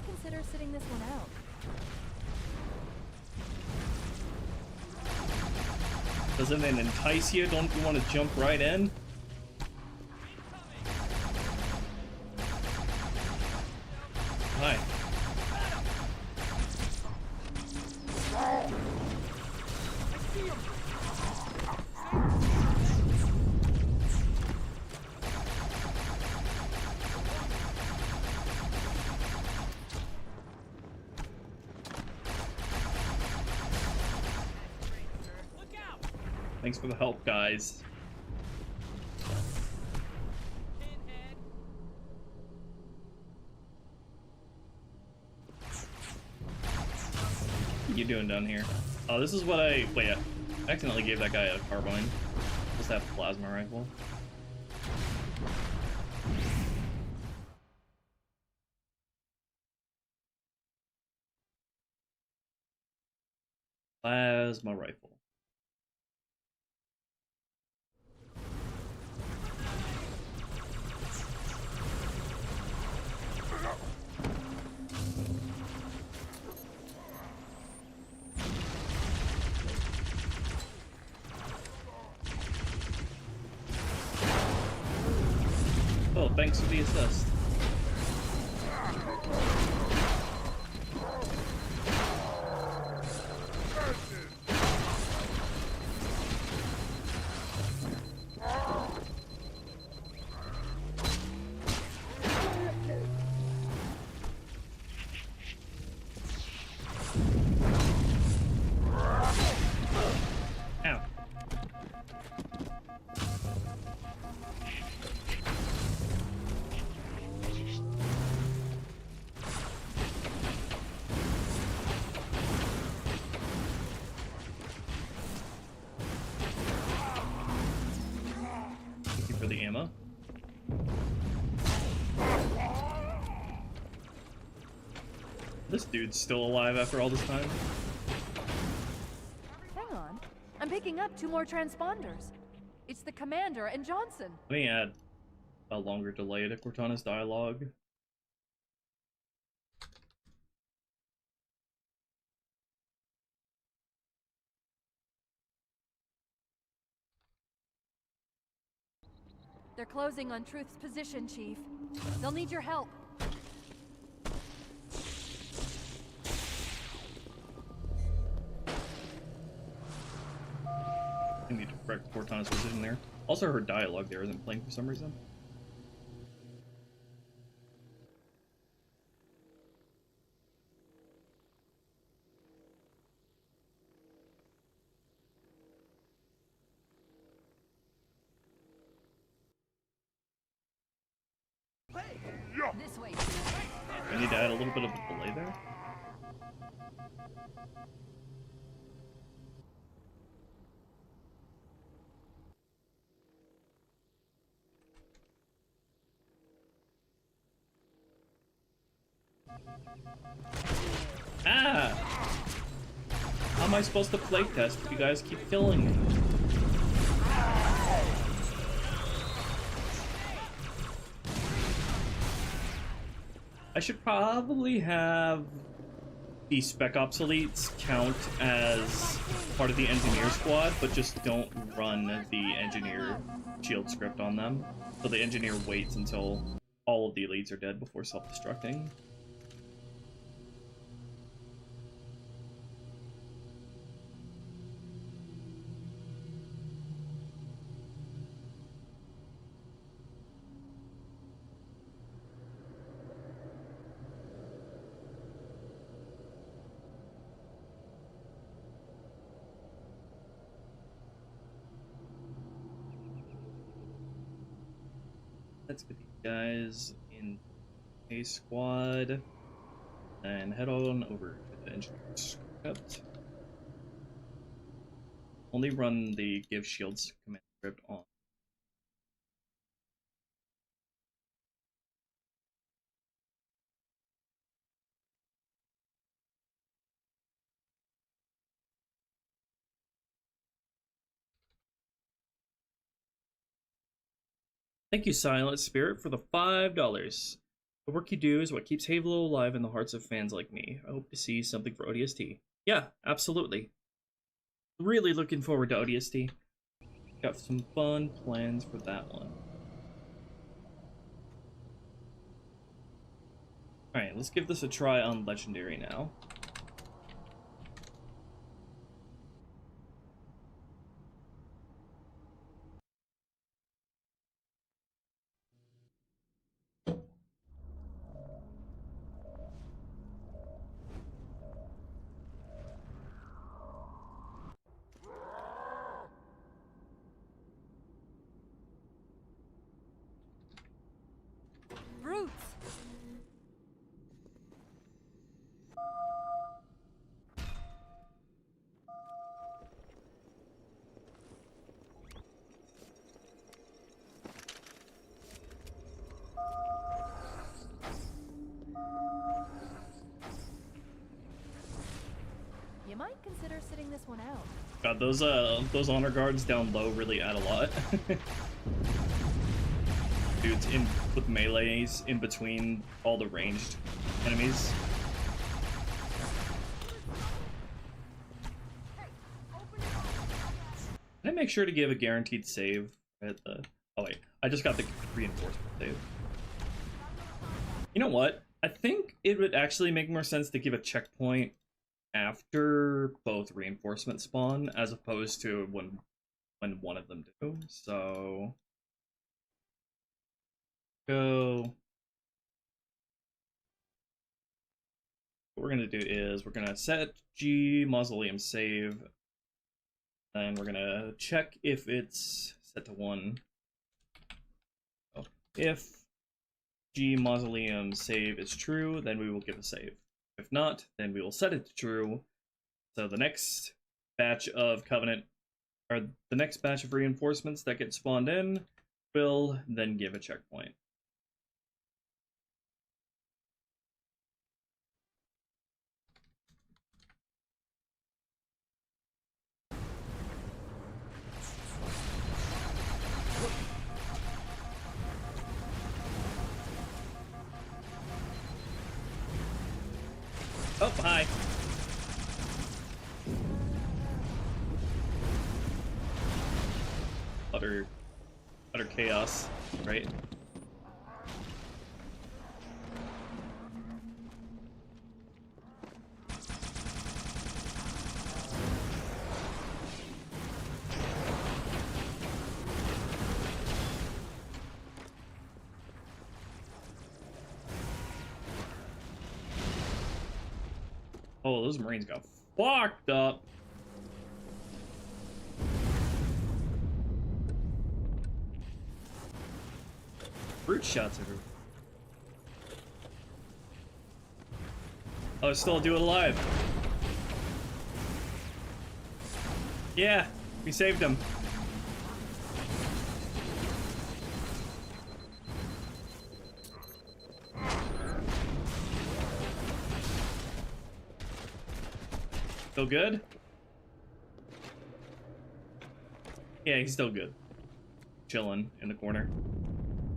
Consider sitting this one out. Doesn't it entice you? Don't you want to jump right in? Hi. Thanks for the help, guys. What are you doing down here? Oh, this is what I... Wait, I accidentally gave that guy a carbine. Just have a plasma rifle. Plasma rifle. Oh, thanks for the assist. For the ammo. This dude's still alive after all this time. Hang on. I'm picking up 2 more transponders. It's the commander and Johnson. Let me add a longer delay to Cortana's dialogue. They're closing on Truth's position, Chief. They'll need your help. I need to correct Cortana's position there. Also, her dialogue there isn't playing for some reason. This way. I need to add a little bit of a delay there. Ah! How am I supposed to play test if you guys keep killing me? I should probably have the Spec Ops elites count as part of the engineer squad, but just don't run the engineer shield script on them. So the engineer waits until all of the elites are dead before self-destructing. Let's get these guys in a squad and head on over to the engineer script. Only run the give shields command script on. Thank you, Silent Spirit, for the $5. The work you do is what keeps Halo alive in the hearts of fans like me. I hope to see something for ODST. Yeah, absolutely. Really looking forward to ODST. Got some fun plans for that one. Alright, let's give this a try on Legendary now. Brutes! You might consider sitting this one out. God, those honor guards down low really add a lot. Dudes in with melees in between all the ranged enemies. Did I make sure to give a guaranteed save at the... Oh wait, I just got the reinforcement save. You know what? I think it would actually make more sense to give a checkpoint after both reinforcement spawn as opposed to when one of them do. So go. What we're gonna do is we're gonna set G mausoleum save, and we're gonna check if it's set to 1. So if G mausoleum save is true, then we will give a save. If not, then we will set it to true. So the next batch of Covenant, or the next batch of reinforcements that get spawned in, will then give a checkpoint. utter chaos, right? Oh, those Marines got fucked up. Brute shots at her. Oh, still do it alive. Yeah, we saved him. Still good? Yeah, he's still good. Chilling in the corner.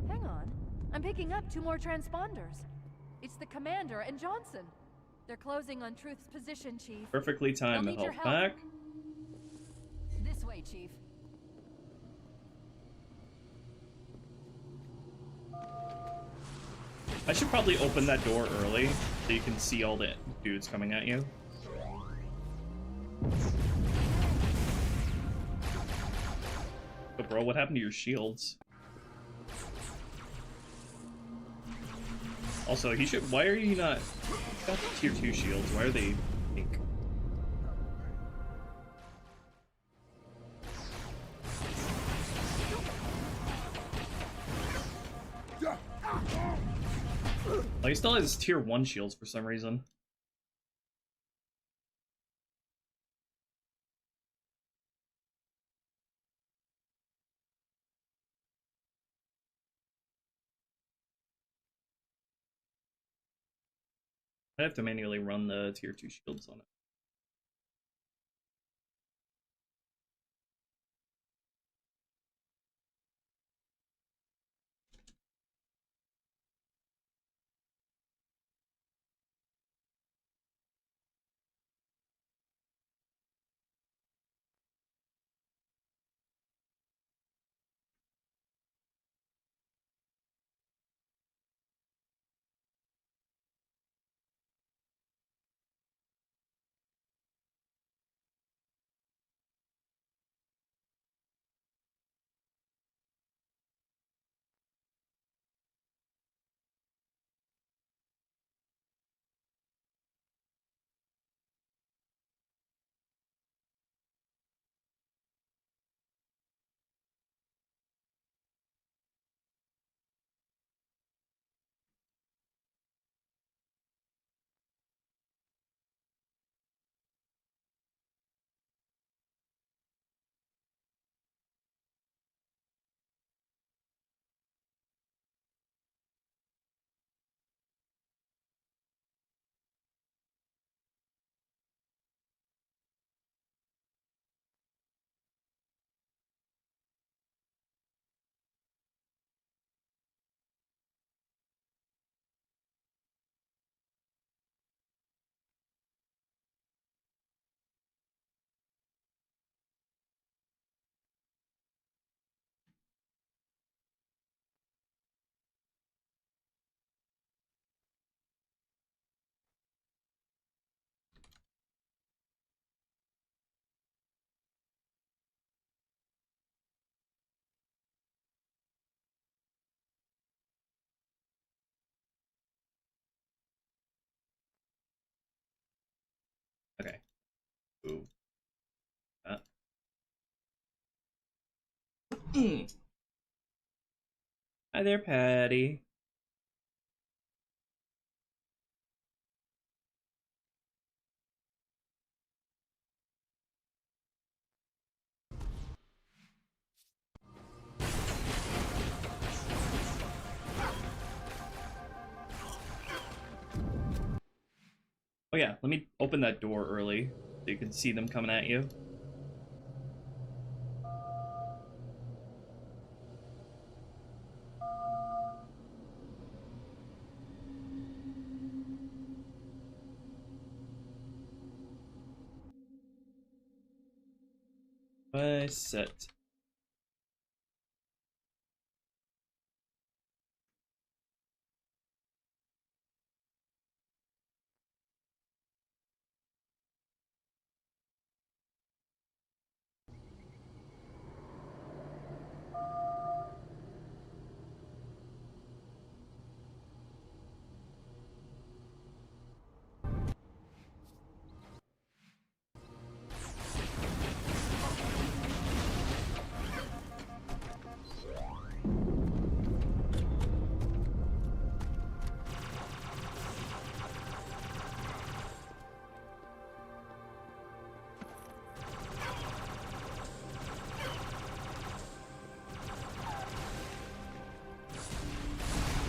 Hang on. I'm picking up 2 more transponders. It's the Commander and Johnson. They're closing on Truth's position, Chief. Perfectly timed to help back. This way, Chief. I should probably open that door early so you can see all the dudes coming at you. Oh, bro, what happened to your shields? Also, he should. Why are you not? He's got the tier 2 shields. Why are they pink? Oh, he still has tier 1 shields for some reason. I have to manually run the tier 2 shields on it. Okay. Ooh. Hi there, Patty. Oh yeah, let me open that door early so you can see them coming at you. I set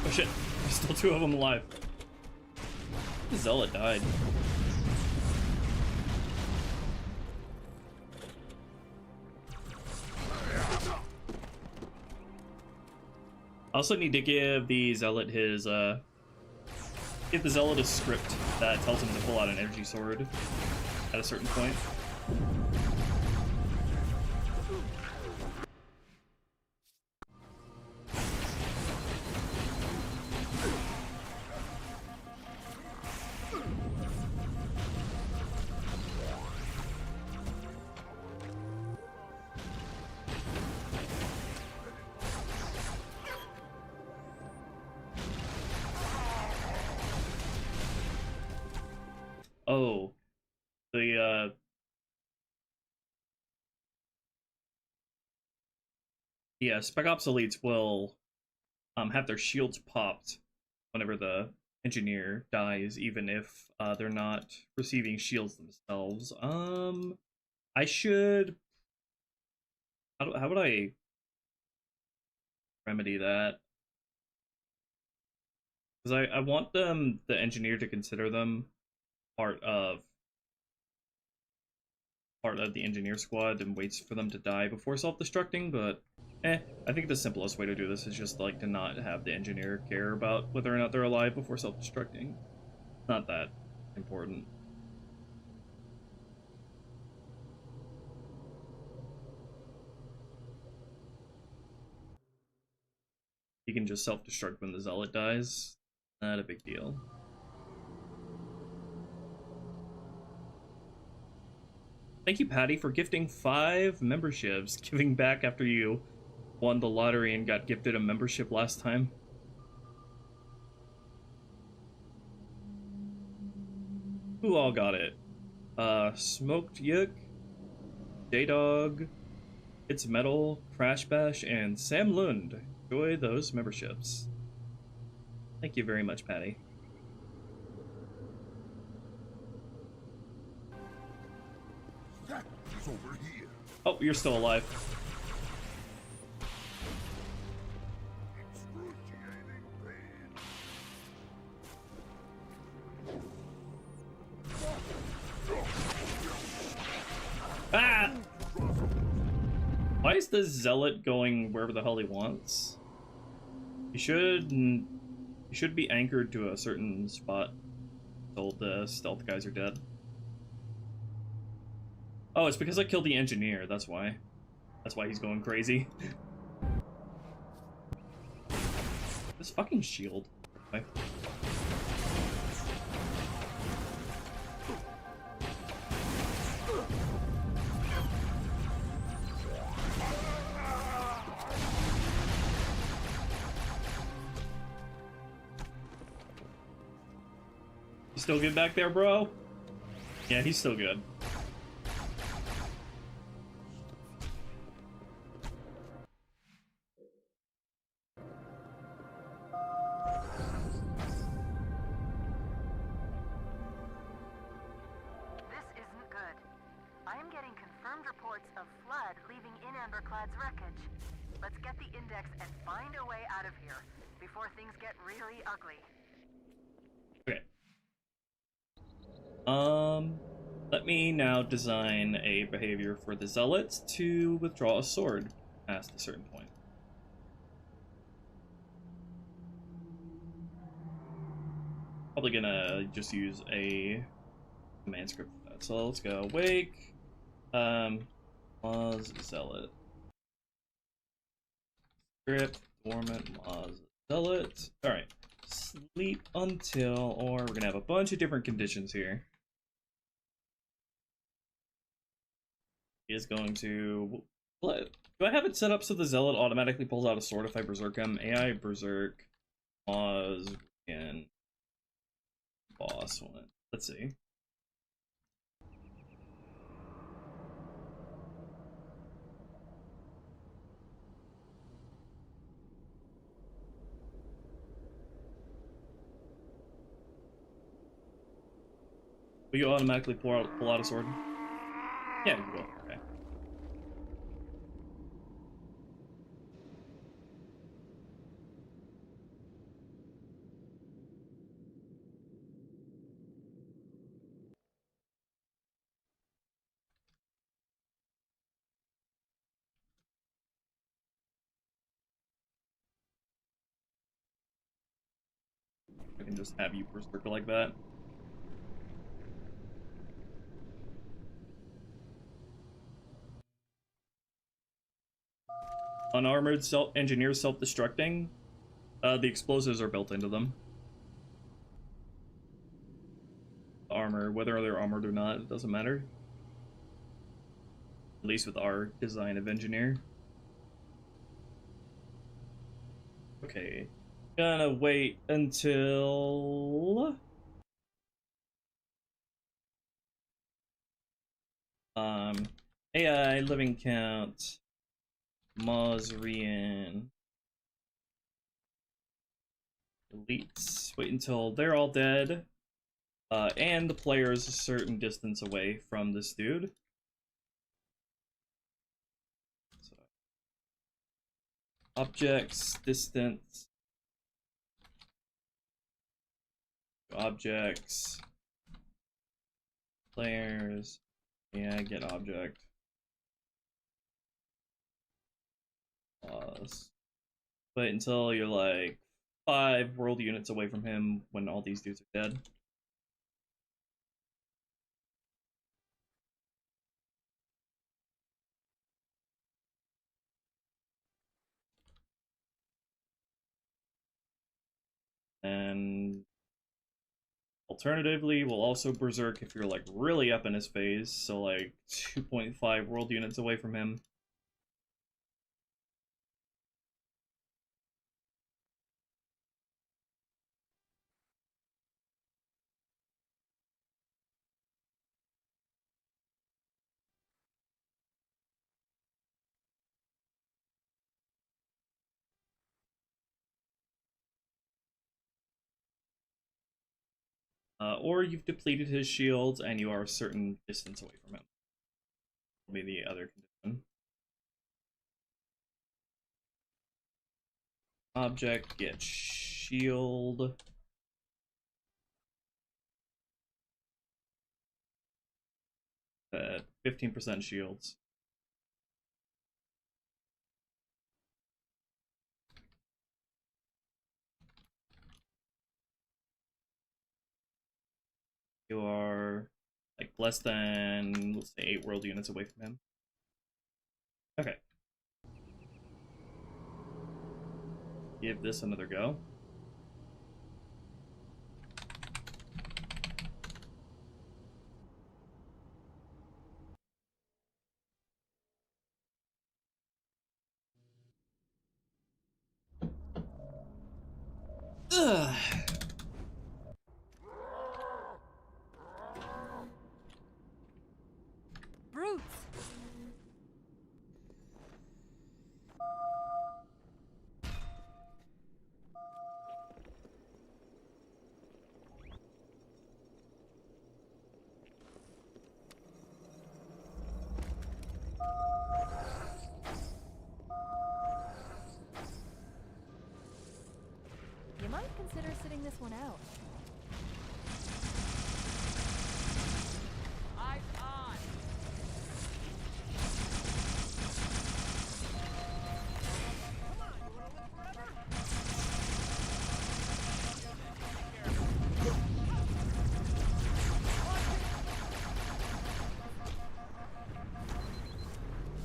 Oh shit, there's still two of them alive. The Zealot died. I also need to give the Zealot his, give the Zealot a script that tells him to pull out an energy sword at a certain point. Oh, the yeah, Spec Ops elites will have their shields popped whenever the engineer dies, even if they're not receiving shields themselves. I should. How would I remedy that? Because I want the engineer to consider them part of the engineer squad and waits for them to die before self-destructing, but I think the simplest way to do this is just like to not have the engineer care about whether or not they're alive before self-destructing. Not that important. You can just self-destruct when the Zealot dies. Not a big deal. Thank you, Patty, for gifting 5 memberships. Giving back after you won the lottery and got gifted a membership last time. Who all got it? Smoked Yuk, J-Dog, It's Metal, Crash Bash, and Sam Lund. Enjoy those memberships. Thank you very much, Patty. Over here. Oh, you're still alive. Excruciating pain. Ah! Why is the Zealot going wherever the hell he wants? He should be anchored to a certain spot until the stealth guys are dead. Oh, it's because I killed the engineer, that's why. That's why he's going crazy. This fucking shield. Okay. You still good back there, bro? Yeah, he's still good. Let me now design a behavior for the Zealots to withdraw a sword past a certain point. Probably gonna just use a command script for that. So let's go wake, Moz Zealot. Script, dormant, Moz Zealot. Alright. Sleep until, or we're gonna have a bunch of different conditions here. He is going to... Do I have it set up so the Zealot automatically pulls out a sword if I berserk him? AI berserk, Moz, and boss one. Let's see. Will you automatically pull out a sword? Yeah, you will. Okay. can just have you berserker like that. Unarmored engineers self-destructing. The explosives are built into them. Armor, whether they're armored or not, it doesn't matter. At least with our design of engineer. Okay. Gonna wait until... AI, living count, Mozrian, elites. Wait until they're all dead. And the player is a certain distance away from this dude. So, objects, distance, objects, players, yeah, get object. Pause. Wait until you're like 5 world units away from him when all these dudes are dead. And alternatively, we'll also berserk if you're like really up in his phase, so like 2.5 world units away from him. Or you've depleted his shields and you are a certain distance away from him. Will be the other condition. Object, get shield. At 15% shields. You are like less than, let's say, 8 world units away from him. Okay. Give this another go. Ugh. Brutes! You might consider sitting this one out. Eyes on.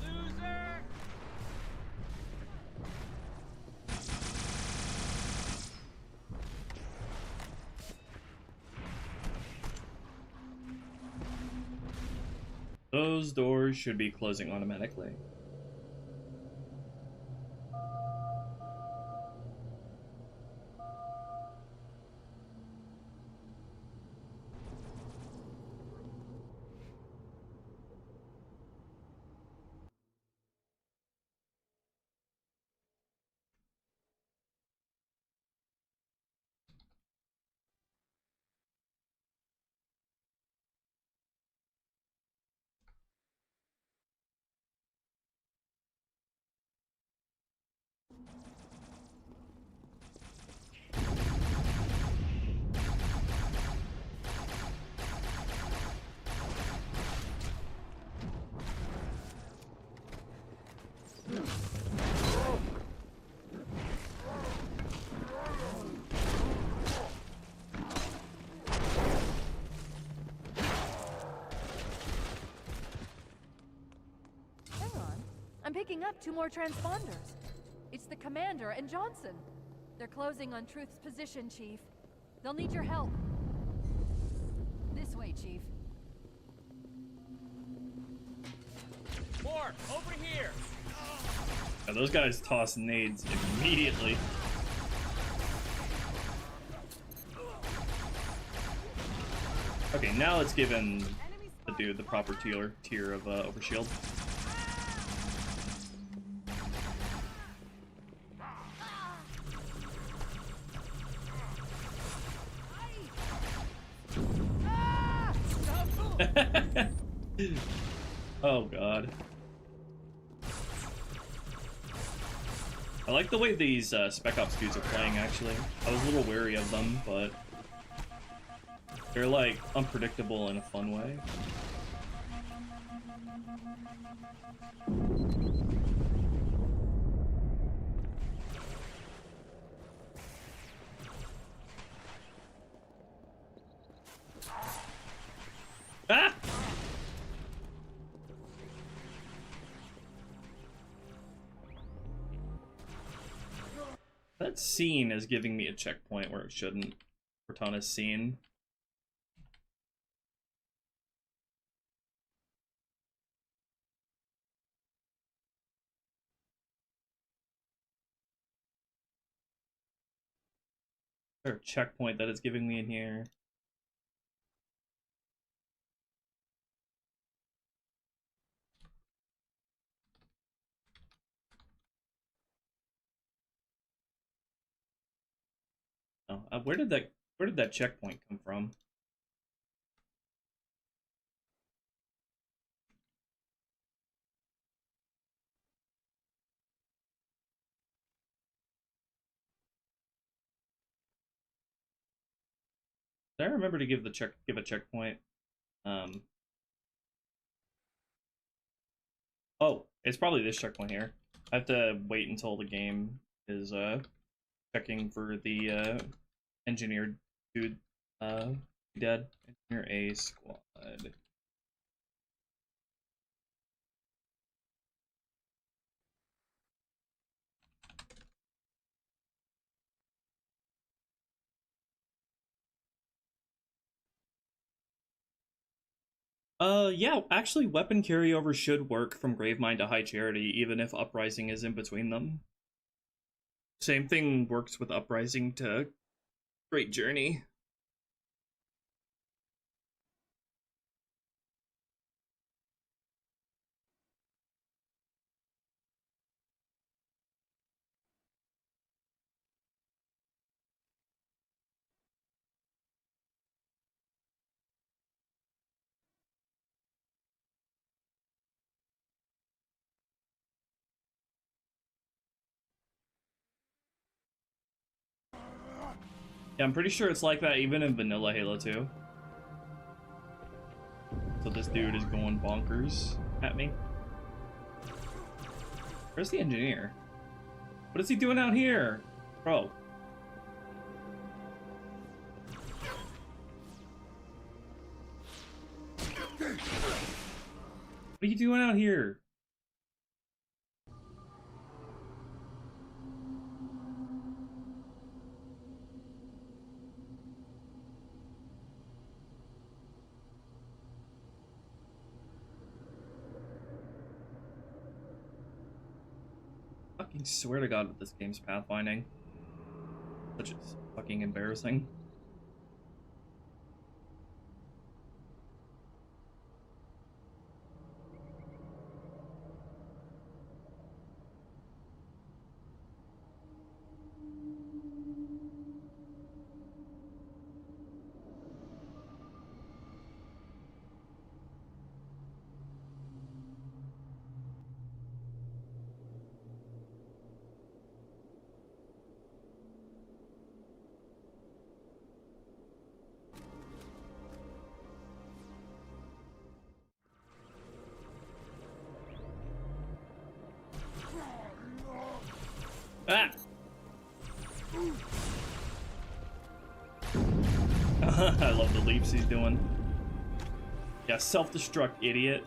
Loser. Those doors should be closing automatically. I'm picking up 2 more transponders. It's the Commander and Johnson. They're closing on Truth's position, Chief. They'll need your help. This way, Chief. More! Over here! Now, those guys toss nades immediately. Okay, now let's give him the dude the proper tier of overshield. Oh god. I like the way these Spec Ops dudes are playing, actually. I was a little wary of them, but they're like unpredictable in a fun way. Ah! That scene is giving me a checkpoint where it shouldn't. Cortana's scene. Is there a checkpoint that it's giving me in here? Oh, where did that checkpoint come from? Did I remember to give a checkpoint? Oh, it's probably this checkpoint here. I have to wait until the game is checking for the engineered dude dead. Engineer A squad. Yeah, actually weapon carryover should work from Gravemind to High Charity, even if Uprising is in between them. Same thing works with Uprising to Great Journey. Yeah, I'm pretty sure it's like that even in vanilla Halo 2. So this dude is going bonkers at me. Where's the engineer? What is he doing out here? Bro. What are you doing out here? I swear to God, this game's pathfinding. Such is fucking embarrassing. Ah! I love the leaps he's doing. Yeah, self-destruct, idiot.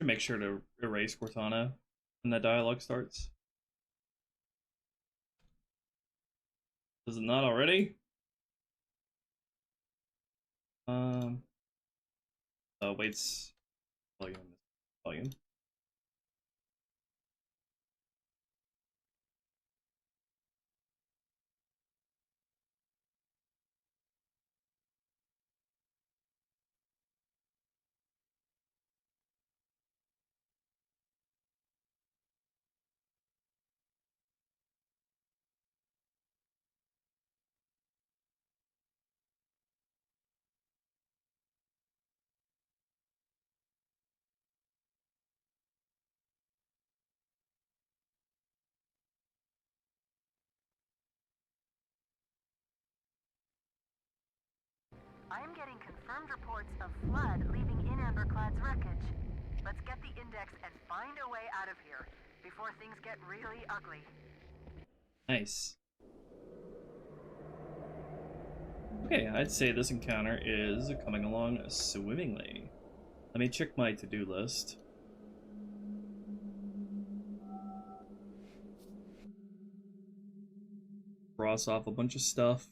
make sure to erase Cortana when that dialogue starts. Is it not already? Waits volume. I am getting confirmed reports of flood leaving in Amberclad's wreckage. Let's get the index and find a way out of here before things get really ugly. Nice. Okay, I'd say this encounter is coming along swimmingly. Let me check my to-do list. Cross off a bunch of stuff.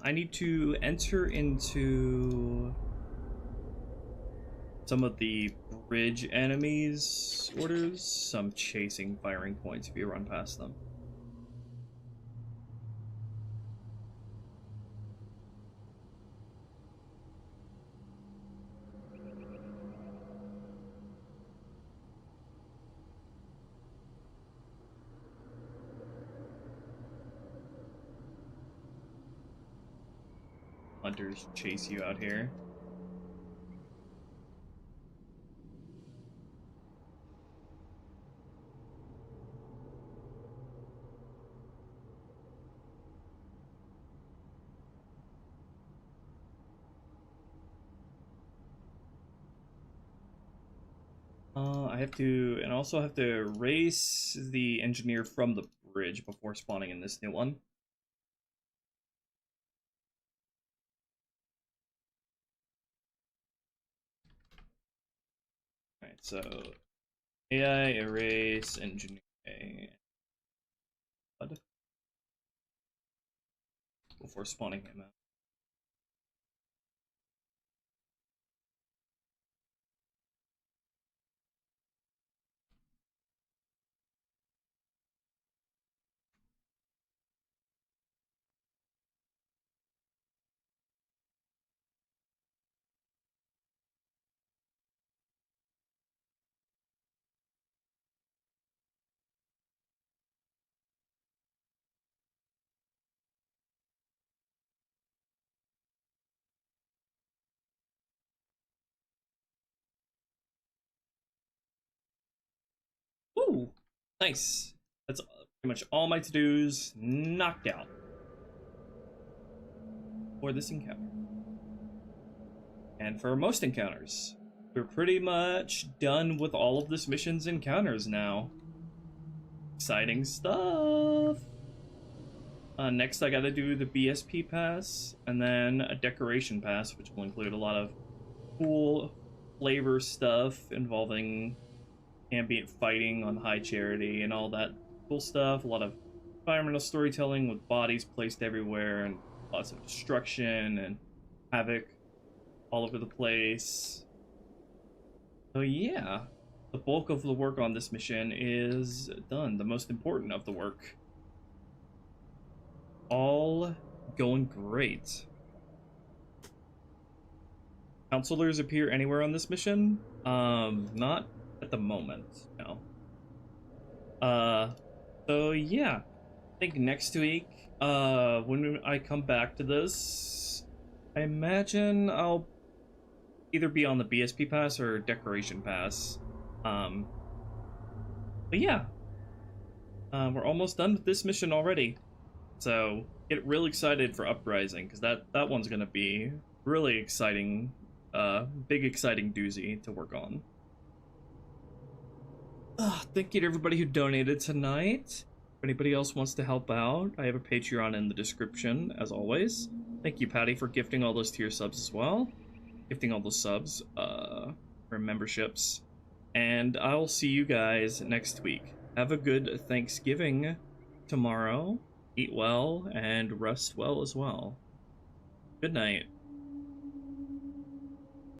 I need to enter into some of the bridge enemies' orders. Some chasing firing points if you run past them. Hunters chase you out here. I have to, and also have to erase the engineer from the bridge before spawning in this new one. Alright, so AI erase engineer before spawning him out. Ooh, nice. That's pretty much all my to-dos knocked out for this encounter. And for most encounters, we're pretty much done with all of this mission's encounters now. Exciting stuff. Next, I gotta do the BSP pass, and then a decoration pass, which will include a lot of cool flavor stuff involving ambient fighting on High Charity and all that cool stuff. A lot of environmental storytelling with bodies placed everywhere and lots of destruction and havoc all over the place. So yeah, the bulk of the work on this mission is done. The most important of the work. All going great. Counselors appear anywhere on this mission? Not at the moment, no. So yeah, I think next week, when I come back to this, I imagine I'll either be on the BSP pass or Decoration pass. But yeah, we're almost done with this mission already. So get real excited for Uprising, because that one's gonna be really exciting, big exciting doozy to work on. Thank you to everybody who donated tonight. If anybody else wants to help out, I have a Patreon in the description, as always. Thank you, Patty, for gifting all those tier subs as well. Gifting all those subs for memberships. And I'll see you guys next week. Have a good Thanksgiving tomorrow. Eat well and rest well as well. Good night.